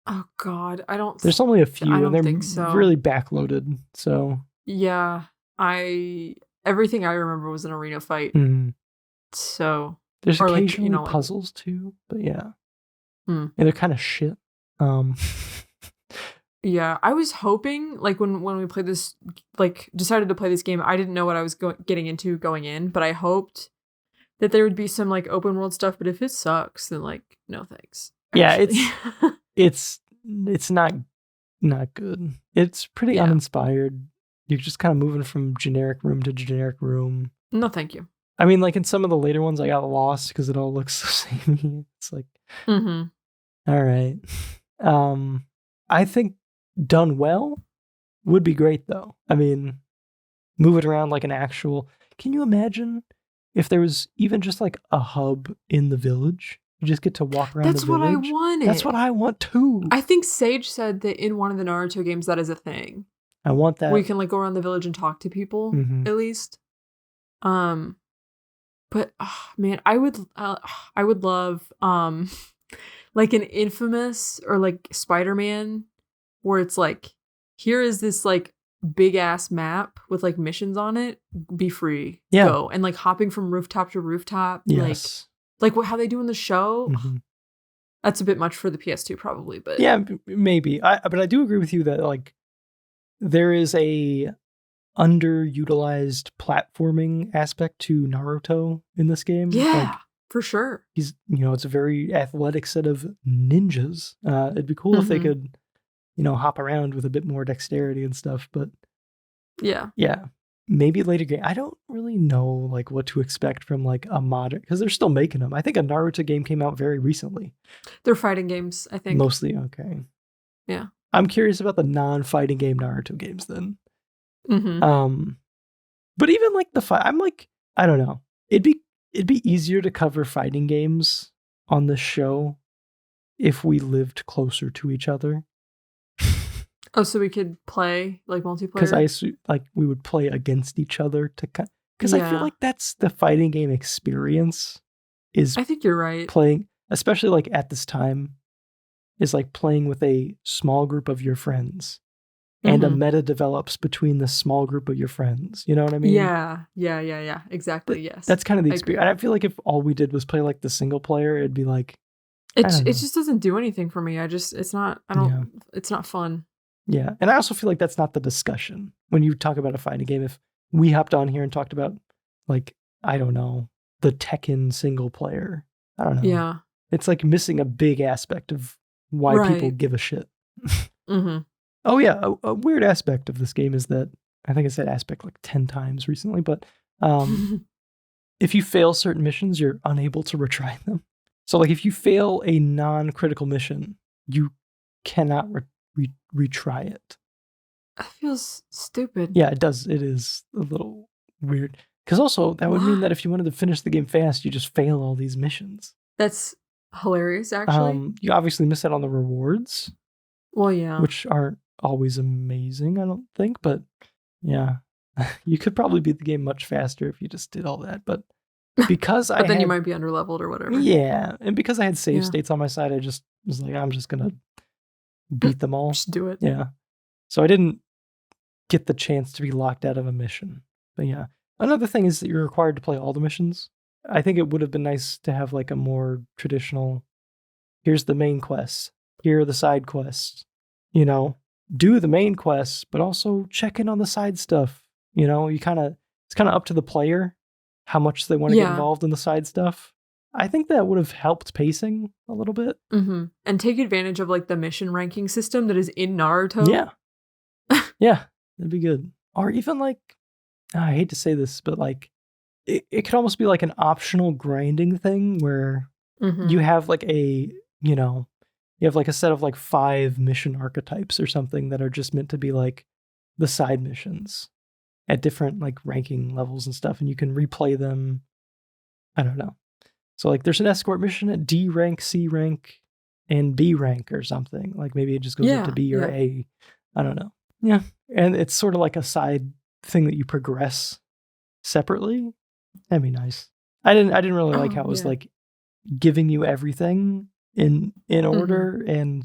Oh God,
There's only a few,
I don't
and they're
think so.
really backloaded. So
yeah, everything I remember was an arena fight. So
there's occasionally puzzles too, but yeah, and they're kind of shit.
Yeah, I was hoping like when we played this, like decided to play this game, I didn't know what I was getting into going in, but I hoped that there would be some like open world stuff. But if it sucks, then like no thanks.
Actually. Yeah, it's not good. It's pretty uninspired. You're just kind of moving from generic room to generic room.
No, thank you.
I mean, like in some of the later ones, I got lost because it all looks so samey. It's like, all right. I think done well would be great though. I mean, move it around like an actual. Can you imagine if there was even just like a hub in the village? You just get to walk around the village.
That's what I wanted.
That's what I want too.
I think Sage said that in one of the Naruto games that is a thing.
I want that.
Where you can like go around the village and talk to people, at least. But oh, man, I would love like an Infamous or like Spider-Man where it's like, here is this like big ass map with like missions on it. Be free.
Yeah.
Go. And like hopping from rooftop to rooftop.
Yes.
Like how they do in the show. That's a bit much for the PS2 probably, but
yeah, maybe. But I do agree with you that like there is a underutilized platforming aspect to Naruto in this game.
Yeah, for sure.
He's, it's a very athletic set of ninjas. It'd be cool if they could, hop around with a bit more dexterity and stuff, but
yeah,
maybe later game. I don't really know like what to expect from like a modern, because they're still making them. I think a Naruto game came out very recently.
They're fighting games, I think.
Mostly, okay.
Yeah.
I'm curious about the non-fighting game Naruto games then.
Mm-hmm.
But even like the fight, I'm like, I don't know. It'd be easier to cover fighting games on the show if we lived closer to each other.
Oh, so we could play like multiplayer?
Because I assume like we would play against each other to because I feel like that's the fighting game experience. I
think you're right.
Playing, especially like at this time, is like playing with a small group of your friends. And a meta develops between the small group of your friends. You know what I mean?
Yeah. Exactly.
But
yes.
that's kind of the experience. I feel like if all we did was play like the single player, it'd be like
it just doesn't do anything for me. It's not fun.
Yeah. And I also feel like that's not the discussion when you talk about a fighting game. If we hopped on here and talked about like, I don't know, the Tekken single player, I don't know.
Yeah.
It's like missing a big aspect of why people give a shit. Oh yeah, a weird aspect of this game is that, I think I said aspect like 10 times recently, but if you fail certain missions, you're unable to retry them. So like if you fail a non-critical mission, you cannot retry it.
That feels stupid.
Yeah, it does. It is a little weird. Because also, that would mean that if you wanted to finish the game fast, you just fail all these missions.
That's hilarious, actually.
You obviously miss out on the rewards.
Well, yeah.
Which aren't always amazing, I don't think, but yeah. You could probably beat the game much faster if you just did all that, but because
but then you might be underleveled or whatever.
Yeah, and because I had save states on my side, I just was like, I'm just gonna beat them all.
Just do it.
Yeah. So I didn't get the chance to be locked out of a mission. But yeah. Another thing is that you're required to play all the missions. I think it would have been nice to have like a more traditional, here's the main quests, here are the side quests. Do the main quests, but also check in on the side stuff. It's kind of up to the player how much they want to get involved in the side stuff. I think that would have helped pacing a little bit.
And take advantage of like the mission ranking system that is in Naruto.
Yeah. Yeah, that'd be good. Or even like, I hate to say this, but like, it could almost be like an optional grinding thing where you have like you have like a set of like 5 mission archetypes or something that are just meant to be like the side missions at different like ranking levels and stuff. And you can replay them. I don't know. So like there's an escort mission at D rank, C rank, and B rank or something. Like maybe it just goes up to B or A. I don't know. Yeah. And it's sort of like a side thing that you progress separately. That'd be nice. I didn't really like how it was like giving you everything in order, and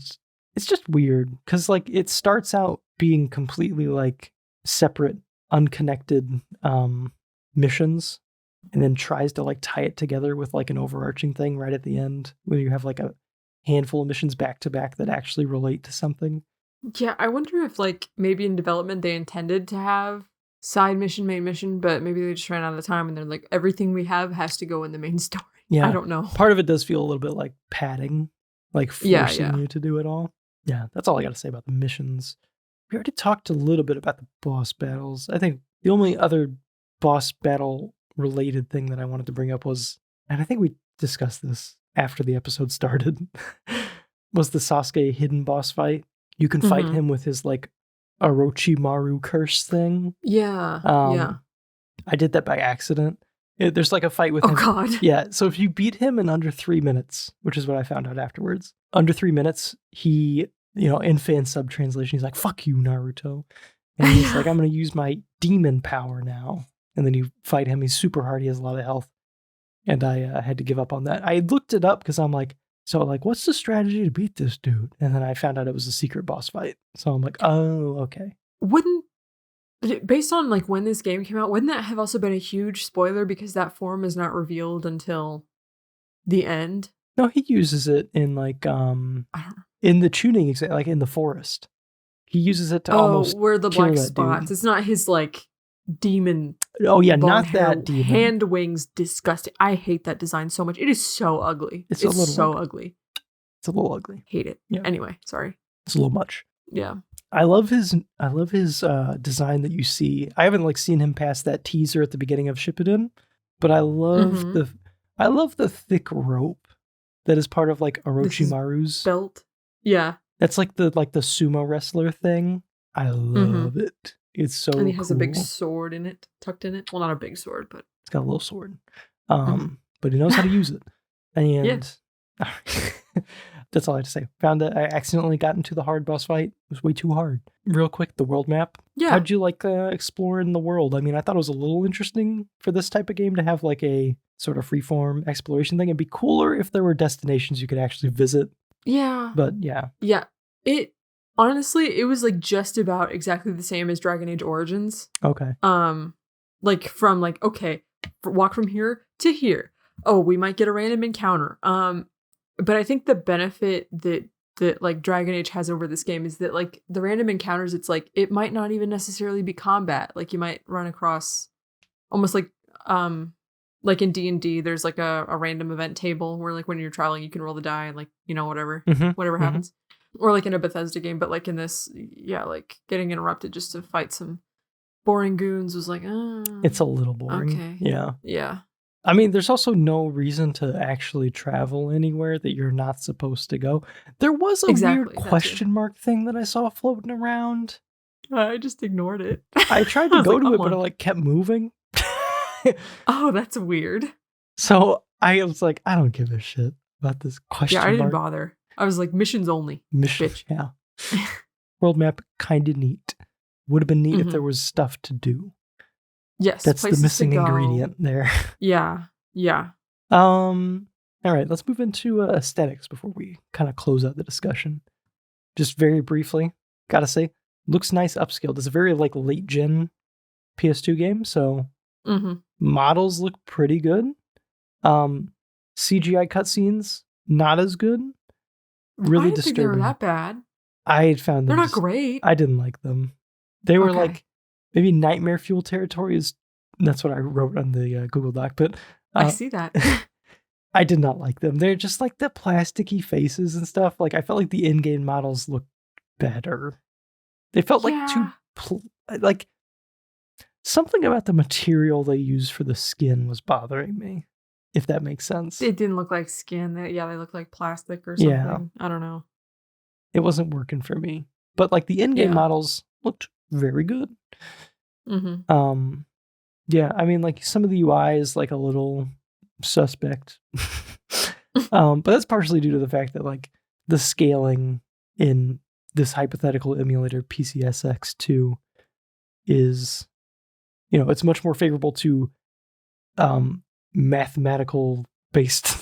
it's just weird because like it starts out being completely like separate, unconnected missions, and then tries to like tie it together with like an overarching thing right at the end where you have like a handful of missions back to back that actually relate to something.
Yeah, I wonder if like maybe in development they intended to have side mission, main mission, but maybe they just ran out of time and they're like, everything we have has to go in the main story.
Yeah.
I don't know.
Part of it does feel a little bit like padding, like forcing you to do it all. Yeah, that's all I got to say about the missions. We already talked a little bit about the boss battles. I think the only other boss battle related thing that I wanted to bring up was, and I think we discussed this after the episode started, was the Sasuke hidden boss fight. You can fight him with his like Orochimaru curse thing.
Yeah.
I did that by accident. There's like a fight with him.
Oh God.
Yeah. So if you beat him in under 3 minutes, which is what I found out afterwards, under 3 minutes, he, in fan sub translation, he's like, "Fuck you, Naruto," and he's like, "I'm gonna use my demon power now." And then you fight him. He's super hard. He has a lot of health, and I had to give up on that. I looked it up because I'm like, so like, what's the strategy to beat this dude? And then I found out it was a secret boss fight. So I'm like, oh, okay.
Based on like when this game came out, wouldn't that have also been a huge spoiler because that form is not revealed until the end?
No, he uses it in like in the tuning exam, like in the forest. He uses it to almost
where the
kill
black
that
spots.
dude.
It's not his like demon.
Oh yeah,
bone
not
hair,
that demon.
Hand wings, disgusting. I hate that design so much. It is so ugly. It's so ugly.
It's a little ugly.
Hate it. Yeah. Anyway, sorry.
It's a little much.
Yeah.
I love his design that you see. I haven't like seen him past that teaser at the beginning of Shippuden, but I love the thick rope that is part of like Orochimaru's
belt. Yeah.
That's like the sumo wrestler thing. I love it. It's so cool.
And he has a big sword in it, tucked in it. Well, not a big sword, but
it's got a little sword. But he knows how to use it. And that's all I have to say. Found that I accidentally got into the hard boss fight. It was way too hard. Real quick, the world map.
Yeah.
How'd you like exploring the world? I mean, I thought it was a little interesting for this type of game to have like a sort of freeform exploration thing. It'd be cooler if there were destinations you could actually visit.
Yeah.
But yeah.
Yeah. Honestly, it was like just about exactly the same as Dragon Age Origins.
Okay.
Like from like, okay, walk from here to here. Oh, we might get a random encounter. But I think the benefit that like Dragon Age has over this game is that like the random encounters, it's like it might not even necessarily be combat. Like you might run across almost like in D&D, there's like a random event table where like when you're traveling, you can roll the die and like, whatever happens. Or like in a Bethesda game, but like in this, like getting interrupted just to fight some boring goons was like,
it's a little boring.
Okay.
Yeah.
Yeah.
I mean, there's also no reason to actually travel anywhere that you're not supposed to go. There was a weird question mark thing that I saw floating around.
I just ignored it.
I tried to go to it, but it like kept moving.
Oh, that's weird.
So I was like, I don't give a shit about this question mark.
Yeah, I didn't bother. I was like, missions only.
Bitch. Yeah. World map, kind of neat. Would have been neat if there was stuff to do.
Yes.
That's the missing ingredient there.
Yeah. Yeah.
All right, let's move into aesthetics before we kind of close out the discussion. Just very briefly, gotta say, looks nice upscaled. It's a very like late gen PS2 game, so models look pretty good. CGI cutscenes, not as good. Really disturbing. I didn't think they were
that bad.
I found them.
They're not great.
I didn't like them. They were like maybe nightmare fuel territory is. That's what I wrote on the Google Doc, but
I see that.
I did not like them. They're just like the plasticky faces and stuff. Like I felt like the in-game models looked better. They felt like too like something about the material they used for the skin was bothering me. If that makes sense.
It didn't look like skin. They looked like plastic or something. Yeah. I don't know.
It wasn't working for me. But like the in-game models looked very good. Yeah, I mean like some of the UI is like a little suspect. But that's partially due to the fact that like the scaling in this hypothetical emulator PCSX2 is, it's much more favorable to mathematical based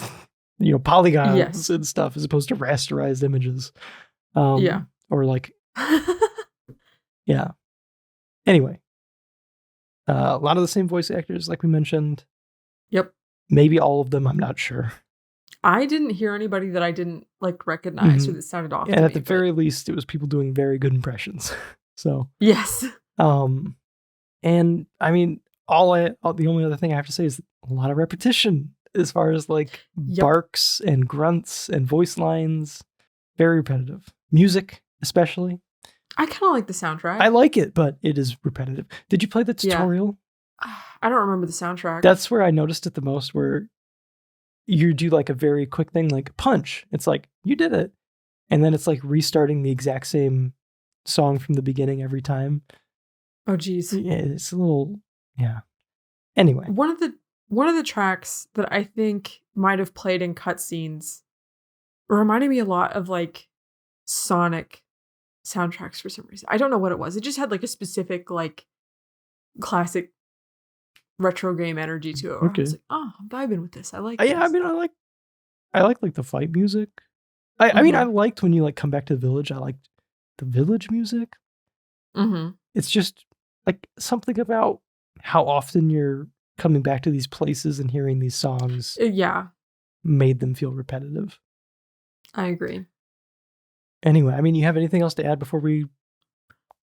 polygons and stuff as opposed to rasterized images or like anyway, a lot of the same voice actors like we mentioned. Maybe all of them, I'm not sure.
I didn't hear anybody that I didn't like recognize or that sounded off.
And at the very least it was people doing very good impressions. So
yes.
And I mean the only other thing I have to say is a lot of repetition as far as like barks and grunts and voice lines. Very repetitive. Music, especially.
I kind of like the soundtrack.
I like it, but it is repetitive. Did you play the tutorial?
I don't remember the soundtrack.
That's where I noticed it the most, where you do like a very quick thing, like punch. It's like, you did it. And then it's like restarting the exact same song from the beginning every time.
Oh, geez.
Yeah, it's a little, Anyway.
One of the tracks that I think might have played in cutscenes reminded me a lot of like Sonic soundtracks for some reason. I don't know what it was. It just had like a specific like classic retro game energy to it.
Okay.
I was like, oh, I'm vibing with this. I like
this. I mean, I like the fight music. I mean, I liked when you like come back to the village. I liked the village music. It's just like something about how often you're coming back to these places and hearing these songs. Made them feel repetitive.
I agree.
Anyway, I mean, you have anything else to add before we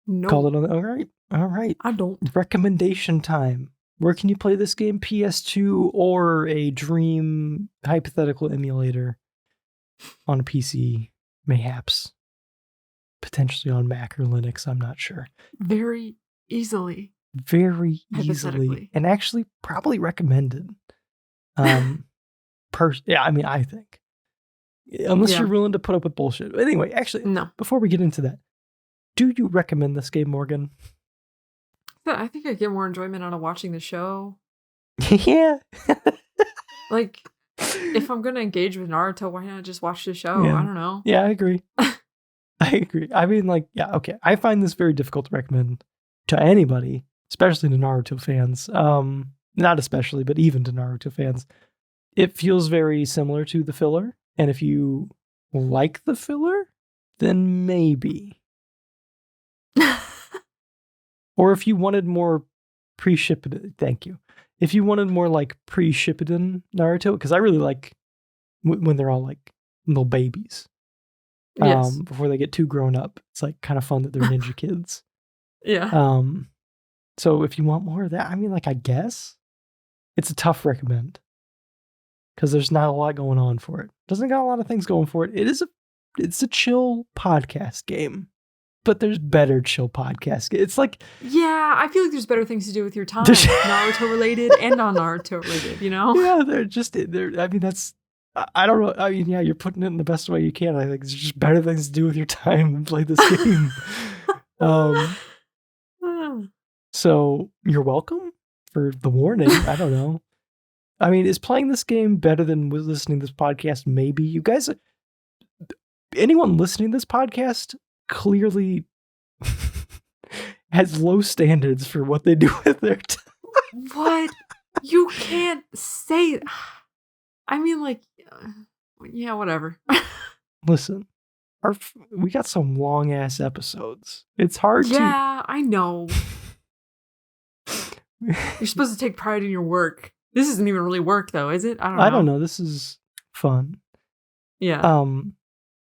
No.
Call it on. All right.
I don't.
Recommendation time. Where can you play this game? PS2 or a Dream hypothetical emulator on a PC, mayhaps. Potentially on Mac or Linux, I'm not sure.
Very easily.
And actually probably recommended. I think. Unless you're willing to put up with bullshit. Anyway, actually,
no.
Before we get into that, do you recommend this game, Morgan?
I think I get more enjoyment out of watching the show.
Yeah.
Like, if I'm gonna engage with Naruto, why not just watch the show?
Yeah.
I don't know.
Yeah, I agree. I mean, okay. I find this very difficult to recommend to anybody, especially to Naruto fans. Not especially, but even to Naruto fans. It feels very similar to the filler, and if you like the filler, then maybe. Or if you wanted more pre-Shippuden, thank you. If you wanted more like pre-Shippuden Naruto, because I really like when they're all like little babies.
Yes.
Before they get too grown up. It's like kind of fun that they're ninja kids.
Yeah.
So if you want more of that, I mean, I guess it's a tough recommend because there's not a lot going on for it. Doesn't got a lot of things going for it. It's a chill podcast game. But there's better chill podcasts. It's like...
Yeah, I feel like there's better things to do with your time. Naruto related and non-Naruto related, you know?
Yeah, I mean, that's... I don't know. I mean, yeah, you're putting it in the best way you can. I think there's just better things to do with your time than play this game. So, you're welcome for the warning. I don't know. I mean, is playing this game better than listening to this podcast? Maybe. You guys... Anyone listening to this podcast... clearly has low standards for what they do with their time.
What? You can't say... I mean, yeah, whatever.
Listen, we got some long-ass episodes. It's hard to...
Yeah, I know. You're supposed to take pride in your work. This isn't even really work, though, is it? I don't know.
This is fun.
Yeah.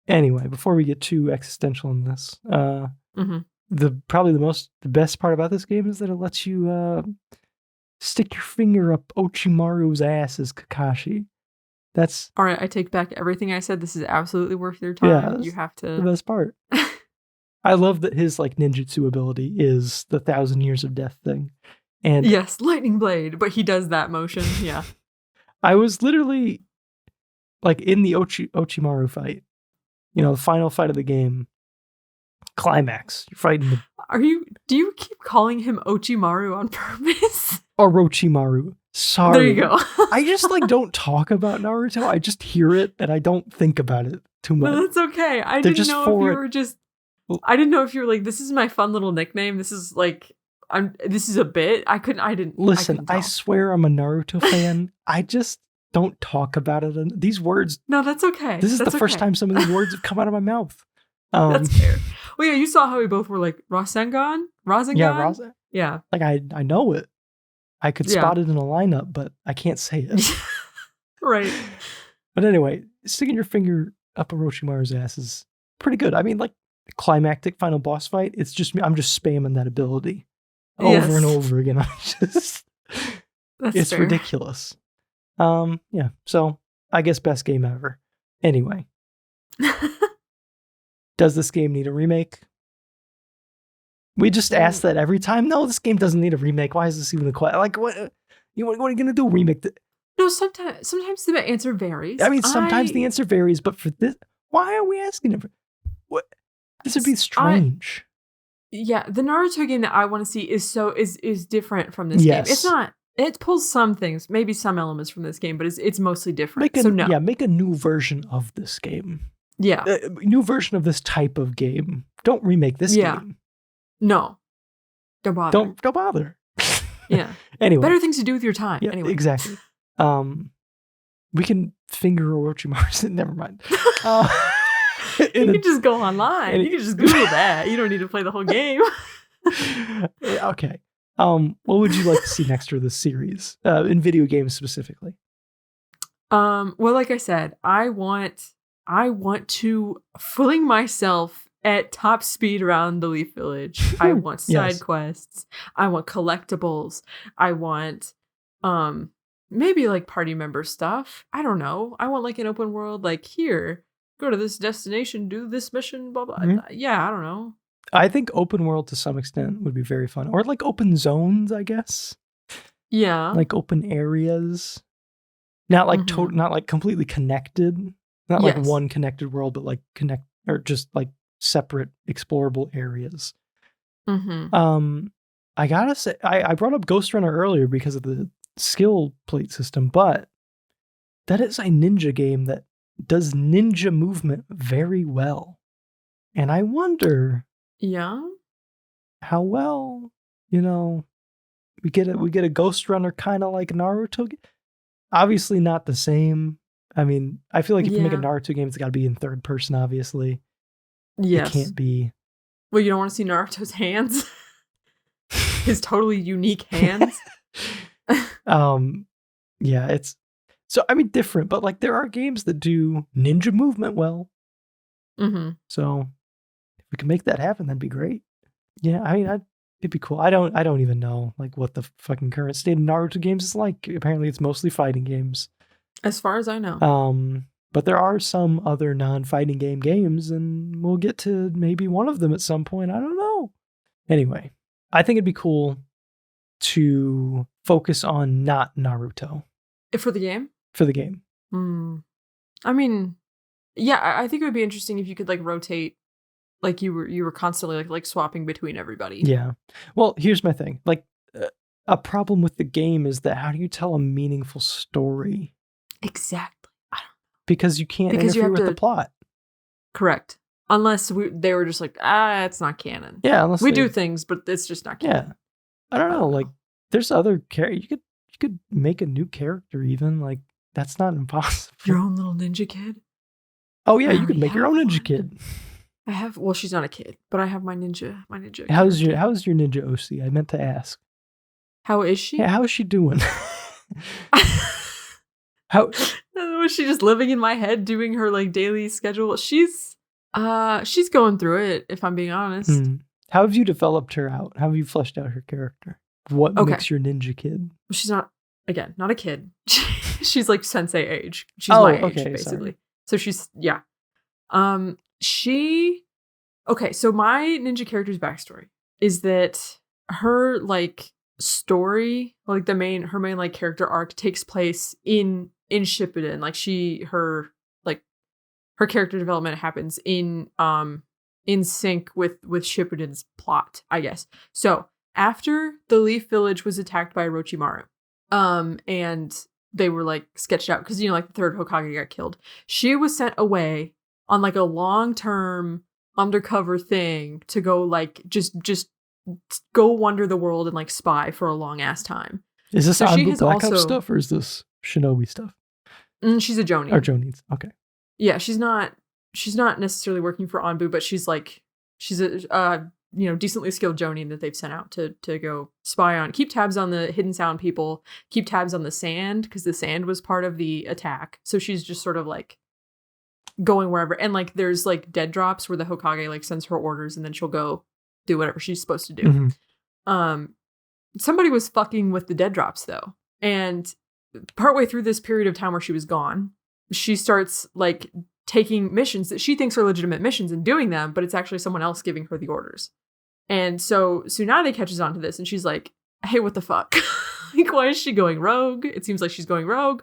Anyway, before we get too existential in this,
mm-hmm.
the best part about this game is that it lets you stick your finger up Orochimaru's ass as Kakashi. That's
all right. I take back everything I said. This is absolutely worth your time.
Yeah,
you have to.
The best part. I love that his ninjutsu ability is the 1,000 years of death thing, and
yes, lightning blade. But he does that motion. Yeah.
I was literally in the Orochimaru fight. The final fight of the game, climax. You're fighting
do you keep calling him Orochimaru on purpose?
Orochimaru. Sorry.
There you go.
I just don't talk about Naruto. I just hear it and I don't think about it too much.
No, that's okay. I didn't know if you were like, this is my fun little nickname. This is this is a bit. I didn't
Listen, I swear I'm a Naruto fan. I just don't talk about it. These words.
No, that's okay.
This is the first time some of these words have come out of my mouth.
That's fair. Well, yeah, you saw how we both were like Rasengan?
Yeah,
Yeah.
I know it. I could spot it in a lineup, but I can't say it.
Right.
But anyway, sticking your finger up Orochimaru's ass is pretty good. I mean, climactic final boss fight, I'm just spamming that ability over and over again. It's fair. Ridiculous. Yeah, so I guess best game ever. Anyway. Does this game need a remake? We just ask that every time. No, this game doesn't need a remake. Why is this even a question? What are you going to do? Remake?
No, sometimes the answer varies.
I mean, sometimes the answer varies, but for this, why are we asking it? What? This would be strange.
Yeah, the Naruto game that I want to see is different from this game. It's not. It pulls some things, maybe some elements from this game, but it's mostly different.
Make a new version of this game.
Yeah.
New version of this type of game. Don't remake this game.
No. Don't bother.
Don't bother.
Yeah.
Anyway.
Better things to do with your time.
Yeah,
anyway.
Exactly. We can finger Orochimaru. Never mind.
You can just go online. You can just Google that. You don't need to play the whole game.
Okay. What would you like to see next for this series? In video games specifically?
Well, like I said, I want to fling myself at top speed around the Leaf Village. I want side quests. I want collectibles. I want maybe like party member stuff. I don't know. I want like an open world, like, here, go to this destination, do this mission, blah blah. Yeah, I don't know.
I think open world to some extent would be very fun, or like open zones, I guess.
Yeah,
like open areas, not like not like completely connected, not like one connected world, but like or just like separate explorable areas. I gotta say, I brought up Ghost Runner earlier because of the skill plate system, but that is a ninja game that does ninja movement very well, and I wonder, how well, we get a Ghost Runner kind of like Naruto. Obviously not the same. I mean, I feel like if you make a Naruto game, it's got to be in third person, obviously. Yes. It can't be.
Well, you don't want to see Naruto's hands? His totally unique hands?
Yeah, it's... So, I mean, different, but like there are games that do ninja movement well. So, if we can make that happen, that'd be great. Yeah, I mean, it'd be cool. I don't even know like what the fucking current state of Naruto games is like. Apparently it's mostly fighting games.
As far as I know.
But there are some other non-fighting games, and we'll get to maybe one of them at some point. I don't know. Anyway, I think it'd be cool to focus on not Naruto.
For the game?
For the game.
I mean, yeah, I think it would be interesting if you could like rotate. Like you were constantly like swapping between everybody.
Yeah. Well, here's my thing. Like a problem with the game is that how do you tell a meaningful story?
Exactly. I don't know.
Because you can't interfere with the plot.
Correct. Unless they were just like, it's not canon.
Yeah, unless
we do things, but it's just not canon.
Yeah. I don't know. Like there's other characters. You could make a new character even. Like that's not impossible.
Your own little ninja kid?
Oh yeah, you could make your own ninja kid.
I have. Well, she's not a kid, but I have my ninja.
How's your ninja OC? I meant to ask.
How is she?
Yeah, how is she doing? How
was she just living in my head, doing her like daily schedule? She's going through it. If I'm being honest.
How have you developed her out? How have you fleshed out her character? What makes your ninja kid?
She's not a kid. She's like sensei age. She's my age basically. Sorry. So she's so my ninja character's backstory is that her like story, like her main like character arc takes place in Shippuden. Like her character development happens in sync with Shippuden's plot, I guess. So after the Leaf Village was attacked by Orochimaru, and they were like sketched out because like the third Hokage got killed, she was sent away on like a long-term undercover thing to go like just go wander the world and like spy for a long ass time.
Is this Anbu Black Ops stuff or is this Shinobi stuff?
She's a Jonin.
Or Jonin. Okay.
Yeah, she's not necessarily working for Anbu, but she's a decently skilled Jonin that they've sent out to go spy on, keep tabs on the hidden sound people, keep tabs on the sand because the sand was part of the attack. So she's just sort of like going wherever, and like there's like dead drops where the Hokage like sends her orders and then she'll go do whatever she's supposed to do. Somebody was fucking with the dead drops though, and partway through this period of time where she was gone, she starts like taking missions that she thinks are legitimate missions and doing them, but it's actually someone else giving her the orders. And so Tsunade catches on to this and she's like, hey, what the fuck? Like, why is she going rogue? It seems like she's going rogue.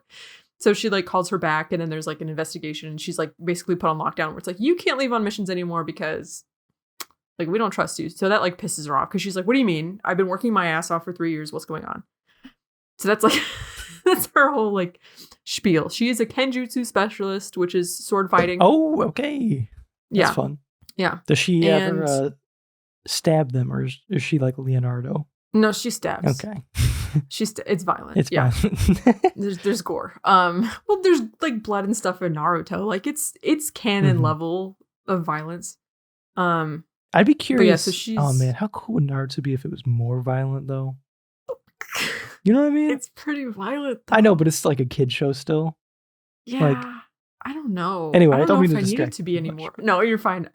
So she like calls her back, and then there's like an investigation, and she's like basically put on lockdown where it's like, you can't leave on missions anymore because like we don't trust you. So that like pisses her off because she's like, what do you mean? I've been working my ass off for 3 years. What's going on? So that's like that's her whole like spiel. She is a Kenjutsu specialist, which is sword fighting.
Oh, okay. That's fun.
Yeah.
Does she ever stab them, or is she like Leonardo?
No, she stabs.
Okay.
It's violent.
It's violent.
there's gore. Well, there's like blood and stuff in Naruto. Like it's canon level of violence.
I'd be curious.
So she's...
Oh man, how cool would Naruto be if it was more violent though? You know what I mean?
It's pretty violent though.
I know, but it's like a kid show still.
Yeah. Like, I don't know.
Anyway,
I don't
mean
know
to
if I need it to be anymore. No, you're fine.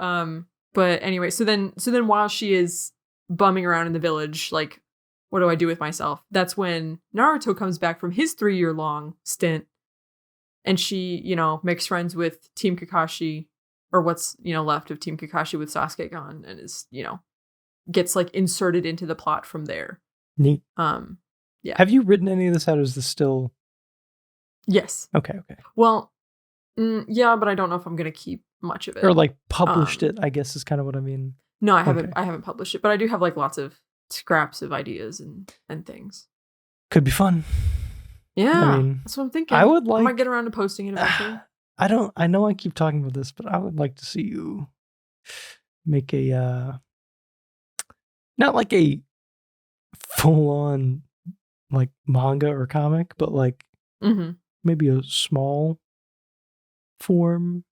But anyway, so then while she is bumming around in the village, like, what do I do with myself? That's when Naruto comes back from his 3-year-long stint, and she, makes friends with Team Kakashi, or what's, left of Team Kakashi with Sasuke gone, and is, gets like inserted into the plot from there.
Neat.
Yeah.
Have you written any of this out, or is this still?
Yes.
Okay.
Well, yeah, but I don't know if I'm gonna keep much of it.
Or like published it, I guess is kind of what I mean.
No, I haven't. Okay. I haven't published it, but I do have like lots of scraps of ideas and things.
Could be fun.
Yeah, that's what I'm thinking.
I
might get around to posting it eventually.
I know I keep talking about this, but I would like to see you make a not like a full on like manga or comic, but like maybe a small form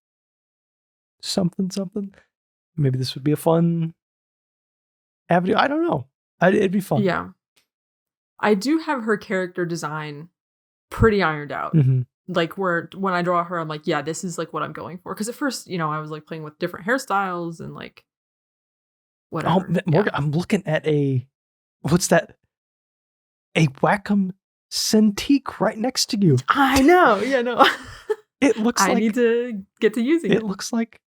something. Maybe this would be a fun avenue. I don't know. It'd be fun.
Yeah. I do have her character design pretty ironed out. Like when I draw her, I'm like, yeah, this is like what I'm going for. Because at first, I was like playing with different hairstyles and like whatever.
Oh, Morgan, I'm looking at what's that? A Wacom Cintiq right next to you.
I know. Yeah, no.
It looks like
I need to get to using it.
It looks like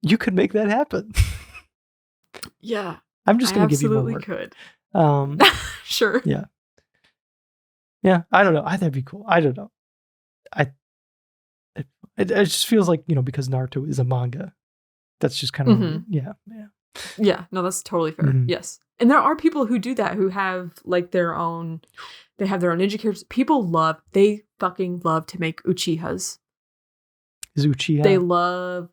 you could make that happen.
Yeah.
I'm just going to give you more work.
Could.
Sure. Yeah. Yeah. I don't know. That'd be cool. I don't know. It just feels like, because Naruto is a manga. That's just kind of, yeah.
Yeah. No, that's totally fair. Yes. And there are people who do that, who have like they have their own ninja characters. They fucking love to make Uchihas.
Is Uchiha?
They love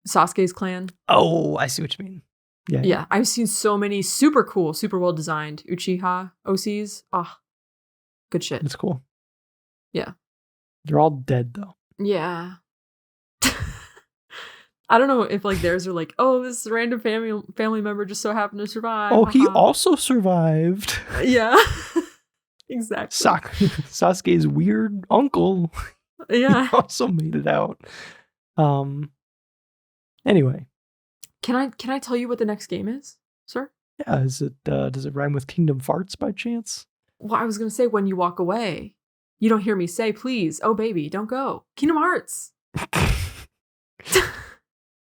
Sasuke's clan.
Oh, I see what you mean. Yeah.
I've seen so many super cool, super well designed Uchiha OCs. Oh, good shit.
That's cool.
Yeah.
They're all dead though.
Yeah. I don't know if like theirs are like, oh, this random family member just so happened to survive.
Oh, he also survived.
Yeah. Exactly.
Sasuke's weird uncle.
Yeah.
He also made it out. Anyway.
Can I tell you what the next game is, sir?
Yeah, does it rhyme with Kingdom Farts by chance?
Well, I was gonna say when you walk away, you don't hear me say, please, oh baby, don't go. Kingdom Hearts.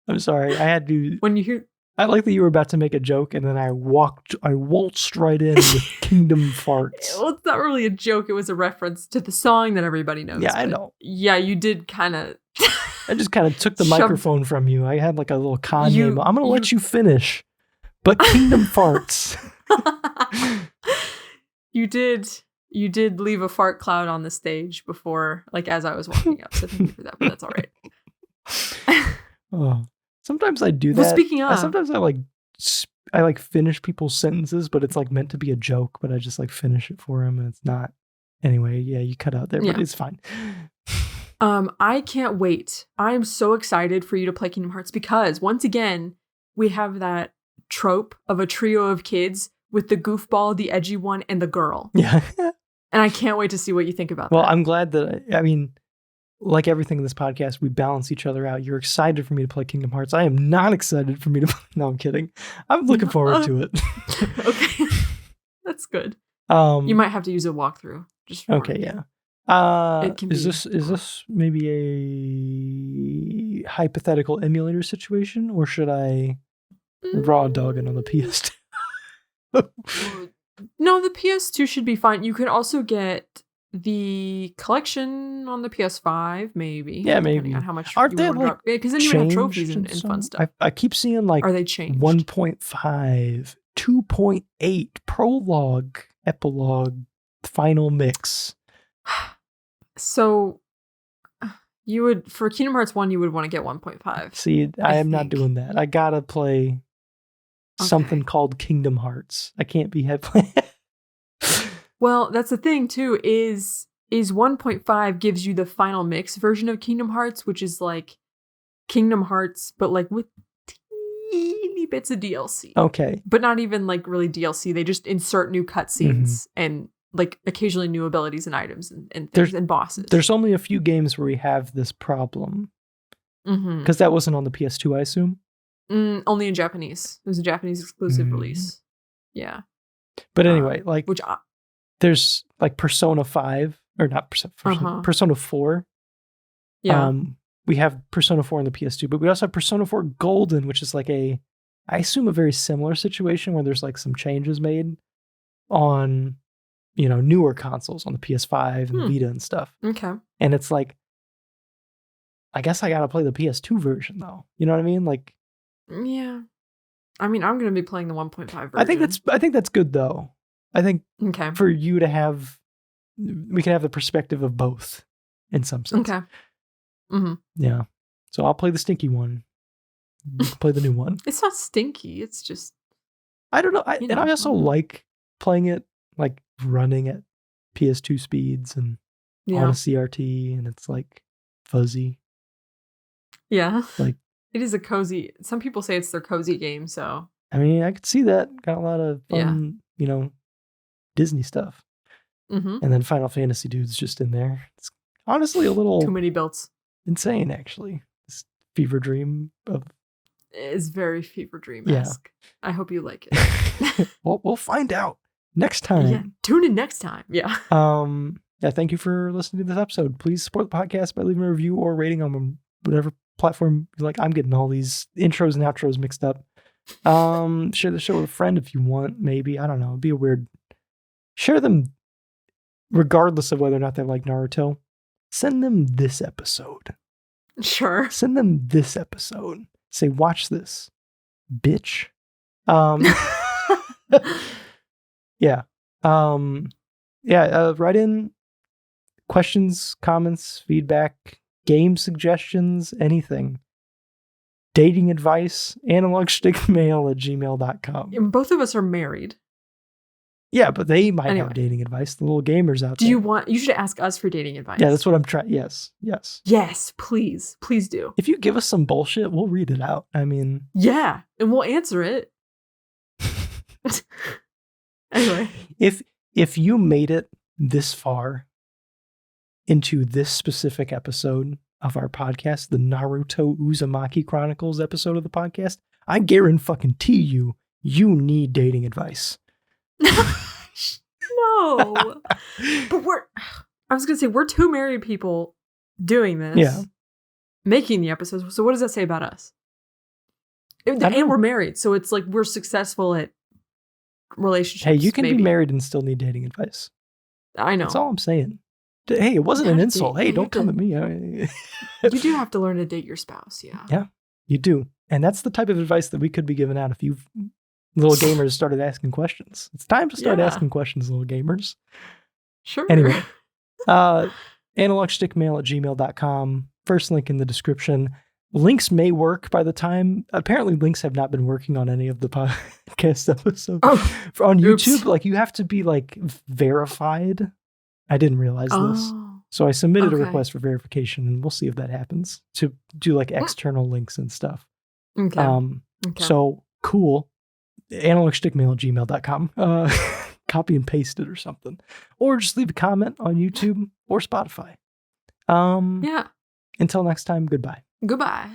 I'm sorry. I had to.
When you hear,
I like that you were about to make a joke, and then I waltzed right in with Kingdom Farts.
Well, it's not really a joke. It was a reference to the song that everybody knows.
Yeah, I know.
Yeah, you did kind of.
I just kind of took the microphone from you. I had like a little Kanye. I'm going to let you finish. But Kingdom Farts.
You did leave a fart cloud on the stage before, like as I was walking up. So thank you for that, but that's all right.
Oh, sometimes I do that.
Well, speaking of,
sometimes I finish people's sentences, but it's like meant to be a joke, but I just like finish it for them and it's not. Anyway, yeah, you cut out there, but it's fine.
I can't wait. I'm so excited for you to play Kingdom Hearts because once again, we have that trope of a trio of kids with the goofball, the edgy one, and the girl.
Yeah.
And I can't wait to see what you think about that.
Well, I'm glad that, like everything in this podcast, we balance each other out. You're excited for me to play Kingdom Hearts. I am not excited for me to play. No, I'm kidding. I'm looking forward to it.
Okay. That's good. You might have to use a walkthrough. Just
okay, yeah. Is this maybe a hypothetical emulator situation, or should I raw dog it on the PS2?
No, the PS2 should be fine. You could also get the collection on the PS5, maybe.
Yeah, maybe.
Depending on how much
Aren't
you want to drop. Because then you would have trophies and fun stuff.
I keep seeing like
are they changed?
1.5, 2.8, prologue, epilogue, final mix.
So you would, for Kingdom Hearts 1, you would want to get 1.5.
See, I am not doing that. I gotta play something called Kingdom Hearts. I can't be playing.
Well, that's the thing too, is 1.5 gives you the final mix version of Kingdom Hearts, which is like Kingdom Hearts, but like with teeny bits of DLC.
Okay.
But not even like really DLC. They just insert new cutscenes and like occasionally new abilities and items and things and bosses.
There's only a few games where we have this problem. Because that wasn't on the PS2, I assume?
Only in Japanese. It was a Japanese exclusive release. Yeah.
But anyway, like,
which
there's like Persona 5, or not Persona 4.
Yeah.
We have Persona 4 on the PS2, but we also have Persona 4 Golden, which is like I assume a very similar situation where there's like some changes made on, newer consoles on the PS5 and the Vita and stuff.
Okay.
And it's like, I guess I gotta play the PS2 version though. You know what I mean? Like,
yeah. I mean, I'm gonna be playing the 1.5 version.
I think that's good though. I think for you to have, we can have the perspective of both in some sense.
Okay. Mm-hmm.
Yeah. So I'll play the stinky one. You can play the new one.
It's not stinky. It's just,
I don't know. And I also like playing it, like running at PS2 speeds and on a CRT, and it's like fuzzy.
Yeah.
Like,
it is a cozy, some people say it's their cozy game, so.
I mean, I could see that. Got a lot of fun, Disney stuff.
Mm-hmm.
And then Final Fantasy dude's just in there. It's honestly a little
too many builds.
Insane, actually. This fever dream of...
It's very fever dream-esque. Yeah. I hope you like it.
Well, we'll find out next time.
Yeah, tune in next time. Yeah.
Yeah, thank you for listening to this episode. Please support the podcast by leaving a review or rating on whatever platform you like. I'm getting all these intros and outros mixed up. Share the show with a friend if you want, maybe. I don't know. It'd be a weird... Share them regardless of whether or not they like Naruto. Send them this episode.
Sure.
Send them this episode. Say, watch this, bitch. Yeah. Write in questions, comments, feedback, game suggestions, anything. Dating advice, analogschtickmail@gmail.com.
And both of us are married.
Yeah, but they might have dating advice. The little gamers out there.
You should ask us for dating advice.
Yeah, that's what I'm trying. Yes.
Yes, please. Please do.
If you give us some bullshit, we'll read it out. I mean.
Yeah, and we'll answer it. Anyway.
If you made it this far into this specific episode of our podcast, the Naruto Uzumaki Chronicles episode of the podcast, I guarantee you need dating advice.
No. But I was going to say, we're two married people doing this.
Yeah.
Making the episodes. So what does that say about us? And we're married. So it's like we're successful at relationships.
Hey, you can be married and still need dating advice.
I know.
That's all I'm saying. Hey, it wasn't an insult. Hey, don't come at me.
You do have to learn to date your spouse. Yeah.
Yeah, you do. And that's the type of advice that we could be giving out if you little gamers started asking questions. It's time to start asking questions, little gamers.
Sure.
Anyway, analogschtickmail@gmail.com. First link in the description. Links may work by the time. Apparently, links have not been working on any of the podcast episodes. On YouTube, like you have to be like verified. I didn't realize this. So I submitted a request for verification, and we'll see if that happens to do like external links and stuff.
Okay.
So cool. analogschtickmail@gmail.com. Copy and paste it or something. Or just leave a comment on YouTube or Spotify.
Yeah.
Until next time, goodbye.
Goodbye.